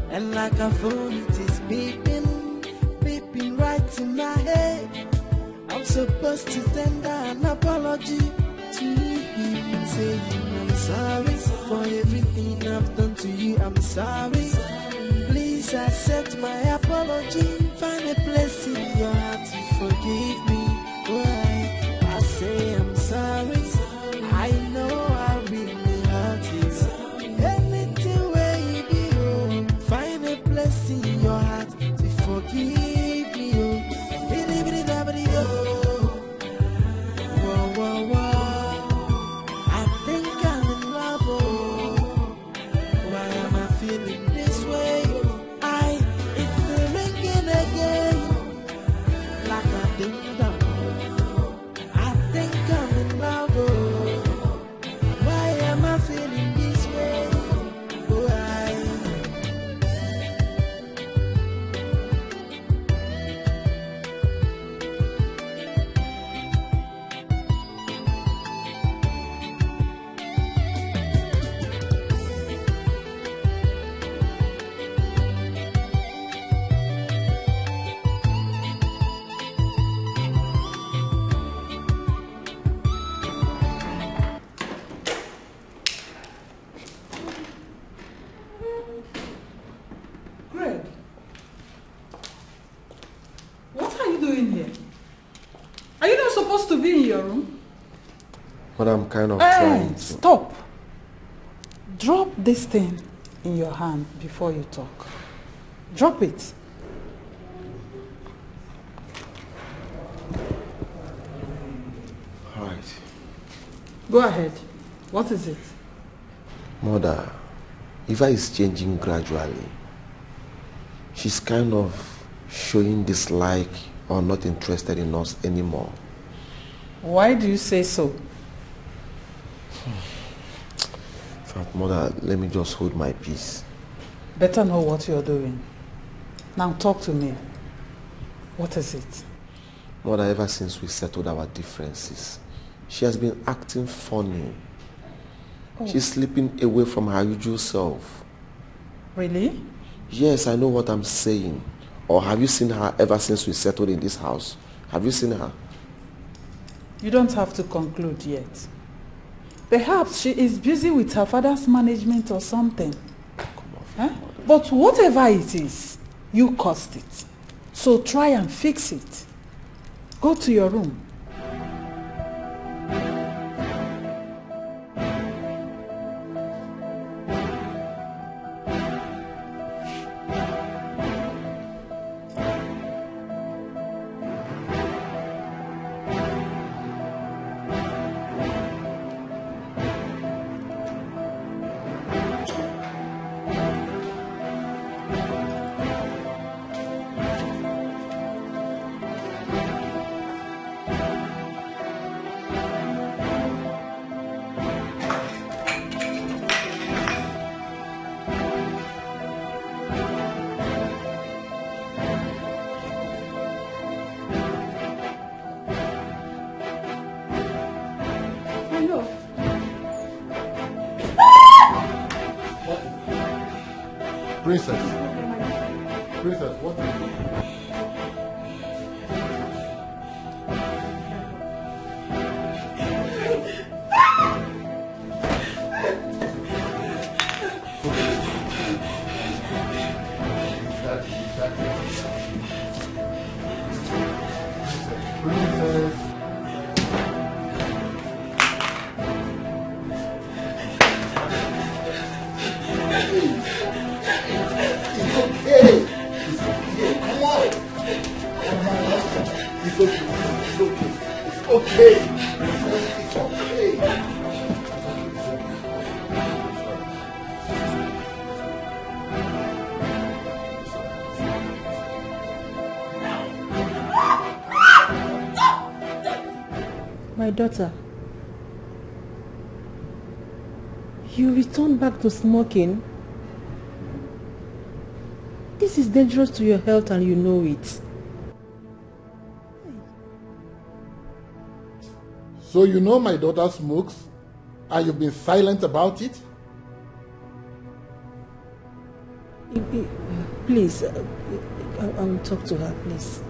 and like a phone it is beeping, beeping right in my head. I'm supposed to tender an apology to him, saying I'm sorry for everything I've done to you. I'm sorry. Please accept my apology. Find a place in your heart to forgive me. Why I say I'm sorry. I know I really hurt you. Anything where you be, oh, find a place in your heart to forgive me. Oh, whoa, whoa, whoa. I think I'm in love. Oh, why am I feeling this way? It's the ringing again, like a ding dong. I think I'm in love. Oh, why am I feeling this way? Oh, Greg, what are you doing here? Are you not supposed to be in your room? But I'm kind of trying to. Stop. Drop this thing in your hand before you talk. Drop it. All right. Go ahead. What is it? Mother, Eva is changing gradually. She's kind of showing dislike or not interested in us anymore. Why do you say so? In fact, Mother, let me just hold my peace. Better know what you're doing. Now talk to me. What is it? Mother, ever since we settled our differences, she has been acting funny. Oh. She's slipping away from her usual self. Really? Yes, I know what I'm saying. Or have you seen her ever since we settled in this house? Have you seen her? You don't have to conclude yet. Perhaps she is busy with her father's management or something. Huh? But whatever it is, you caused it. So try and fix it. Go to your room. Princess. Princess, what is it? My daughter, you return back to smoking? This is dangerous to your health and you know it. So you know my daughter smokes and you've been silent about it? Please, I will talk to her, please.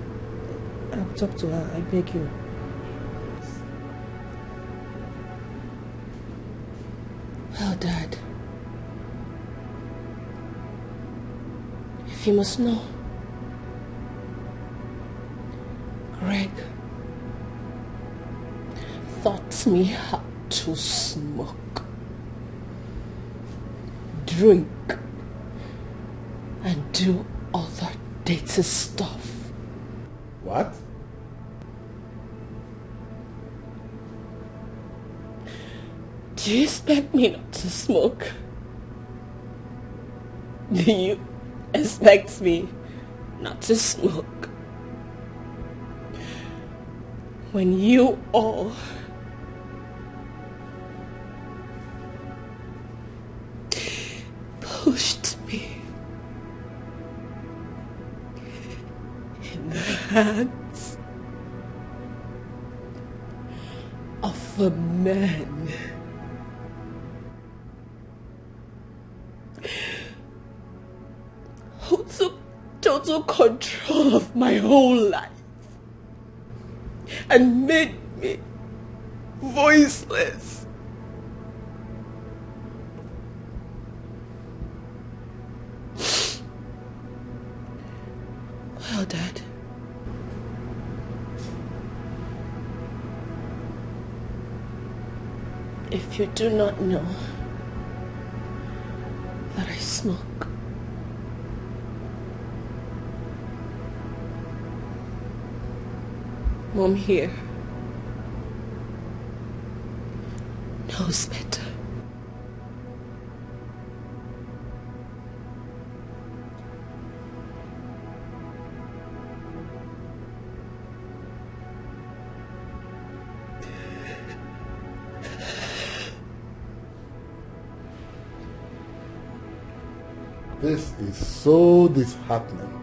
I'll talk to her, I beg you. Oh, Dad. If you must know, Greg taught me how to smoke, drink, and do other dirty stuff. What? Do you expect me not to smoke? Do you expect me not to smoke? When you all pushed me in the hands of a man who took total control of my whole life and made me voiceless. Well, Dad, if you do not know that I smoke, Mom here knows better. This is so disheartening.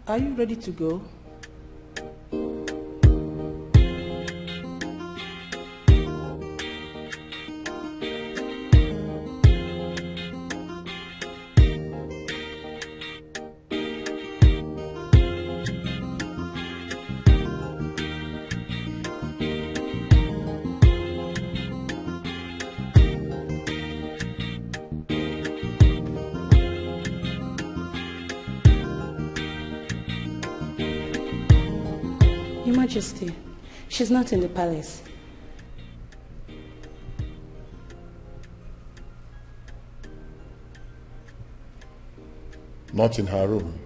Are you ready to go? Majesty, she's not in the palace. Not in her room.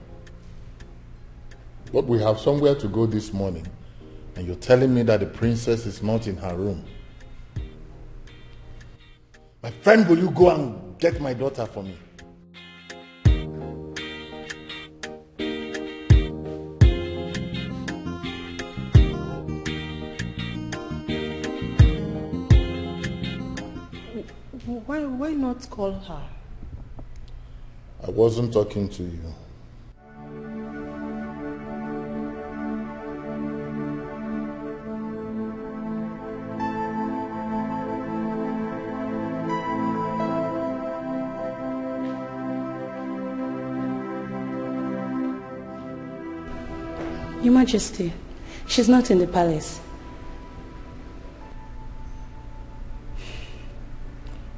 But we have somewhere to go this morning, and you're telling me that the princess is not in her room. My friend, will you go and get my daughter for me? Why not call her? I wasn't talking to you. Your Majesty, she's not in the palace.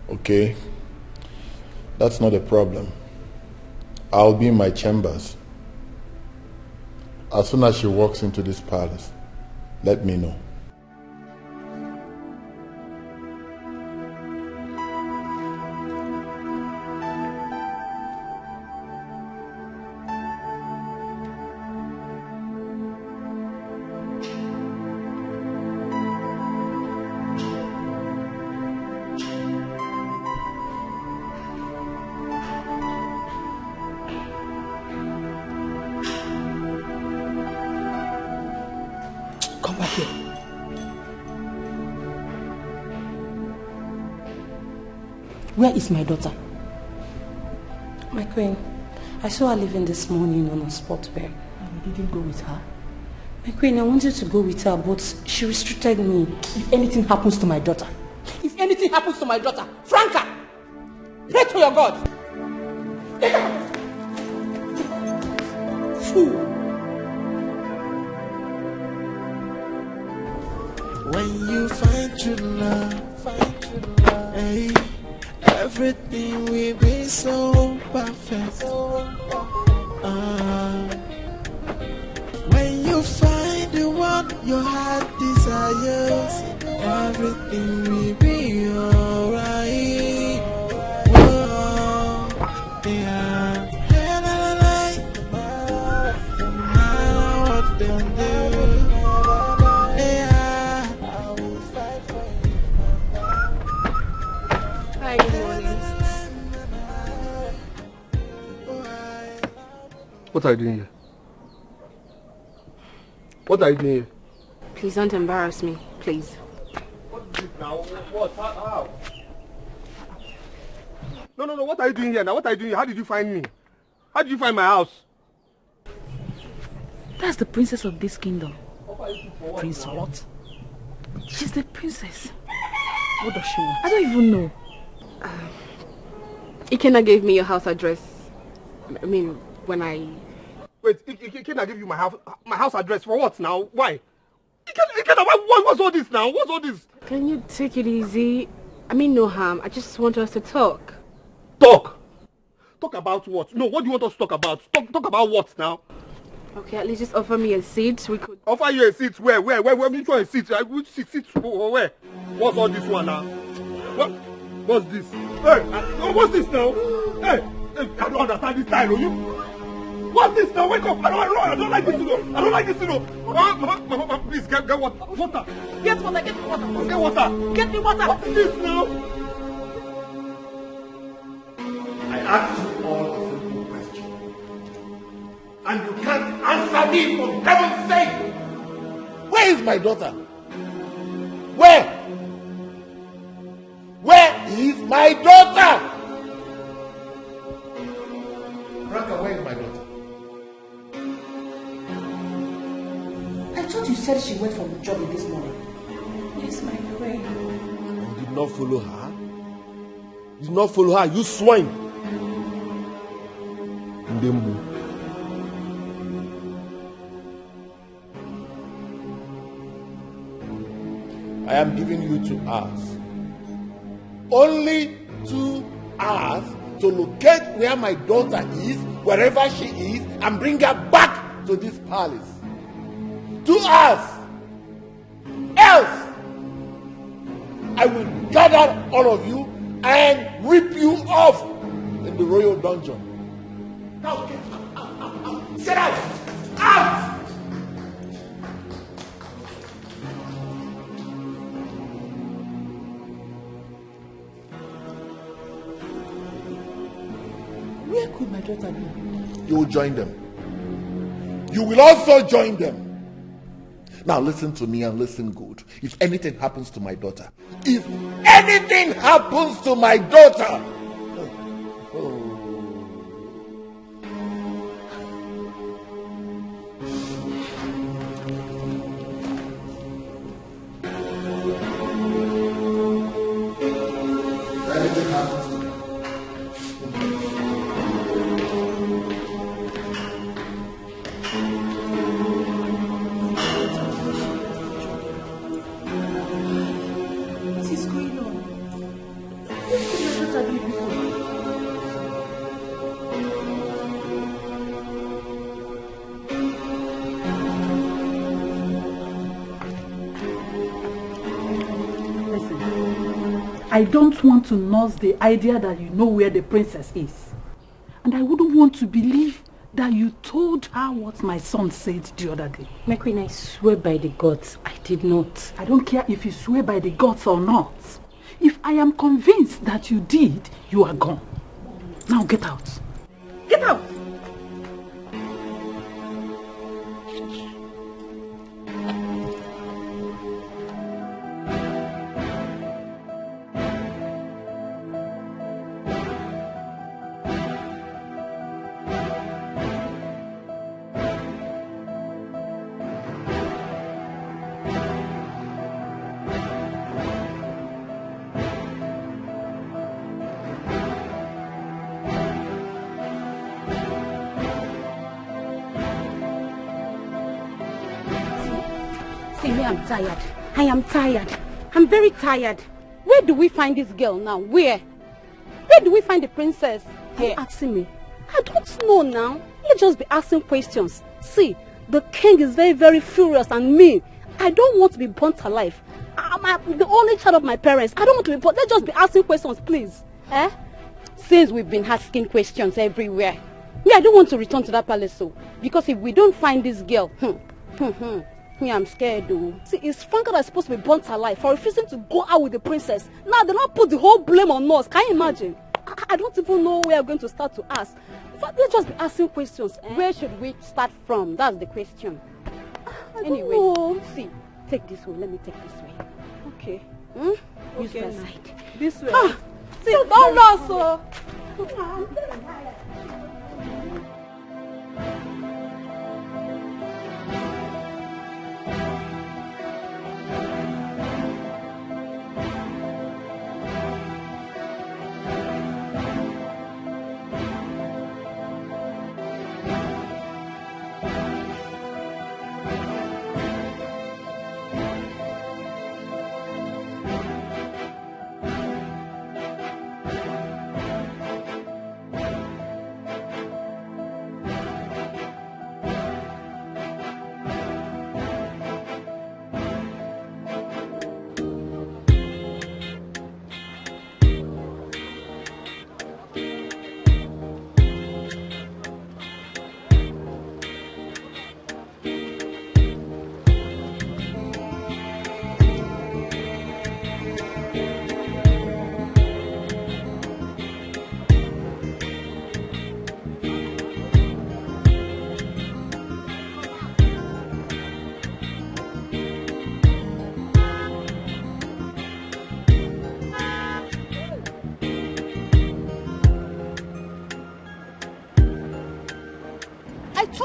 Okay, that's not a problem. I'll be in my chambers. As soon as she walks into this palace, let me know. Where is my daughter? My queen, I saw her leaving this morning on a sport wear. And you didn't go with her? My queen, I wanted to go with her, but she restricted me. If anything happens to my daughter, Franca, pray to your God. Fool. When you find true love, hey, everything will be so perfect. When you find the one your heart desires, everything will be alright. Whoa, yeah. No matter what they do, yeah. Hi, good morning. What are you doing here? What are you doing here? Please don't embarrass me, please. What is it now? What? How? No, what are you doing here now? What are you doing here? How did you find me? How did you find my house? That's the princess of this kingdom. Prince what? She's the princess. What does she want? I don't even know. Ikenna gave me your house address. I mean, when I... Wait, Ikenna give you my house address for what now? Why? Ikenna, what's all this now? What's all this? Can you take it easy? I mean no harm. I just want us to talk. Talk? Talk about what? No, what do you want us to talk about? Talk about what now? Okay, at least just offer me a seat. We could... Offer you a seat? Where? Which one is seat? Which seat? Where? What's all this one now? What's this? Hey, what's this now? Hey, I don't understand this style, you? What's this now? Wake up! I don't like this, you know. I don't like this, you know. Mama, please get water. Water. Get water, get me water. Get water. Get me water. What is this now? I asked you all a simple question. And you can't answer me for heaven's sake. Where is my daughter? Where? Where is my daughter? Franca, where is my daughter? I thought you said she went for the job this morning. Yes, my queen. You did not follow her? You did not follow her, you swine! Ndembu. I am giving you 2 hours. Only 2 hours to locate where my daughter is, wherever she is, and bring her back to this palace. 2 hours. I will gather all of you and rip you off in the royal dungeon. Now get out. Get out! Out! Where could my daughter be? You will join them. You will also join them. Now listen to me and listen good. If anything happens to my daughter, if anything happens to my daughter, I don't want to nurse the idea that you know where the princess is. And I wouldn't want to believe that you told her what my son said the other day. My queen, I swear by the gods, I did not. I don't care if you swear by the gods or not. If I am convinced that you did, you are gone. Now get out. Get out! I'm tired. I am tired. I'm very tired. Where do we find this girl now? Where? Where do we find the princess? Here. Asking me. I don't know now. Let's just be asking questions. See, the king is very, very furious and mean. I don't want to be burnt alive. I'm the only child of my parents. I don't want to be burnt. Let's just be asking questions, please. Since we've been asking questions everywhere. Me, I don't want to return to that palace, so. Because if we don't find this girl, me, I'm scared though. See, it's Franca that's supposed to be burnt alive for refusing to go out with the princess. Now they don't put the whole blame on us. Can you imagine? I don't even know where we're going to start to ask. But let's just be asking questions. Where should we start from? That's the question. Anyway, see, take this one. Let me take this way. Okay. Use that side. This way. See, don't lost, so.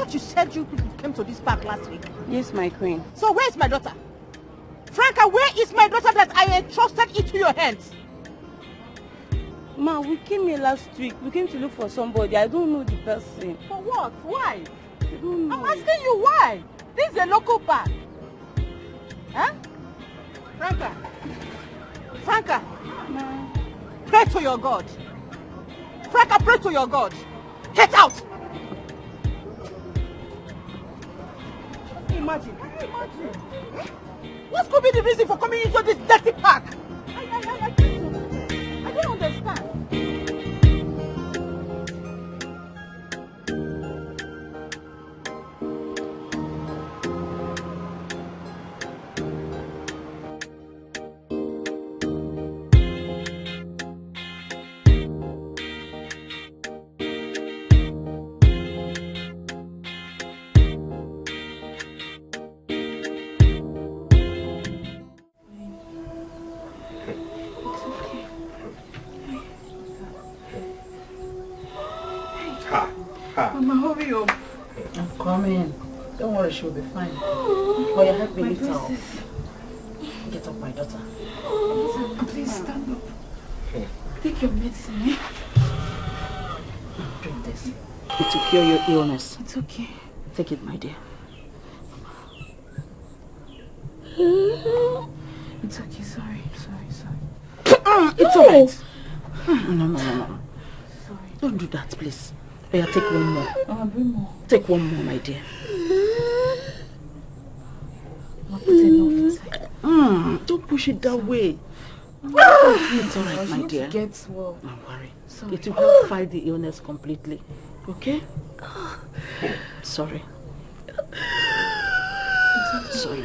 You said you people came to this park last week. Yes, my queen. So where's my daughter? Franca, where is my daughter that I entrusted into your hands? Ma, we came here last week. We came to look for somebody. I don't know the person. For what? Why? I don't know. I'm asking you why. This is a local park. Huh? Franca. Franca. Ma. Pray to your God. Franca, pray to your God. Get out! Imagine. What could be the reason for coming into this dirty park? Mama, hurry up. I'm coming. Don't worry, she'll be fine. Oh, you help me lift her up. Get up, my daughter. Please stand up. Take your medicine. Drink this. It will cure your illness. It's okay. Take it, my dear. It's okay, sorry. It's alright. No. Sorry. Don't do that, please. Oh, yeah, take one more. Bring more. Take one more, my dear. I'll put enough inside. Don't push it that way. It's alright, my dear. Get well. Don't worry. Sorry. It will help fight the illness completely. Okay? Sorry. Sorry.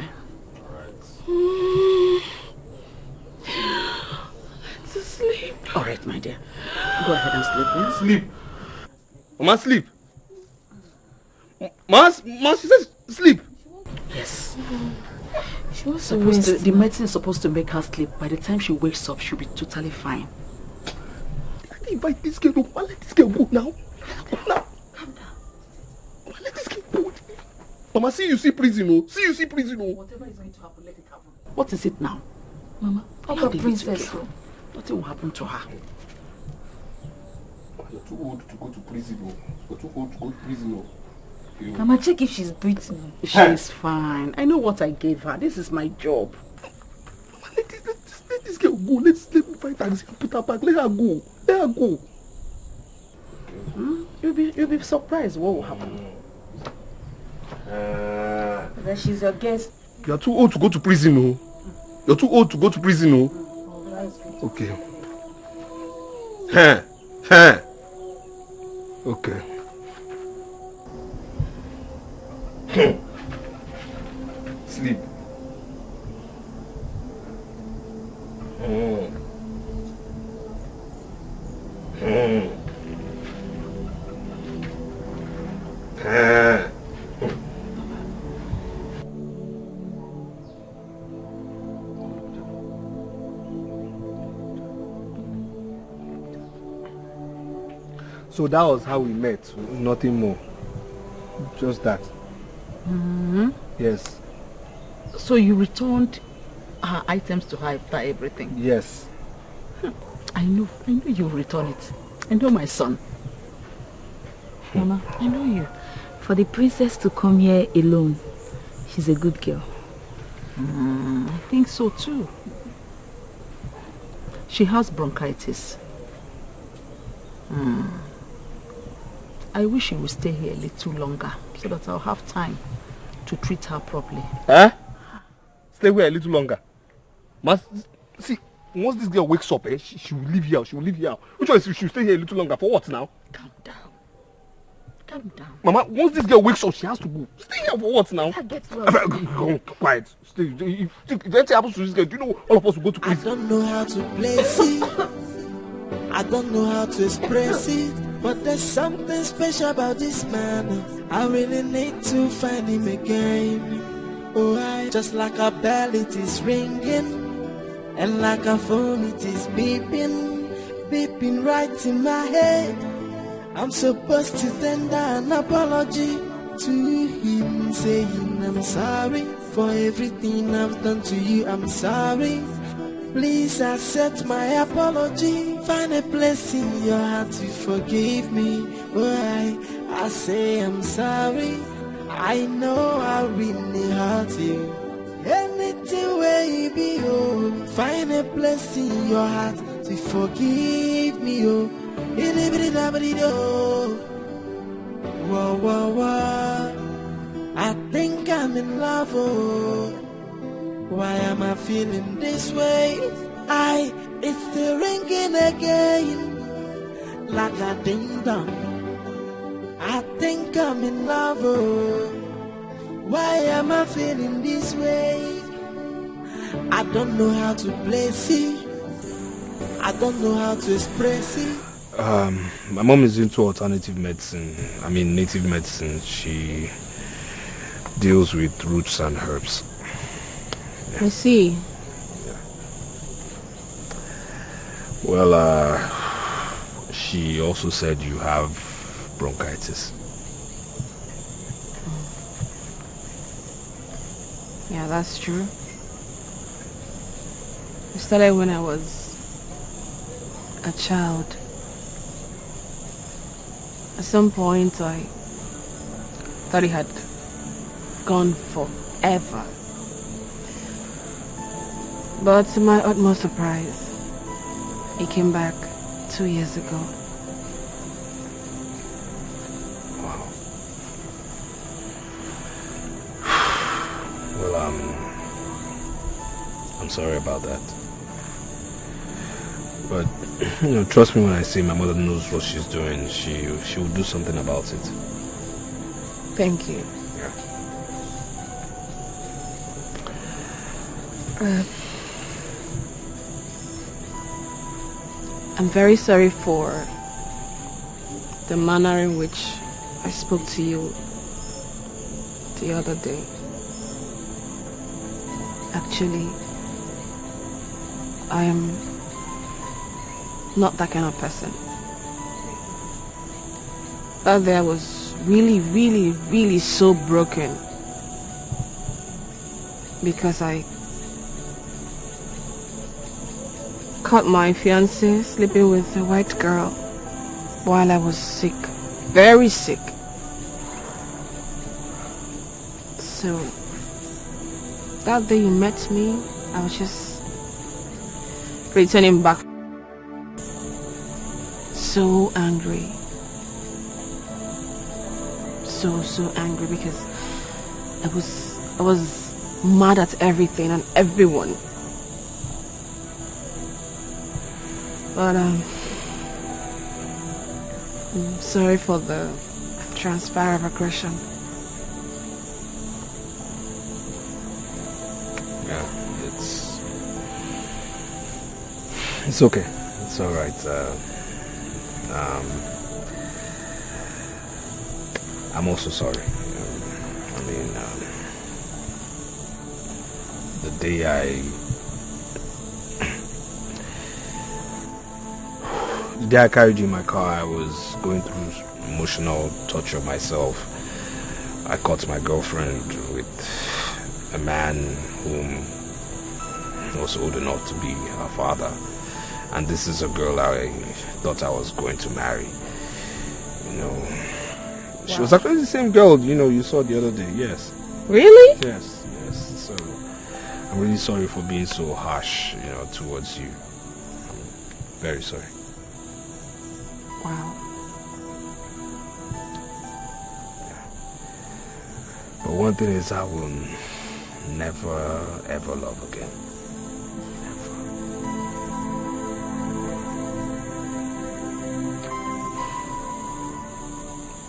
To sleep. Alright, my dear. Go ahead and sleep, yeah? Sleep. Mama, sleep. Ma, she says sleep. Yes. She was supposed to, the medicine is supposed to make her sleep. By the time she wakes up, she'll be totally fine. Invite this girl. Let this girl go now. Calm down. Let this girl go. Mama, see you see prison, oh. See you see prison, oh. Whatever is going to happen, let it happen. What is it now? Mama, Allow the princess. Nothing will happen to her. You're too old to go to prison, oh. You're too old to go to prison, oh. Mama, check if she's breathing. She's fine. I know what I gave her. This is my job. Mama, let this girl go. Let me find her and put her back. Let her go. Let her go. You'll be surprised what will happen. That she's your guest. You're too old to go to prison, oh. You're too old to go to prison, oh. Okay. Okay. Sleep. So that was how we met, nothing more. Just that. Yes. So you returned her items to her after everything? Yes. I know you'll return it. I know my son. Mama, I know you. For the princess to come here alone, she's a good girl. I think so too. She has bronchitis. I wish she would stay here a little longer so that I'll have time to treat her properly. Stay here a little longer. See, once this girl wakes up, she will leave here. She will leave here. Which one is she will stay here a little longer? For what now? Calm down. Calm down. Mama, once this girl wakes up, she has to go. Stay here for what now? Well. Quiet. Stay. If anything happens to this girl, do you know all of us will go to prison? I don't know how to place it. I don't know how to express it. But there's something special about this man. I really need to find him again. Oh, just like a bell it is ringing, and like a phone it is beeping, beeping right in my head. I'm supposed to tender an apology to him, saying I'm sorry for everything I've done to you. I'm sorry. Please accept my apology. Find a place in your heart to forgive me. Oh, I say I'm sorry. I know I really hurt you. Anything where you be, oh, find a place in your heart to forgive me, oh. Whoa, whoa, whoa. I think I'm in love, oh. Why am I feeling this way? It's still ringing again, like a ding dong. I think I'm in love, oh. Why am I feeling this way? I don't know how to place it. I don't know how to express it. My mom is into alternative medicine. I mean native medicine. She deals with roots and herbs. I see. Well, she also said you have bronchitis. Yeah, that's true. It started when I was a child. At some point, I thought it had gone forever. But to my utmost surprise, he came back 2 years ago. Wow. Well, I'm sorry about that. But, trust me when I say my mother knows what she's doing. She will do something about it. Thank you. Yeah. I'm very sorry for the manner in which I spoke to you the other day. Actually, I am not that kind of person. That day I was really so broken because I caught my fiancé sleeping with a white girl while I was sick, very sick. So that day you met me, I was just returning back. So angry. So angry because I was mad at everything and everyone. But I'm sorry for the transfer of aggression. Yeah, it's okay. It's all right. I'm also sorry. The day I carried you in my car, I was going through emotional torture myself. I caught my girlfriend with a man whom was old enough to be her father. And this is a girl I thought I was going to marry. She was actually the same girl, you saw the other day, yes. Really? Yes. So, I'm really sorry for being so harsh, towards you. I'm very sorry. Wow. But one thing is, I will never, ever love again.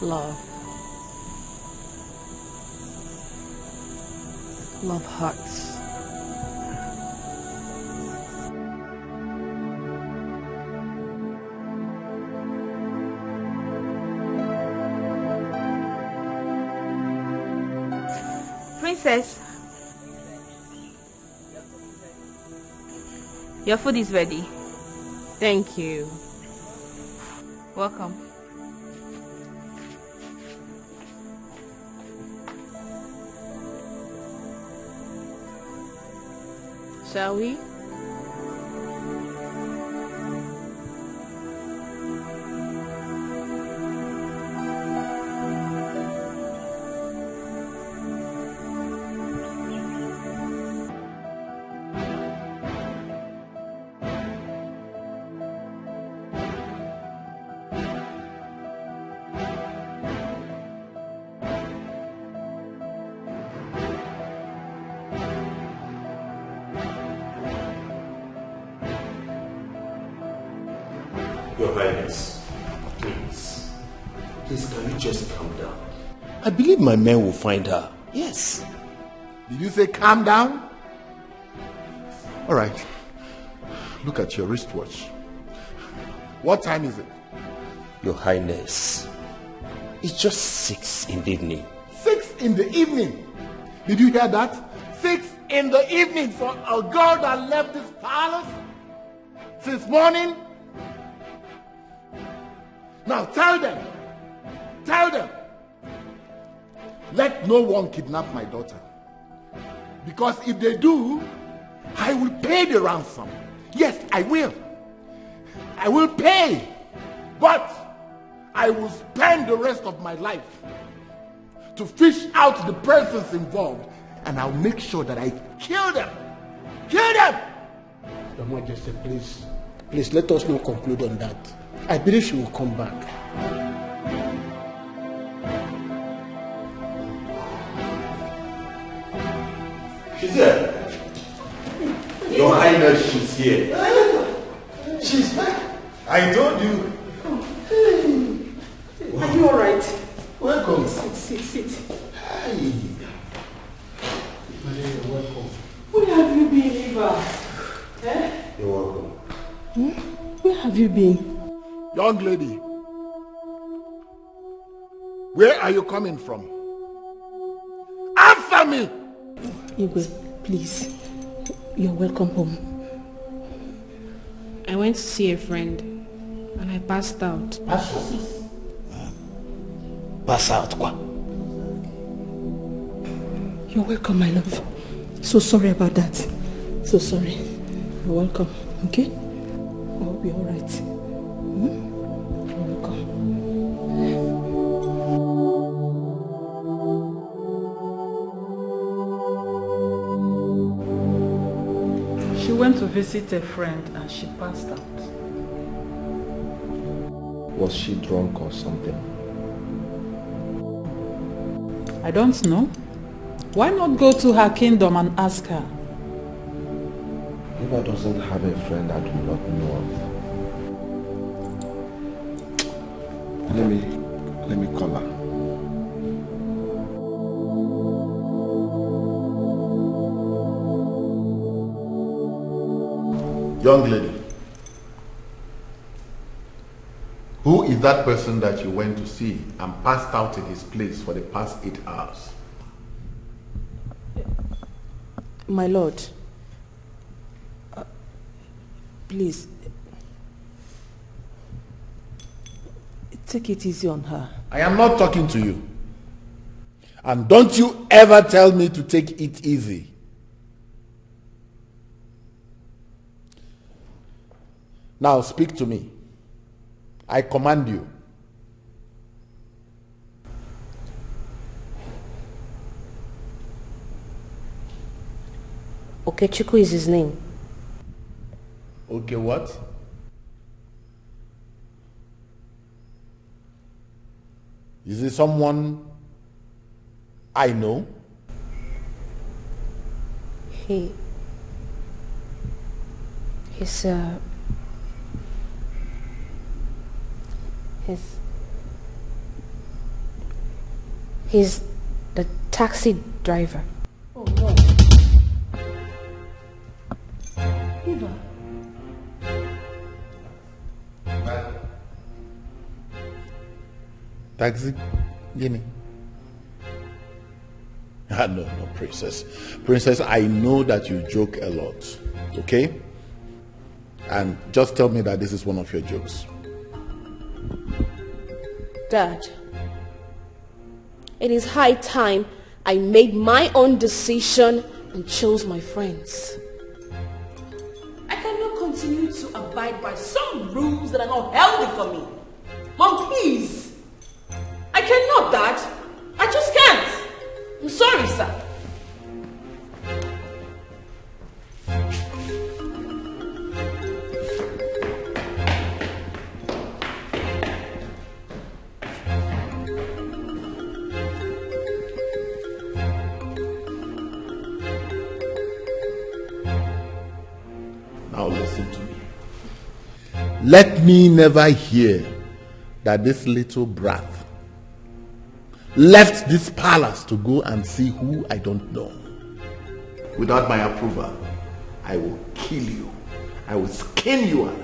Love. Love hurts. Princess, your food is ready. Thank you. Welcome. Shall we? Your Highness, please. Please, can you just calm down? I believe my men will find her. Yes. Did you say calm down? All right. Look at your wristwatch. What time is it? Your Highness, it's just 6 in the evening. 6 in the evening? Did you hear that? 6 in the evening for a girl that left this palace since morning? Now tell them, let no one kidnap my daughter. Because if they do, I will pay the ransom. Yes, I will. I will pay. But I will spend the rest of my life to fish out the persons involved, and I'll make sure that I kill them. Kill them! Your Majesty, please let us not conclude on that. I believe she will come back. She's here. Your Highness, she's here. She's back. I told you. Are you alright? Welcome. Sit. Hi. You're welcome. Where have you been, Eva? Eh? You're welcome. Where have you been? Young lady, where are you coming from? Answer me! Igwe, please. You're welcome home. I went to see a friend and I passed out. Pass out, Kwa. You're welcome, my love. So sorry about that. So sorry. You're welcome, okay? I hope you're alright. You're welcome. She went to visit a friend and she passed out. Was she drunk or something? I don't know. Why not go to her kingdom and ask her? Eva doesn't have a friend I do not know of. Let me call her. Young lady, who is that person that you went to see and passed out in his place for the past 8 hours? My lord, please, take it easy on her. I am not talking to you. And don't you ever tell me to take it easy. Now speak to me. I command you. Okechukwu is his name. Okay, what? Is it someone I know? He's the taxi driver. Oh no. Eva. Taxi? Guinea? No, princess. Princess, I know that you joke a lot, okay? And just tell me that this is one of your jokes. Dad, it is high time I made my own decision and chose my friends. I cannot continue to abide by some rules that are not healthy for me. Mom, please. I cannot, Dad. I just can't. I'm sorry, sir. Now listen to me. Let me never hear that this little brat left this palace to go and see who I don't know. Without my approval, I will kill you. I will skin you alive.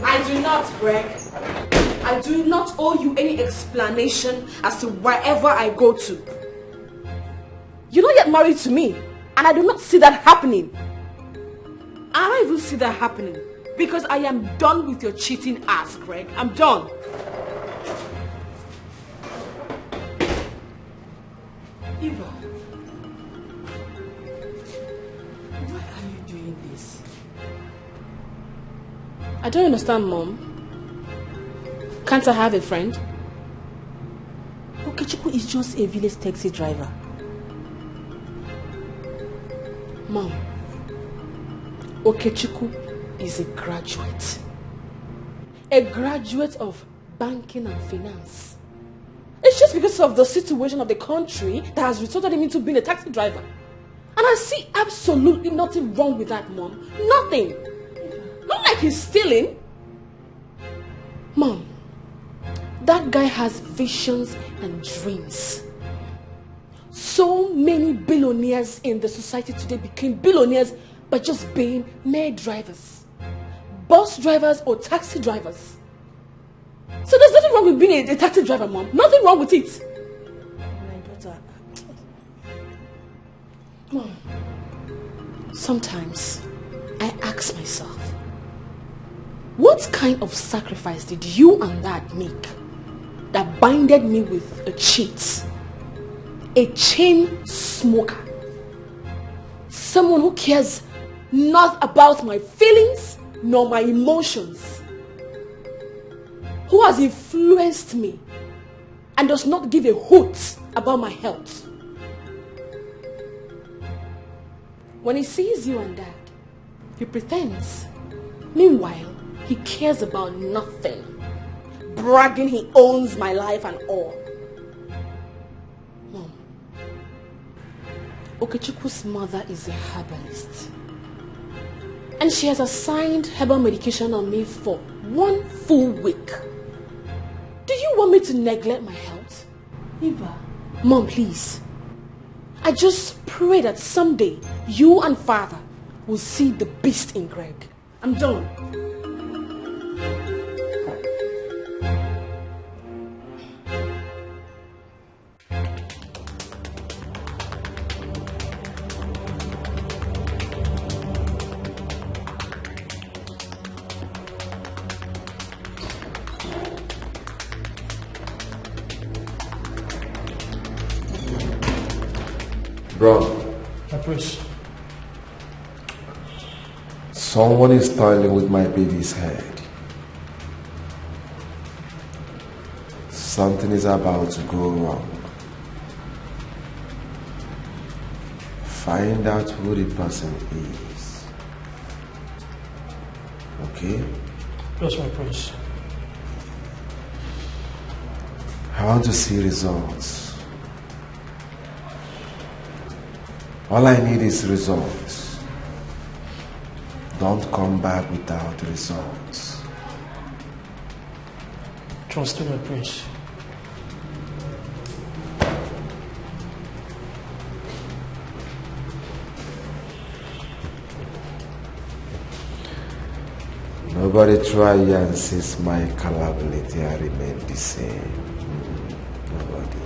I do not, Greg. I do not owe you any explanation as to wherever I go to. You're not yet married to me, and I do not see that happening. I don't even see that happening because I am done with your cheating ass, Greg. I'm done. Eva, why are you doing this? I don't understand, Mom. Can't I have a friend? Okechukwu is just a village taxi driver. Mom, Okechukwu is a graduate. A graduate of banking and finance. It's just because of the situation of the country that has resulted him into being a taxi driver. And I see absolutely nothing wrong with that, Mom. Nothing. Not like he's stealing. Mom, that guy has visions and dreams. So many billionaires in the society today became billionaires by just being mere drivers. Bus drivers or taxi drivers. So there's nothing wrong with being a taxi driver, Mom. Nothing wrong with it. My daughter. Mom, sometimes I ask myself, what kind of sacrifice did you and Dad make that binded me with a cheat, a chain smoker, someone who cares not about my feelings nor my emotions, who has influenced me and does not give a hoot about my health? When he sees you and Dad, he pretends. Meanwhile, he cares about nothing, bragging he owns my life and all. Mom, Okechukwu's mother is a herbalist, and she has assigned herbal medication on me for 1 full week. Do you want me to neglect my health? Eva. Mom, please. I just pray that someday you and Father will see the beast in Greg. I'm done. Bro. My prince. Someone is toiling with my baby's head. Something is about to go wrong. Find out who the person is. Okay? Yes, my prince. I want to see results. All I need is results. Don't come back without results. Trust me, my prince. Nobody try and seize my capability. I remain the same. Nobody.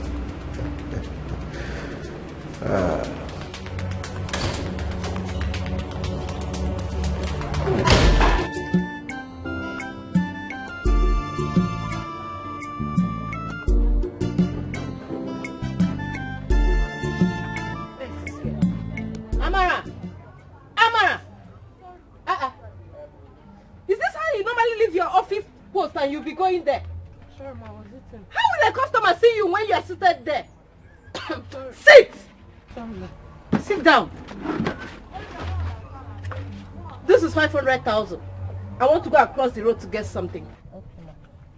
Amara! Amara! Is this how you normally leave your office post and you'll be going there? Sure, ma, I was eating. How will a customer see you when you are seated there? Sit! Sit down. This is 500,000. I want to go across the road to get something. Okay, ma.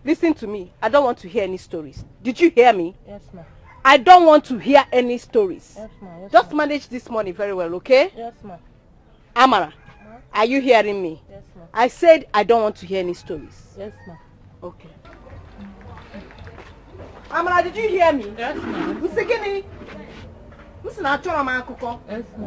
Listen to me. I don't want to hear any stories. Did you hear me? Yes, ma. I don't want to hear any stories. Yes, ma. Yes, Just ma. manage this money very well, okay? Yes, ma. Amara, are you hearing me? Yes, ma. I said I don't want to hear any stories. Yes, ma. Okay. Amara, did you hear me? Yes, ma. Usigini? Listen, I told my uncle. Yes, ma.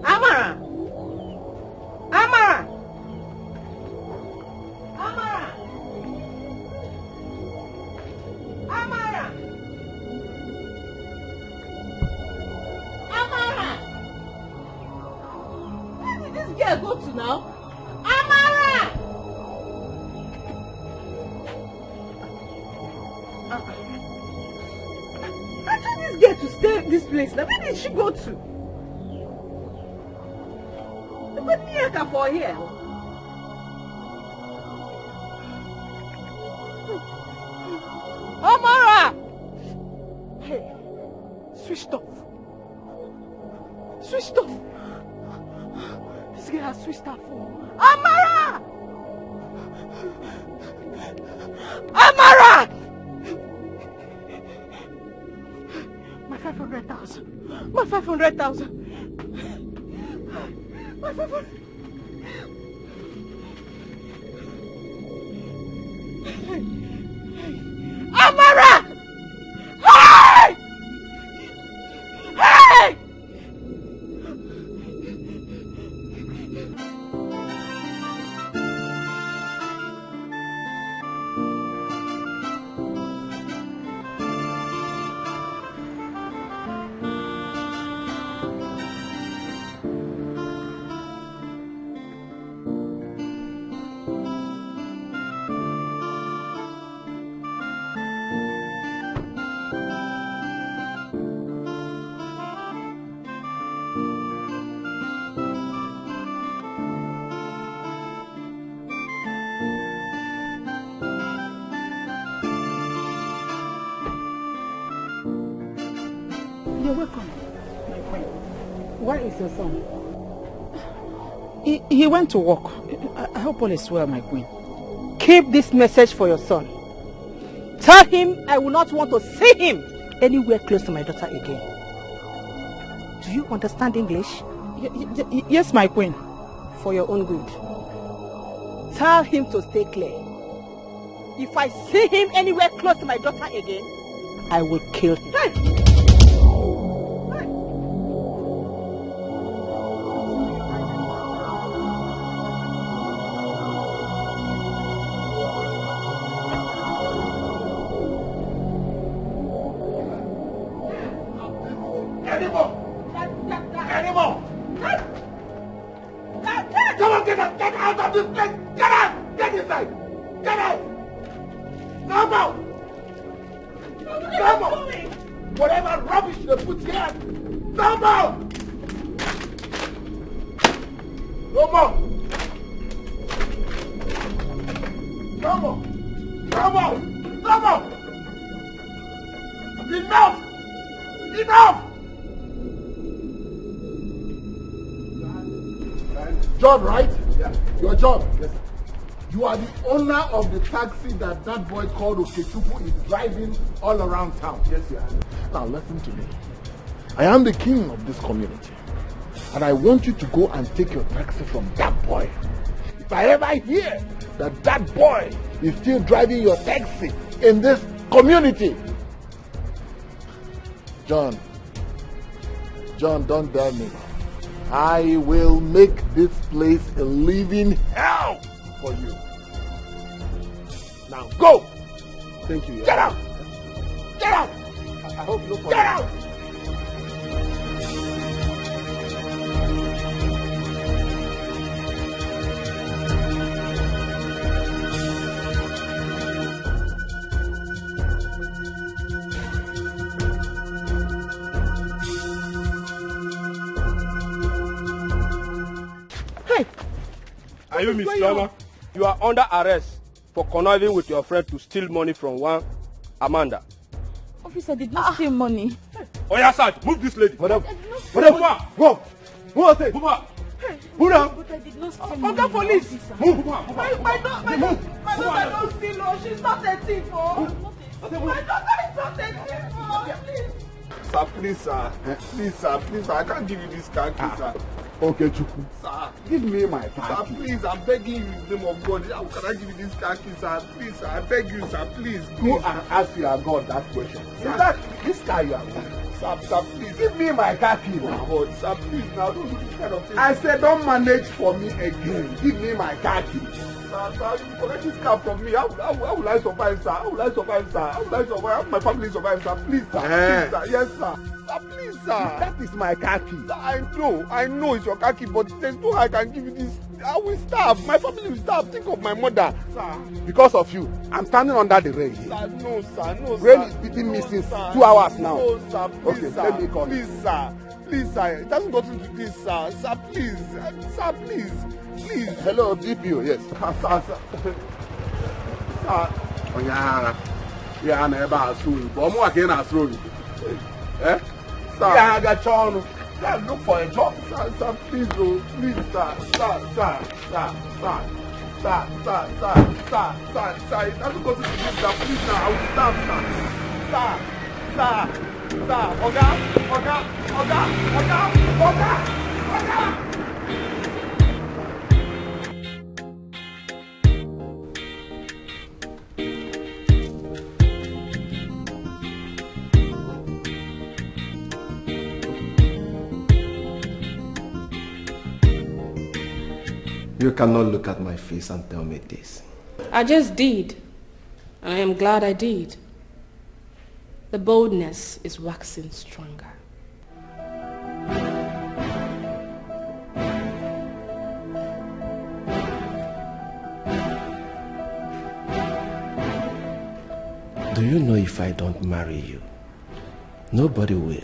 Amara! Amara! Amara! Amara! Amara! Where did this girl go to now? Amara! I told this girl to stay at this place. Now, where did she go to? Put me for here. Amara! Hey, switched off. Switched off. This girl has switched her phone. Amara! Amara! My 500,000. My 500,000. My 500,000. Amara! Hey! Hey! You're welcome, my friend. Where is your son? He went to work. I hope all is well, my queen. Keep this message for your son. Tell him I will not want to see him anywhere close to my daughter again. Do you understand English? Yes, my queen. For your own good. Tell him to stay clear. If I see him anywhere close to my daughter again, I will kill him. Hey! Come on, get out of this place! Get out! Get inside! Get out! Come out! Come out! Whatever rubbish they put here, come out! No more! Come on! Come on! Come on! Enough! Enough! John, right? Yeah. Your John. Yes. You are the owner of the taxi that boy called Okechuku is driving all around town. Yes, you are. Now listen to me. I am the king of this community. And I want you to go and take your taxi from that boy. If I ever hear that boy is still driving your taxi in this community. John, don't dare me. I will make this place a living hell for you. Now go! Thank you. Get out! Get out! I hope you get out! And you, Miss Choma, you are under arrest for conniving with your friend to steal money from one Amanda. Officer did not steal money. Oh yeah, Sarge, move this lady. Madam, go. Move her. Move her. Move her. But I did not steal money. money. Police. Move. My daughter don't steal. Oh, she's not a thief. Oh. My daughter is not a thief. Oh, please. Sir, please, sir. Please, sir. I can't give you this car key, sir. Okay, Chukwu. Sir, give me my car key. Sir, please, I'm begging you in the name of God. How can I give you this car key, sir? Please, sir, I beg you, sir. Please. Go and ask your God that question. Sir. Is that this car you are going? Sir, please. Give me my car key. Oh, God, sir, please, now don't do this kind of thing. I said don't manage for me again. Give me my car key. Sir, you collect this car from me. How will I survive, sir? How will I survive, sir? How will I survive? How will my family survive, sir? Please, sir. Please, sir. Yes, sir. Sir, please, sir. That is my car key. Sir, I know it's your car key, but there's no how I can give you this. I will starve. My family will starve. Think of my mother, sir. Because of you, I'm standing under the rain. Sir, no, sir. Rain is beating me since 2 hours now. No, sir. Please, okay, sir. let me call please, sir. Please, sir. It hasn't gotten to this, sir. Sir, please. Sir, please. Please. Hello, DPO. Yes. Sir. Oh, yeah, never assume. But more again, assume. Eh? Sir. Yeah, I got you. Yeah, look for a job, sir, please, oh, please, sir, it doesn't go to this, sir, please, sir, I will stop, sir, Oga. You cannot look at my face and tell me this. I just did, and I am glad I did. The boldness is waxing stronger. Do you know if I don't marry you, nobody will?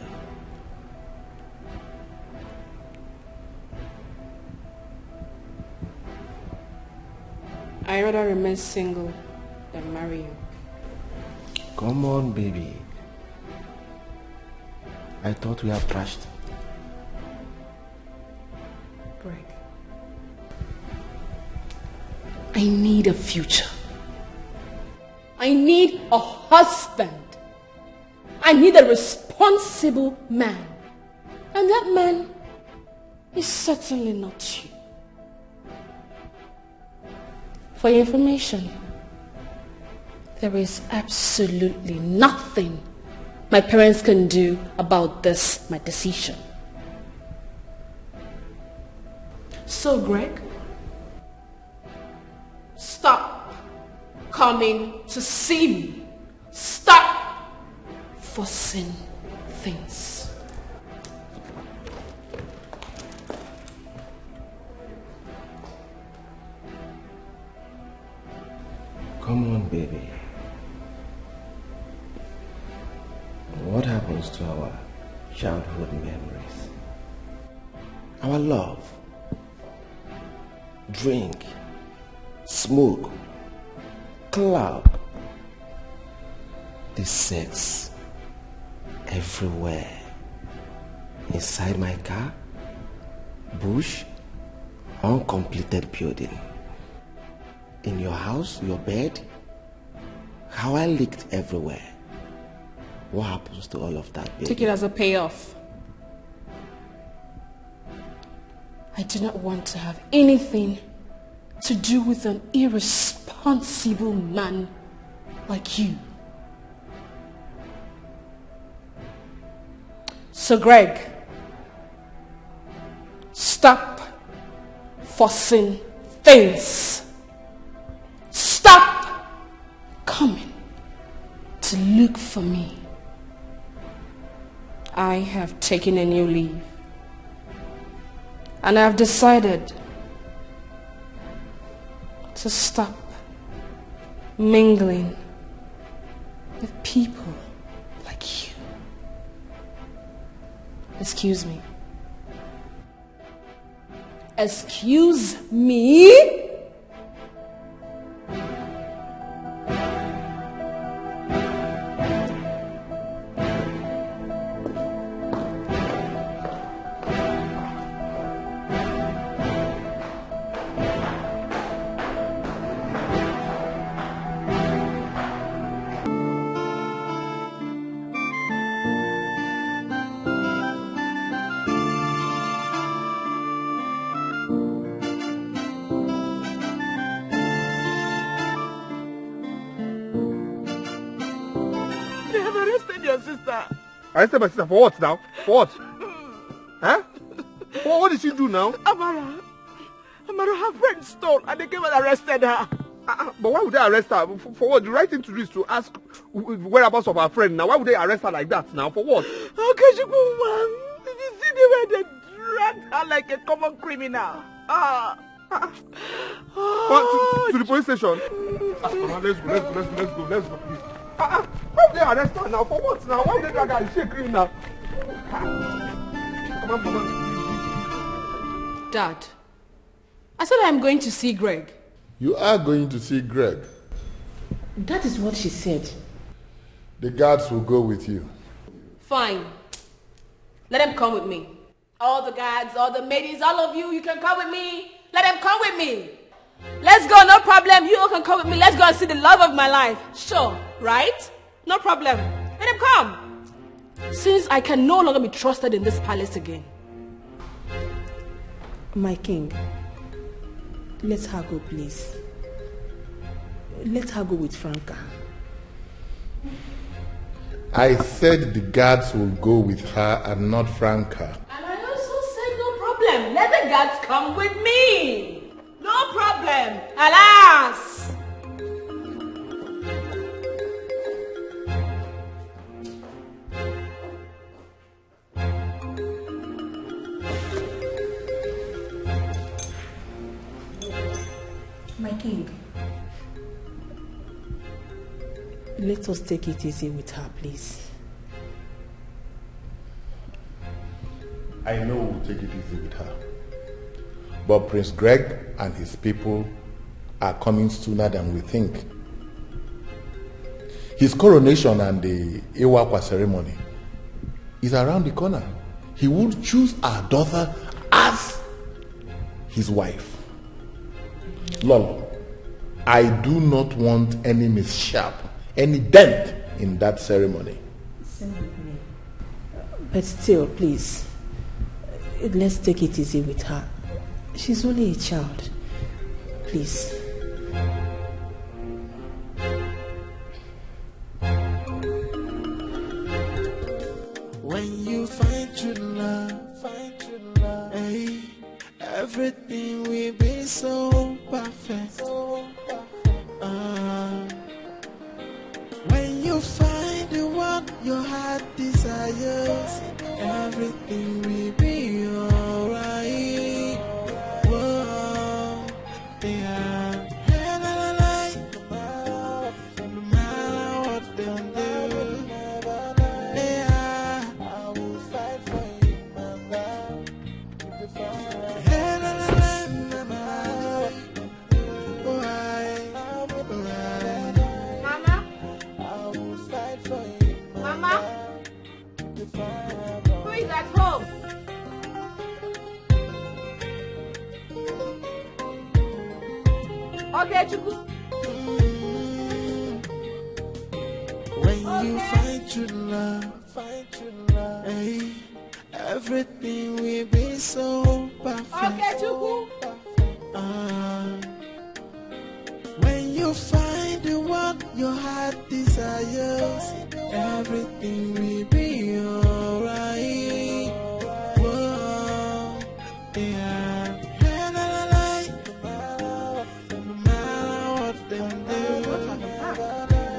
I rather remain single than marry you. Come on, baby. I thought we have trashed. Greg, I need a future. I need a husband. I need a responsible man. And that man is certainly not you. For your information, there is absolutely nothing my parents can do about this, my decision. So, Greg, stop coming to see me. Stop forcing things. Come on, baby. What happens to our childhood memories? Our love, drink, smoke, club, the sex, everywhere. Inside my car, bush, uncompleted building. In your house, your bed, how I leaked everywhere. What happens to all of that, baby? Take it as a payoff. I do not want to have anything to do with an irresponsible man like you. So, Greg, stop forcing things. Stop coming to look for me. I have taken a new leave, and I have decided to stop mingling with people like you. Excuse me. Excuse me? arrested your sister. Arrested my sister for what now? For what? Huh? What did she do now? Amara, her friend stole and they came and arrested her. But why would they arrest her? For what? The right thing to do is to ask whereabouts of her friend. Now, why would they arrest her like that now? For what? Okay, did you see the way they dragged her like a common criminal? To the police station? Let's go. Why would they arrest her now? For what now? Why would they drag her? Is she a criminal? Come on. Dad, I said I'm going to see Greg. You are going to see Greg. That is what she said. The guards will go with you. Fine. Let them come with me. All the guards, all the ladies, all of you, you can come with me. Let them come with me. Let's go, no problem. You all can come with me. Let's go and see the love of my life. Sure, right? No problem. Let them come. Since I can no longer be trusted in this palace again. My king, let her go, please. Let her go with Franca. I said the guards will go with her and not Franca. And I also said no problem. Let the guards come with me. No problem. Alas! My king, let us take it easy with her, please. I know we'll take it easy with her. But Prince Greg and his people are coming sooner than we think. His coronation and the Iwakwa ceremony is around the corner. He would choose our daughter as his wife. Lolo, I do not want any mishap, any dent in that ceremony. Same with me. But still, please, let's take it easy with her. She's only a child. Please. When you find true love, hey, everything will be so perfect. When you find the one your heart desires, everything will be alright. Whoa, yeah. No matter what they do, yeah, I will fight for you, mama. Mama? Who is at home? Okay, Chuku. When you find true love, hey, everything will be so perfect. Okay, Chuku. When you find the one your heart desires, everything will be alright. Whoa, yeah. No matter what they do,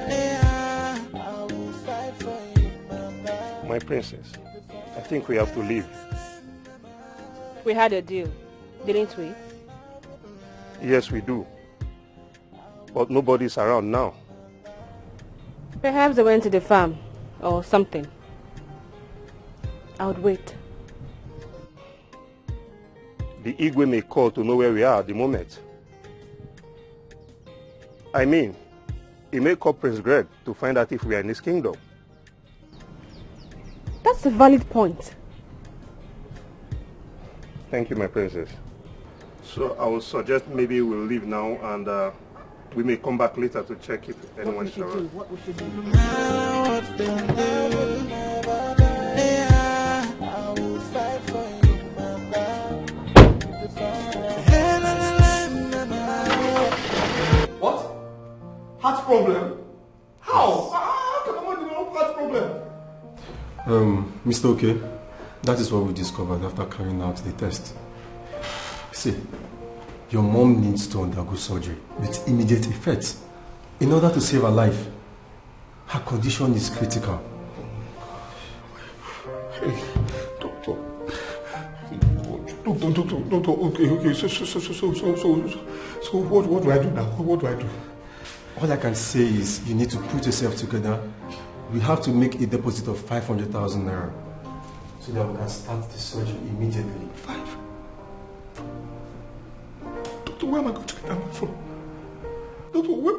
yeah, I will fight for you, mama. My princess, I think we have to leave. We had a deal, didn't we? Yes, we do. But nobody's around now. Perhaps they went to the farm or something. I would wait. The Igwe may call to know where we are at the moment. I mean, he may call Prince Greg to find out if we are in his kingdom. That's a valid point. Thank you, my princess. So I would suggest maybe we'll leave now and we may come back later to check if anyone is around. What we should do. No matter what they do, yeah, I will fight for you, mama. What? Heart problem? How? How can someone develop heart problem? Mr. Okay, that is what we discovered after carrying out the test. See, your mom needs to undergo surgery with immediate effect in order to save her life. Her condition is critical. Hey, doctor. Doctor, okay. So what do I do now? What do I do? All I can say is you need to put yourself together. We have to make a deposit of 500,000 naira so that we can start the surgery immediately. 5? Doctor, where am I going to get that money from? Doctor, where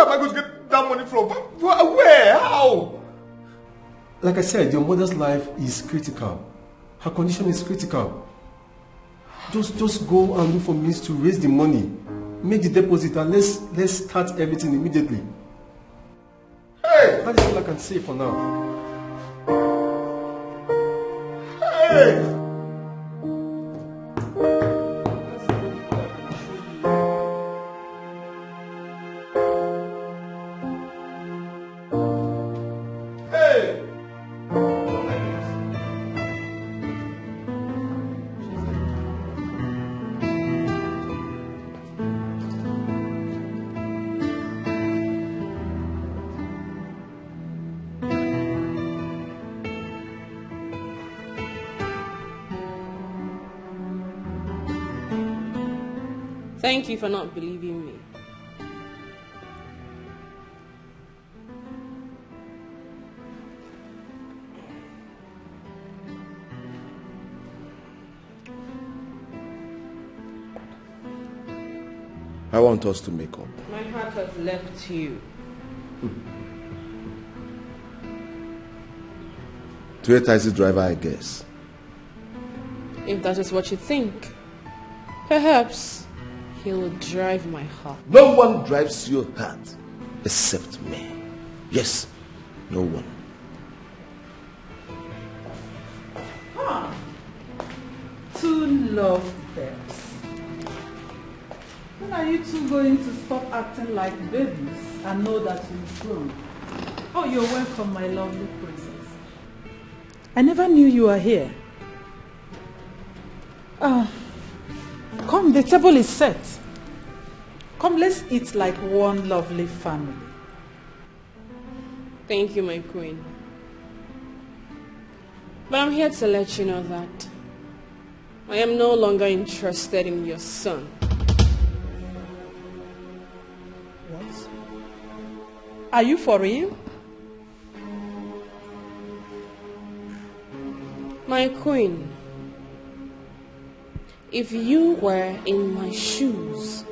am I going to get that money from? Where? How? Like I said, your mother's life is critical. Her condition is critical. Just go and look for means to raise the money. Make the deposit and let's start everything immediately. Hey! That is all I can say for now. Hey! Thank you for not believing me. I want us to make up. My heart has left you. To a taxi driver, I guess. If that is what you think, perhaps he will drive my heart. No one drives your heart except me. Yes, no one. Huh. Two love birds. When are you two going to stop acting like babies and know that you've grown? Oh, you're welcome, my lovely princess. I never knew you were here. Come, the table is set. Come, let's eat like one lovely family. Thank you, my queen. But I'm here to let you know that I am no longer interested in your son. What? Are you for real? My queen, if you were in my shoes,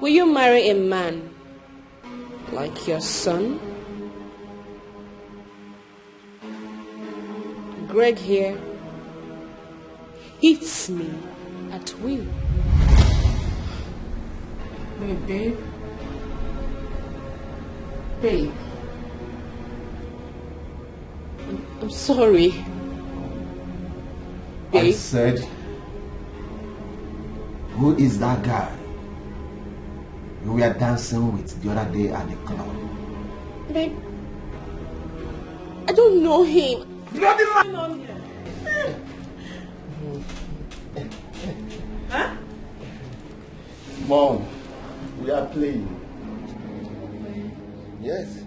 will you marry a man like your son? Greg here hits me at will. Babe. Babe. I'm sorry. Babe. I said, who is that guy you were dancing with the other day at the club? Babe, I don't know him. Bloody Huh? Mom, we are playing. Yes.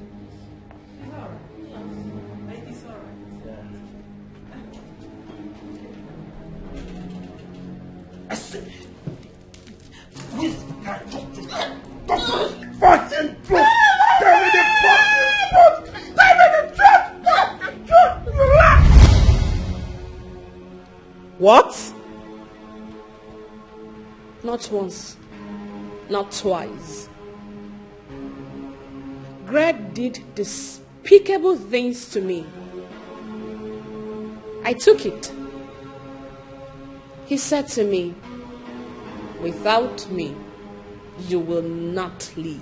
I said, who is the guy talk to that? Fucking bro! Tell me the fucking truth! Tell me the truth! What? Not once, not twice. Greg did despicable things to me. I took it. He said to me, without me, you will not leave.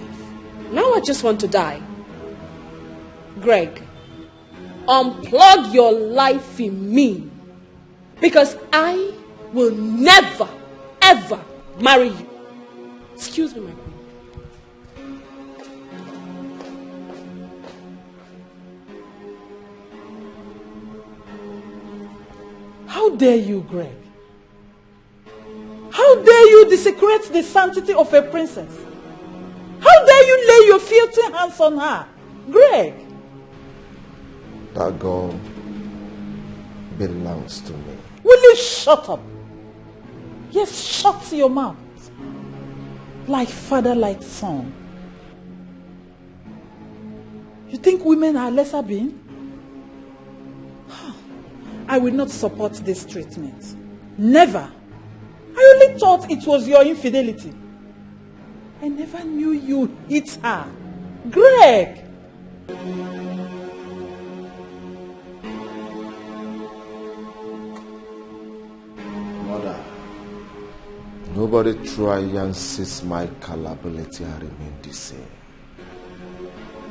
Now I just want to die. Greg, unplug your life in me, because I will never, ever marry you. Excuse me, my queen. How dare you, Greg? How dare you desecrate the sanctity of a princess? How dare you lay your filthy hands on her? Greg! That girl belongs to me. Will you shut up? Yes, shut your mouth. Like father, like son. You think women are lesser being? I will not support this treatment. Never. I only thought it was your infidelity. I never knew you hit her. Greg! Mother, nobody try and seize my culpability and remain the same.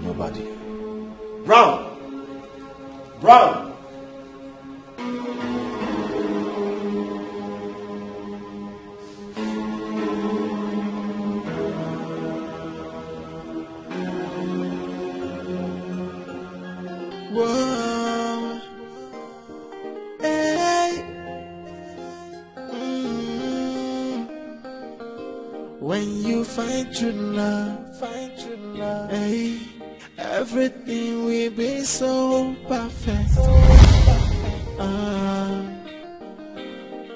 Nobody. Brown! Brown! Whoa. Hey. When you find true love, hey, everything will be so perfect.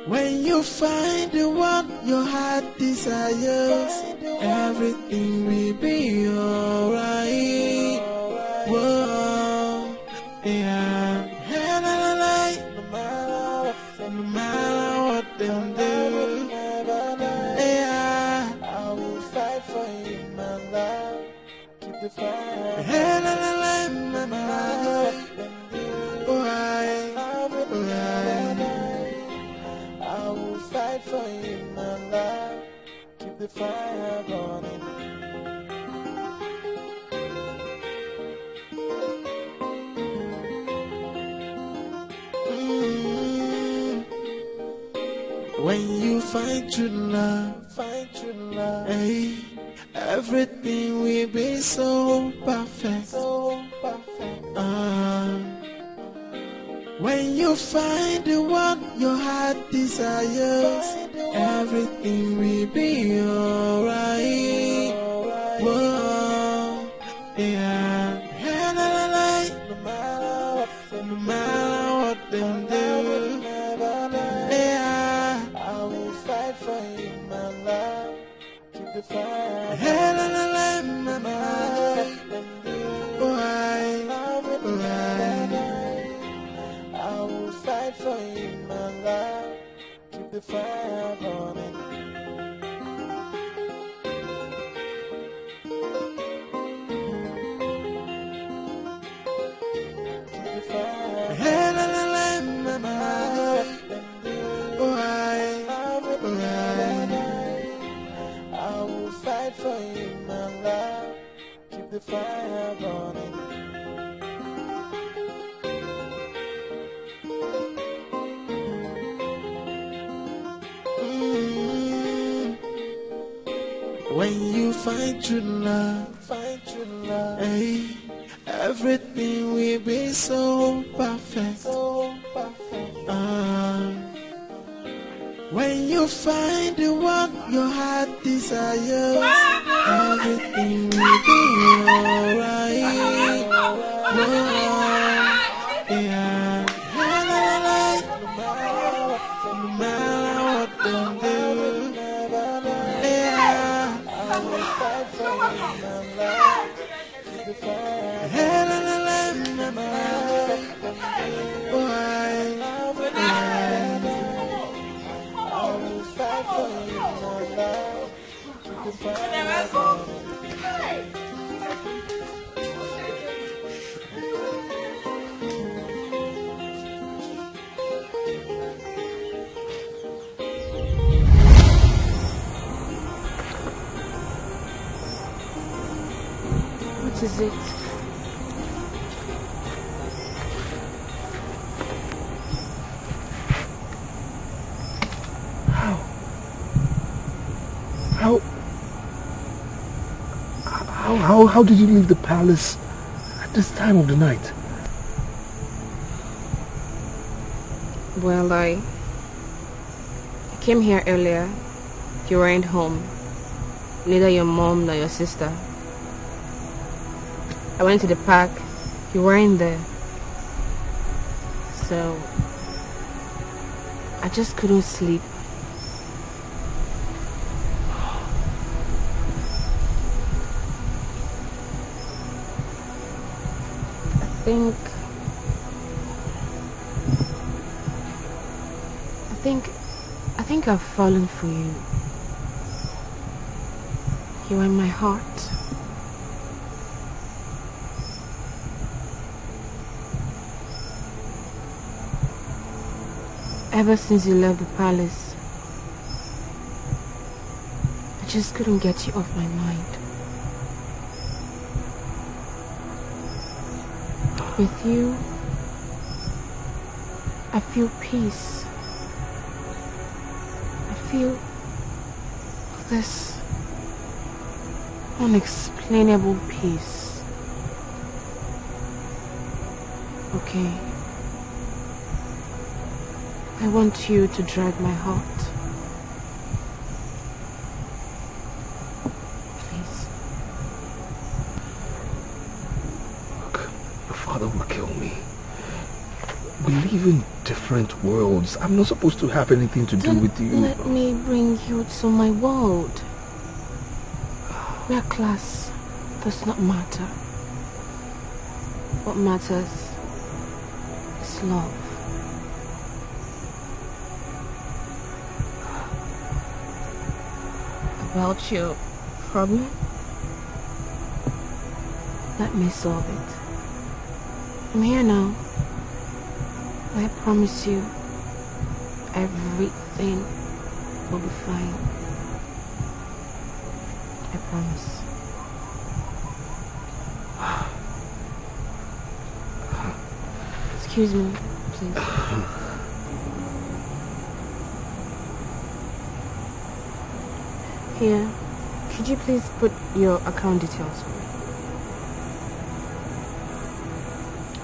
When you find the one your heart desires, everything will be alright. Whoa, yeah. No matter what them do, yeah, I will fight for you, my love. Keep the fire. I will fight for you, my love. Keep the fire burning. When you find true love, hey, everything will be so perfect. When you find the one your heart desires, everything will be alright. Whoa, yeah. No matter what them do, yeah, I will fight for you, my love. Keep the fire. I will fight for you, my love. Keep the fire burning. Keep the fire. I will fight for you, my love. Keep the fire burning. When you find true love, hey, everything will be so perfect. When you find the one your heart desires, everything will be alright. Whoa, yeah. No matter what them do, yeah, I will fight for you, my love. Keep the fire. I will fight for you, my love. Keep the fire. What is it? How did you leave the palace at this time of the night? Well, I came here earlier. You weren't home. Neither your mom nor your sister. I went to the park. You weren't there. So I just couldn't sleep. I think I've fallen for you. You are in my heart. Ever since you left the palace, I just couldn't get you off my mind. With you, I feel peace. I feel this unexplainable peace. Okay. I want you to drive my heart. Please. Look, your father will kill me. We live in different worlds. I'm not supposed to have anything to do with you. Let me bring you to my world. Where class does not matter. What matters is love. About your problem? Let me solve it. I'm here now. I promise you, everything will be fine. I promise. Excuse me, please. Here, could you please put your account details for me?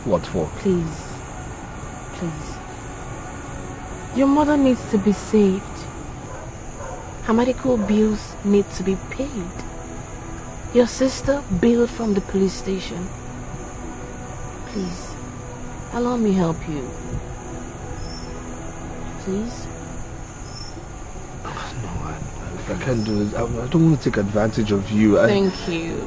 What for? Please. Please. Your mother needs to be saved. Her medical bills need to be paid. Your sister bailed from the police station. Please, allow me help you. Please? I can't do this. I don't want to take advantage of you. Thank you.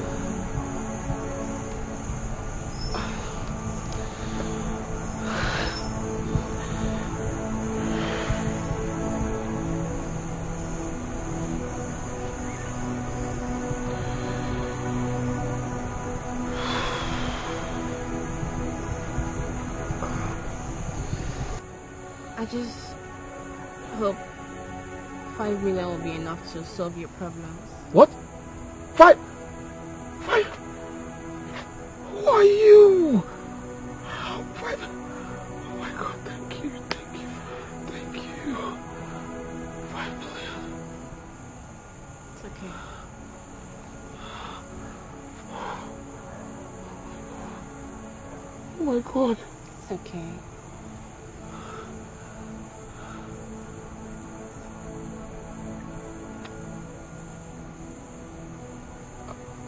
I just hope 5 million will be enough to solve your problems. What? 5? Who are you? 5? Oh my God, thank you. 5 million. It's okay. Oh my God. It's okay.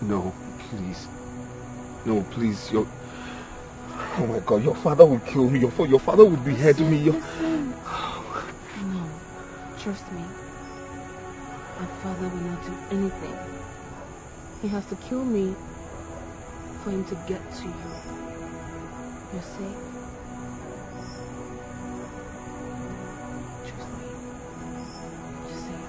No, please. No, please. Oh my God, your father will kill me. Your father will behead me. Listen. No, trust me. My father will not do anything. He has to kill me for him to get to you. You're safe. Trust me. You're safe.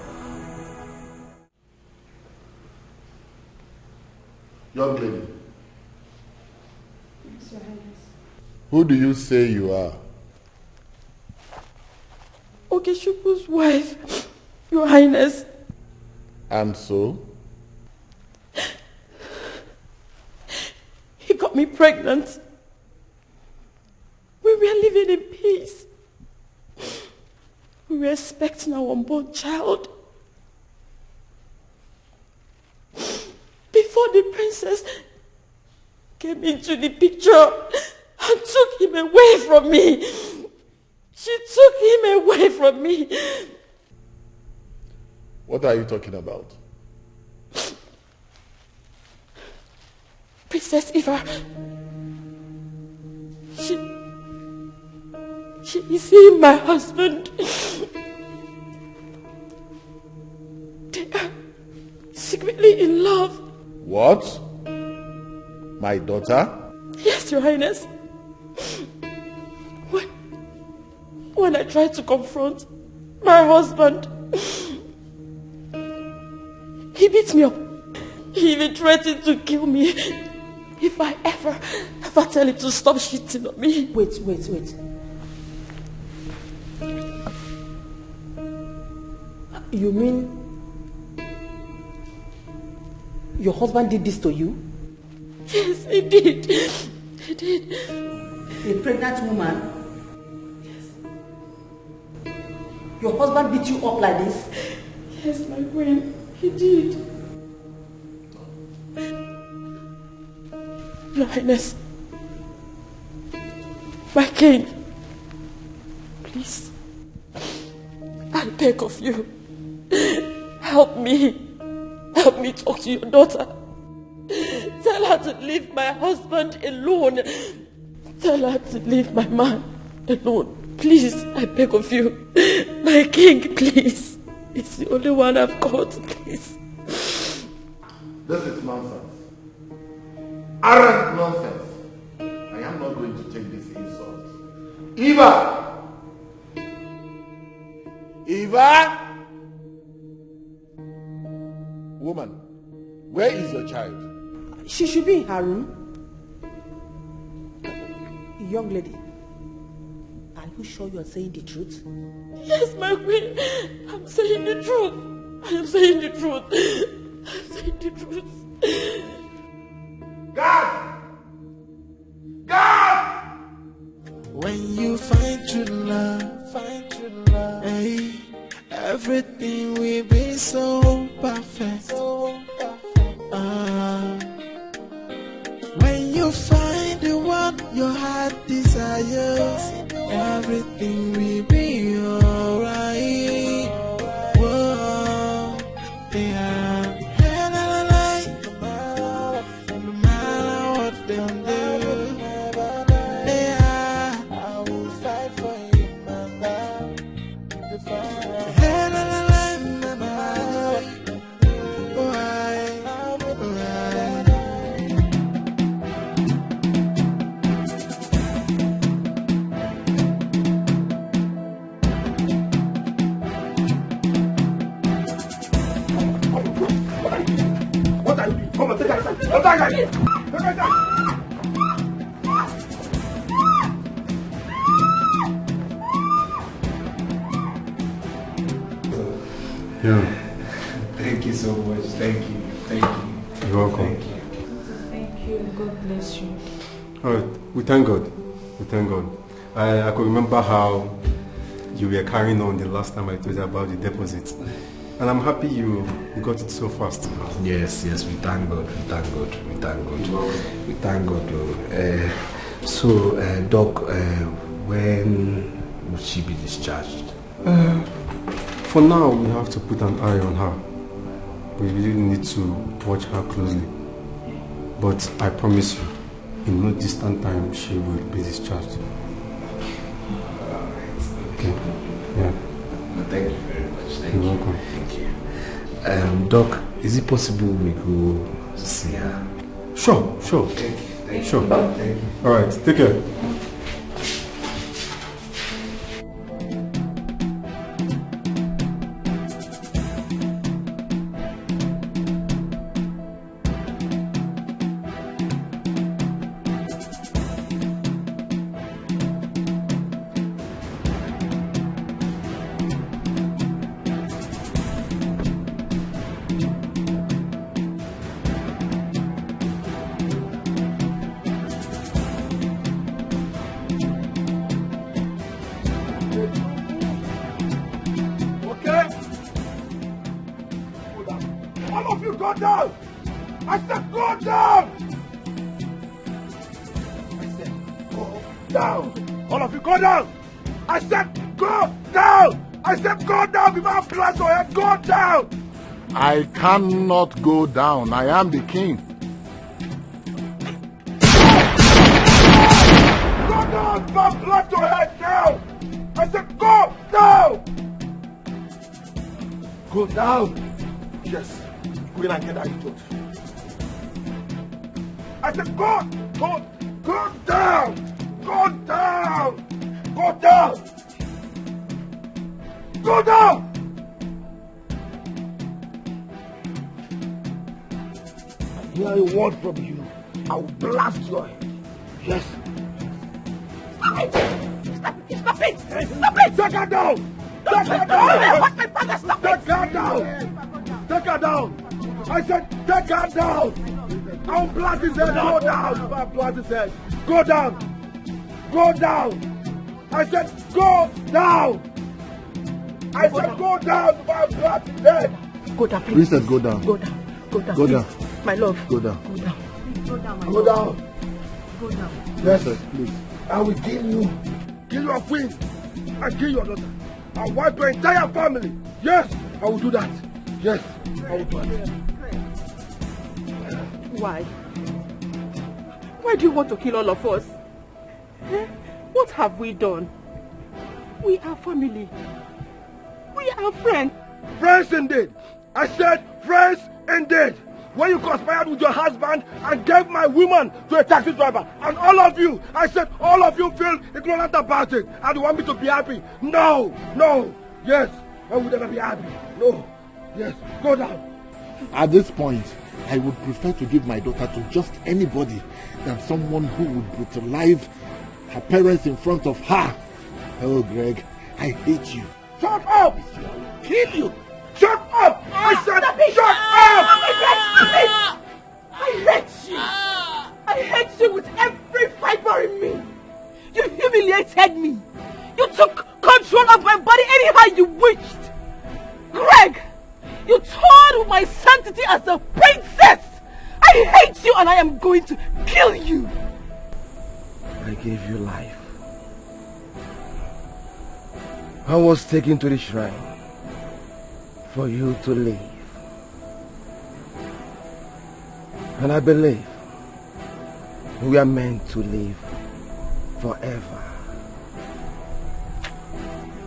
Young lady, Yes, Your Highness. who do you say you are? Okechukwu wife, Your Highness. And so? He got me pregnant. We were living in peace. We were expecting our unborn child. Before the princess came into the picture and took him away from me. She took him away from me. What are you talking about? Princess Eva. She is he my husband. They are secretly in love. What? My daughter? Yes, Your Highness. When I tried to confront my husband, he beat me up. He even threatened to kill me if I ever tell him to stop cheating on me. Wait. You mean your husband did this to you? Yes, he did. He did. A pregnant woman? Yes. Your husband beat you up like this? Yes, my queen. He did. Your Highness. My king. Please. I beg of you. Help me. Help me talk to your daughter. Tell her to leave my husband alone. Tell her to leave my man alone. Please, I beg of you. My king, please. It's the only one I've got, please. This is nonsense. Arrant nonsense. I am not going to take this insult. Eva! Eva! Woman, where is your child? She should be in her room. Young lady, are you sure you are saying the truth? Yes, my queen. I'm saying the truth. I am saying the truth. I'm saying the truth. God! God! When you find true love, hey, everything will be so perfect. When you find the one your heart desires, everything will be alright. Whoa, yeah. No matter what they do, yeah, I will fight for you, mama. Come on, take her. Take her. Yeah. Thank you so much. Thank you. Thank you. You're welcome. Thank you. God bless you. Alright, we thank God. We thank God. I could remember how you were carrying on the last time I told you about the deposit. And I'm happy you got it so fast. Yes, we thank God. We thank God. We thank God. We thank God. So, Doc, when will she be discharged? For now, we have to put an eye on her. We really need to watch her closely. But I promise you, in no distant time, she will be discharged. Okay? Yeah. Thank you very much. Thank You're you. welcome. Thank you. Doc, is it possible we go see her? Sure. Thank you. Thank Sure. you. Thank you. Alright, take care. I said go down! I said go down before I blast your head! Go down! I cannot go down. I am the king. Go down before I blast your head down! I said go down! Go down! Yes, go in and get that idiot. I said go down! Go down! Go down! Go down! I hear a word from you, I will blast your head. Yes. Stop it! Stop it! Stop it! Stop it! Take her down! Take her down! What my father? Stop it! Take her down! Take her down! I said take her down! I'll blast his head! Go down! I'll blast his head! Go down! Go down! I said go down! I said go down before I blast his head! Go down, please. Princess, go down. Go down. Go down. Go please. down. My love. Go down. Go down. Go down, my Go love. down! Go down. Yes, please. I will kill you. Kill your queen. And kill your daughter. I'll wipe your entire family. Yes, I will do that. Yes, I will do that. Why? Why do you want to kill all of us? Eh? What have we done? We are family. We are friends. Friends indeed. I said friends indeed. When you conspired with your husband and gave my woman to a taxi driver, and all of you, I said all of you feel ignorant about it and you want me to be happy. No, no, yes, I would never be happy. No, yes, go down. At this point, I would prefer to give my daughter to just anybody than someone who would brutalize her parents in front of her. Oh, Greg, I hate you. Shut up! Kill you! Shut up! I said shut up! I hate you! I hate you with every fiber in me! You humiliated me! You took control of my body anyhow you wished! Greg! You toyed with my sanctity as a princess! I hate you and I am going to kill you! I gave you life. I was taken to the shrine for you to live. And I believe we are meant to live forever.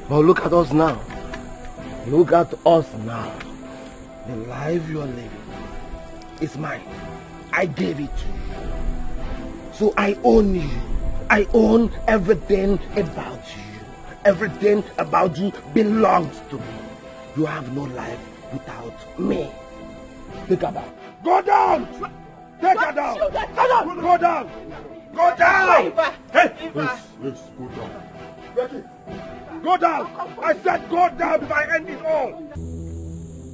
But look at us now. Look at us now. The life you are living is mine. I gave it to you. So I own you. I own everything about you. Everything about you belongs to me. You have no life without me. Think about it. Go down! Take her down! Go down! Go down! Go down! Hey! Yes, go down. Becky, go down! I said go down before I end it all!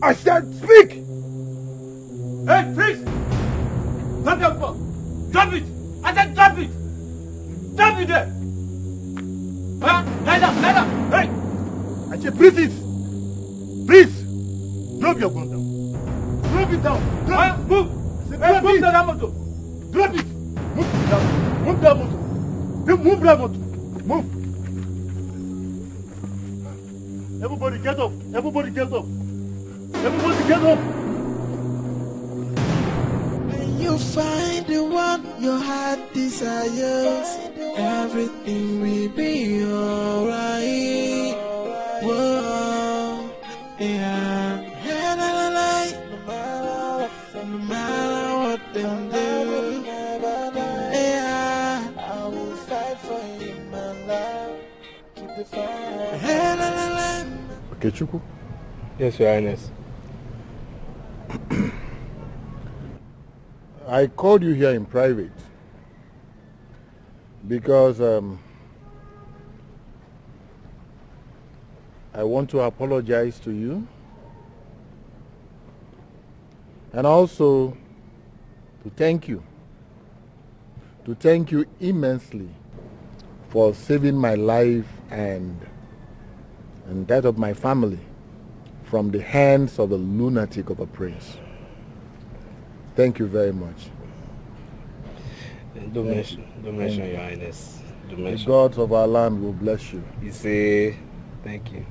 I said speak! Hey, freeze! Drop your phone! Drop it! I said drop it! Drop it there! Huh? Lie down! Lie down! Hey! I said please! Please! Drop your gun down! Drop it down! Drop it! Move! Hey, move that motor! Drop it! Move down! Move that motor! Move that motor! Move! Everybody get up! Everybody get up! Everybody get up! When you find the one your heart desires, everything will be alright. Whoa, yeah. No matter what them do, yeah. I will fight for you, my love. Keep the fire. Okay, Chuku? Yes, Your Highness. I called you here in private because I want to apologize to you and also to thank you immensely for saving my life and that of my family from the hands of a lunatic of a prince. Thank you very much. Don't mention Your Highness. The gods of our land will bless you. You say, thank you.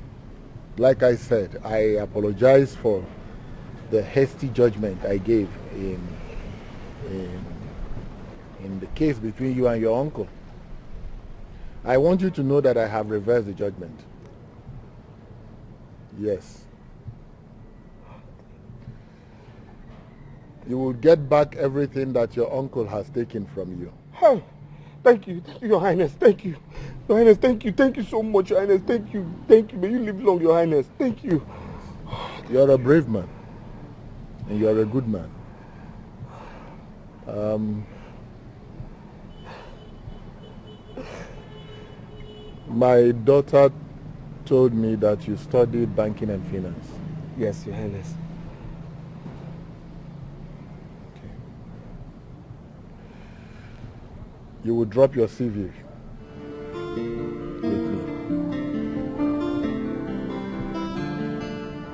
Like I said, I apologize for the hasty judgment I gave in the case between you and your uncle. I want you to know that I have reversed the judgment. Yes. You will get back everything that your uncle has taken from you. Oh, thank you, Your Highness, thank you. Your Highness, thank you so much, Your Highness, thank you. May you live long, Your Highness, thank you. You're a brave man, and you're a good man. My daughter told me that you studied banking and finance. Yes, Your Highness. You will drop your CV with me.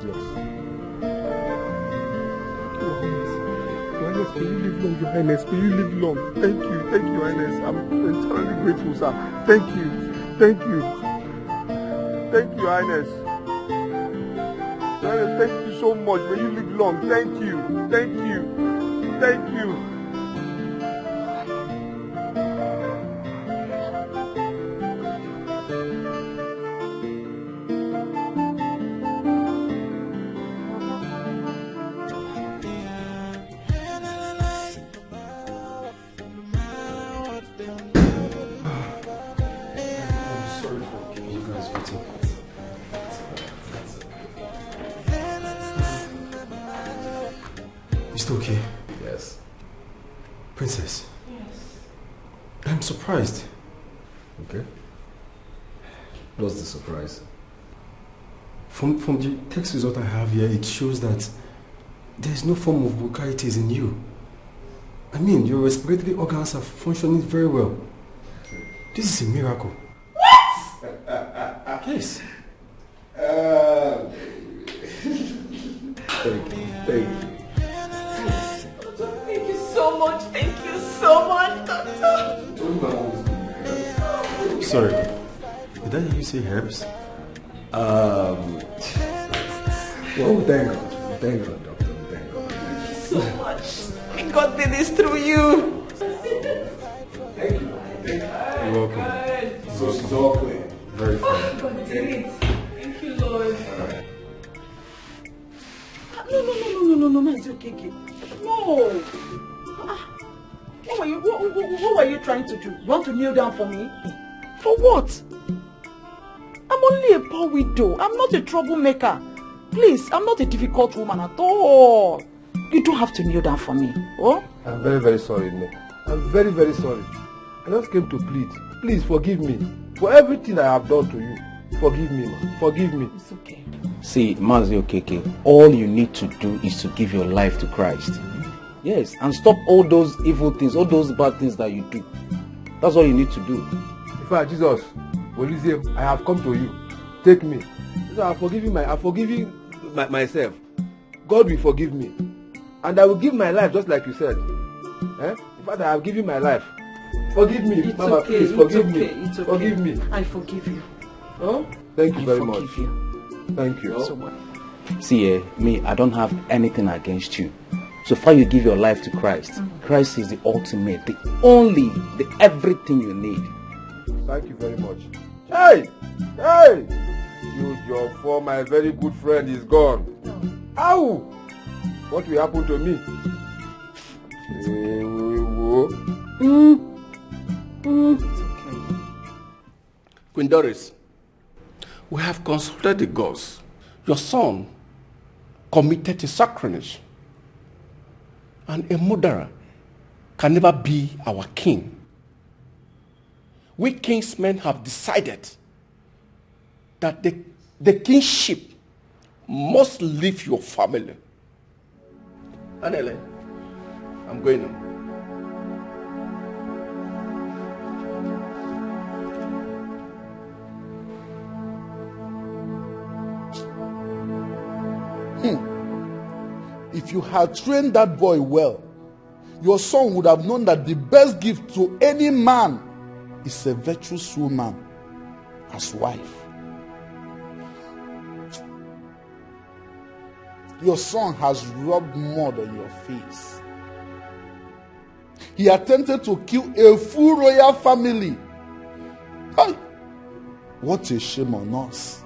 Yes. Your Highness, may you live long, Your Highness, may you live long. Thank you, Your Highness. I'm entirely grateful, sir. Thank you. Thank you, Your Highness. Your Highness, thank you so much. May you live long. Thank you. Thank you. Okay. Yes. Princess. Yes. I'm surprised. Okay. What's the surprise? From the text result I have here, it shows that there is no form of bronchitis in you. I mean, your respiratory organs are functioning very well. This is a miracle. What? Yes. Thank you. Thank you so much, Doctor. Sorry, did I hear you say herbs? Well, thank God, Doctor, thank God. Thank you so much. God did this through you. Thank you. You're welcome. So it's all clear. Very fine. God did it. Thank you, Lord. No, it's okay. No. What were you trying to do? You want to kneel down for me? For what? I'm only a poor widow. I'm not a troublemaker. Please, I'm not a difficult woman at all. You don't have to kneel down for me. Oh? I'm very, very sorry, Nick. I'm very, very sorry. I just came to plead. Please forgive me for everything I have done to you. Forgive me, man. Forgive me. It's okay. See, Mazi Okeke, all you need to do is to give your life to Christ. Yes, and stop all those evil things, all those bad things that you do. That's all you need to do. In fact, Jesus, I have come to you. Take me. I'm forgiving myself. God will forgive me. And I will give my life just like you said. In fact, I have given my life. Forgive me, it's Mama, okay, please forgive me. It's okay. Forgive me. I forgive you. Oh? Thank you very much. You. Thank you. So much. See, me, I don't have anything against you. So far you give your life to Christ. Christ is the ultimate, the only, the everything you need. Thank you very much. Hey! You, your for my very good friend is gone. Ow! What will happen to me? It's okay. Queen Doris, we have consulted the gods. Your son committed a sacrilege. And a murderer can never be our king. We kingsmen have decided that the kingship must leave your family. Anele, I'm going now. If you had trained that boy well, your son would have known that the best gift to any man is a virtuous woman as wife. Your son has rubbed mud on your face. He attempted to kill a full royal family. Hey, what a shame on us.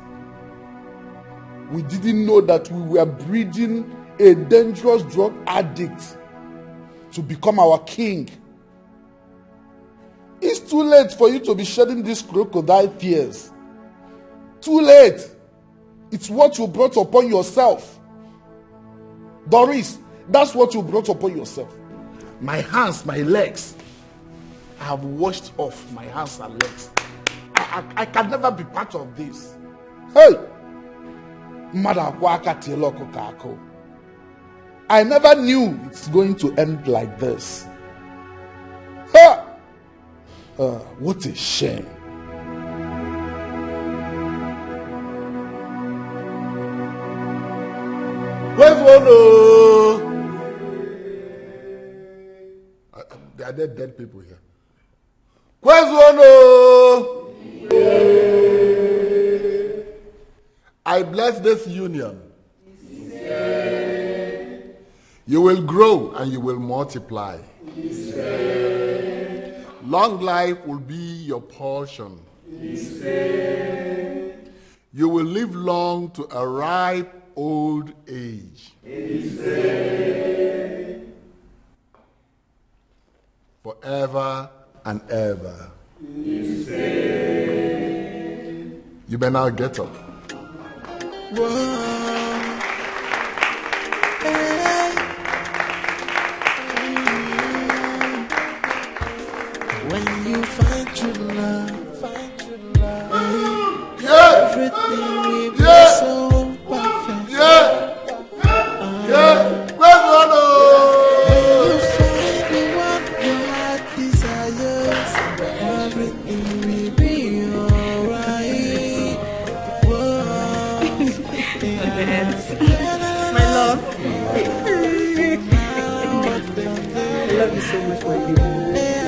We didn't know that we were breeding a dangerous drug addict to become our king. It's too late for you to be shedding these crocodile tears. Too late. It's what you brought upon yourself. Doris, that's what you brought upon yourself. My hands, my legs. I have washed off my hands and legs. I can never be part of this. Hey! I never knew it's going to end like this. Ha! What a shame. Where's one? There are dead people here. Where's one? I bless this union. You will grow and you will multiply. Long life will be your portion. You will live long to a ripe old age. Forever and ever. You may now get up. When you find true love, everything will be so perfect. When you find the one your heart desires, everything will be alright. My love. I love you so much, my dear.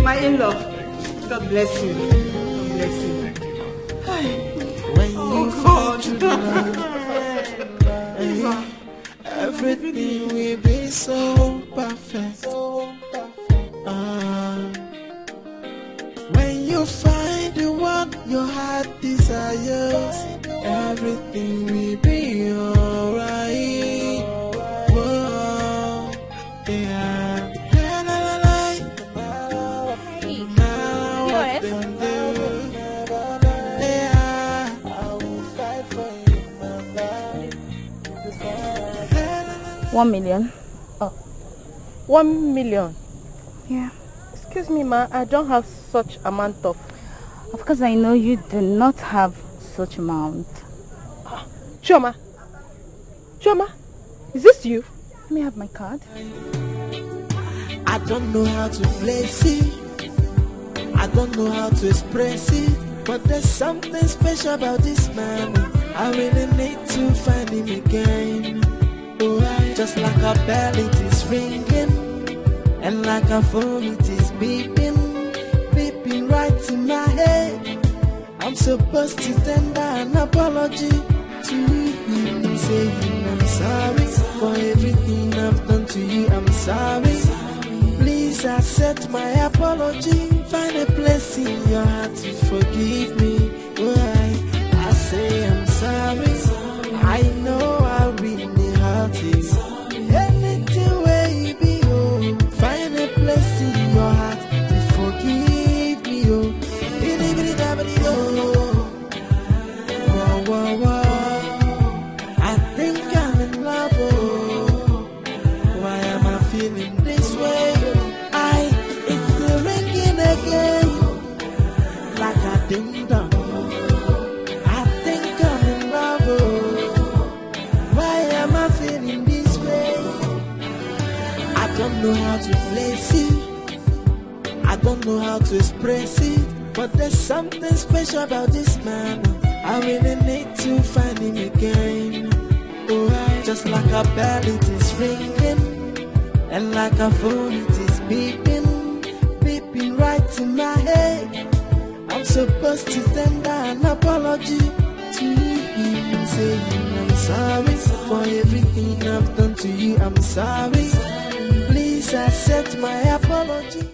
My in-law, God bless you. God bless you. When you find true love, everything will be so perfect. When you find the one your heart desires, everything will be alright. Whoa, yeah. $1 million. Oh, 1 million. Yeah. Excuse me, ma. I don't have such amount of. Of course, I know you do not have such amount. Choma. Choma, is this you? Let me have my card. I don't know how to place it. I don't know how to express it. But there's something special about this man. I really need to find him again. Just like a bell it is ringing, and like a phone it is beeping, beeping right in my head. I'm supposed to tender an apology to him, saying I'm sorry for everything I've done to you. I'm sorry. Please accept my apology. Find a place in your heart to forgive me. I say I'm sorry. I know I really hurt you. Anything where you be, oh, find a place in your heart to forgive me, oh. Whoa, whoa, whoa. I think I'm in love, oh. Why am I feeling this way? It's still ringing again, like a ding dong. I think I'm in love, oh. Why am I feeling this way? know how to place it. I don't know how to express it. But there's something special about this man. I really need to find him again. Oh, just like a bell it is ringing, and like a phone it is beeping, beeping right in my head. I'm supposed to tender an apology to him, saying I'm sorry for everything I've done to you. I'm sorry, please accept my apology.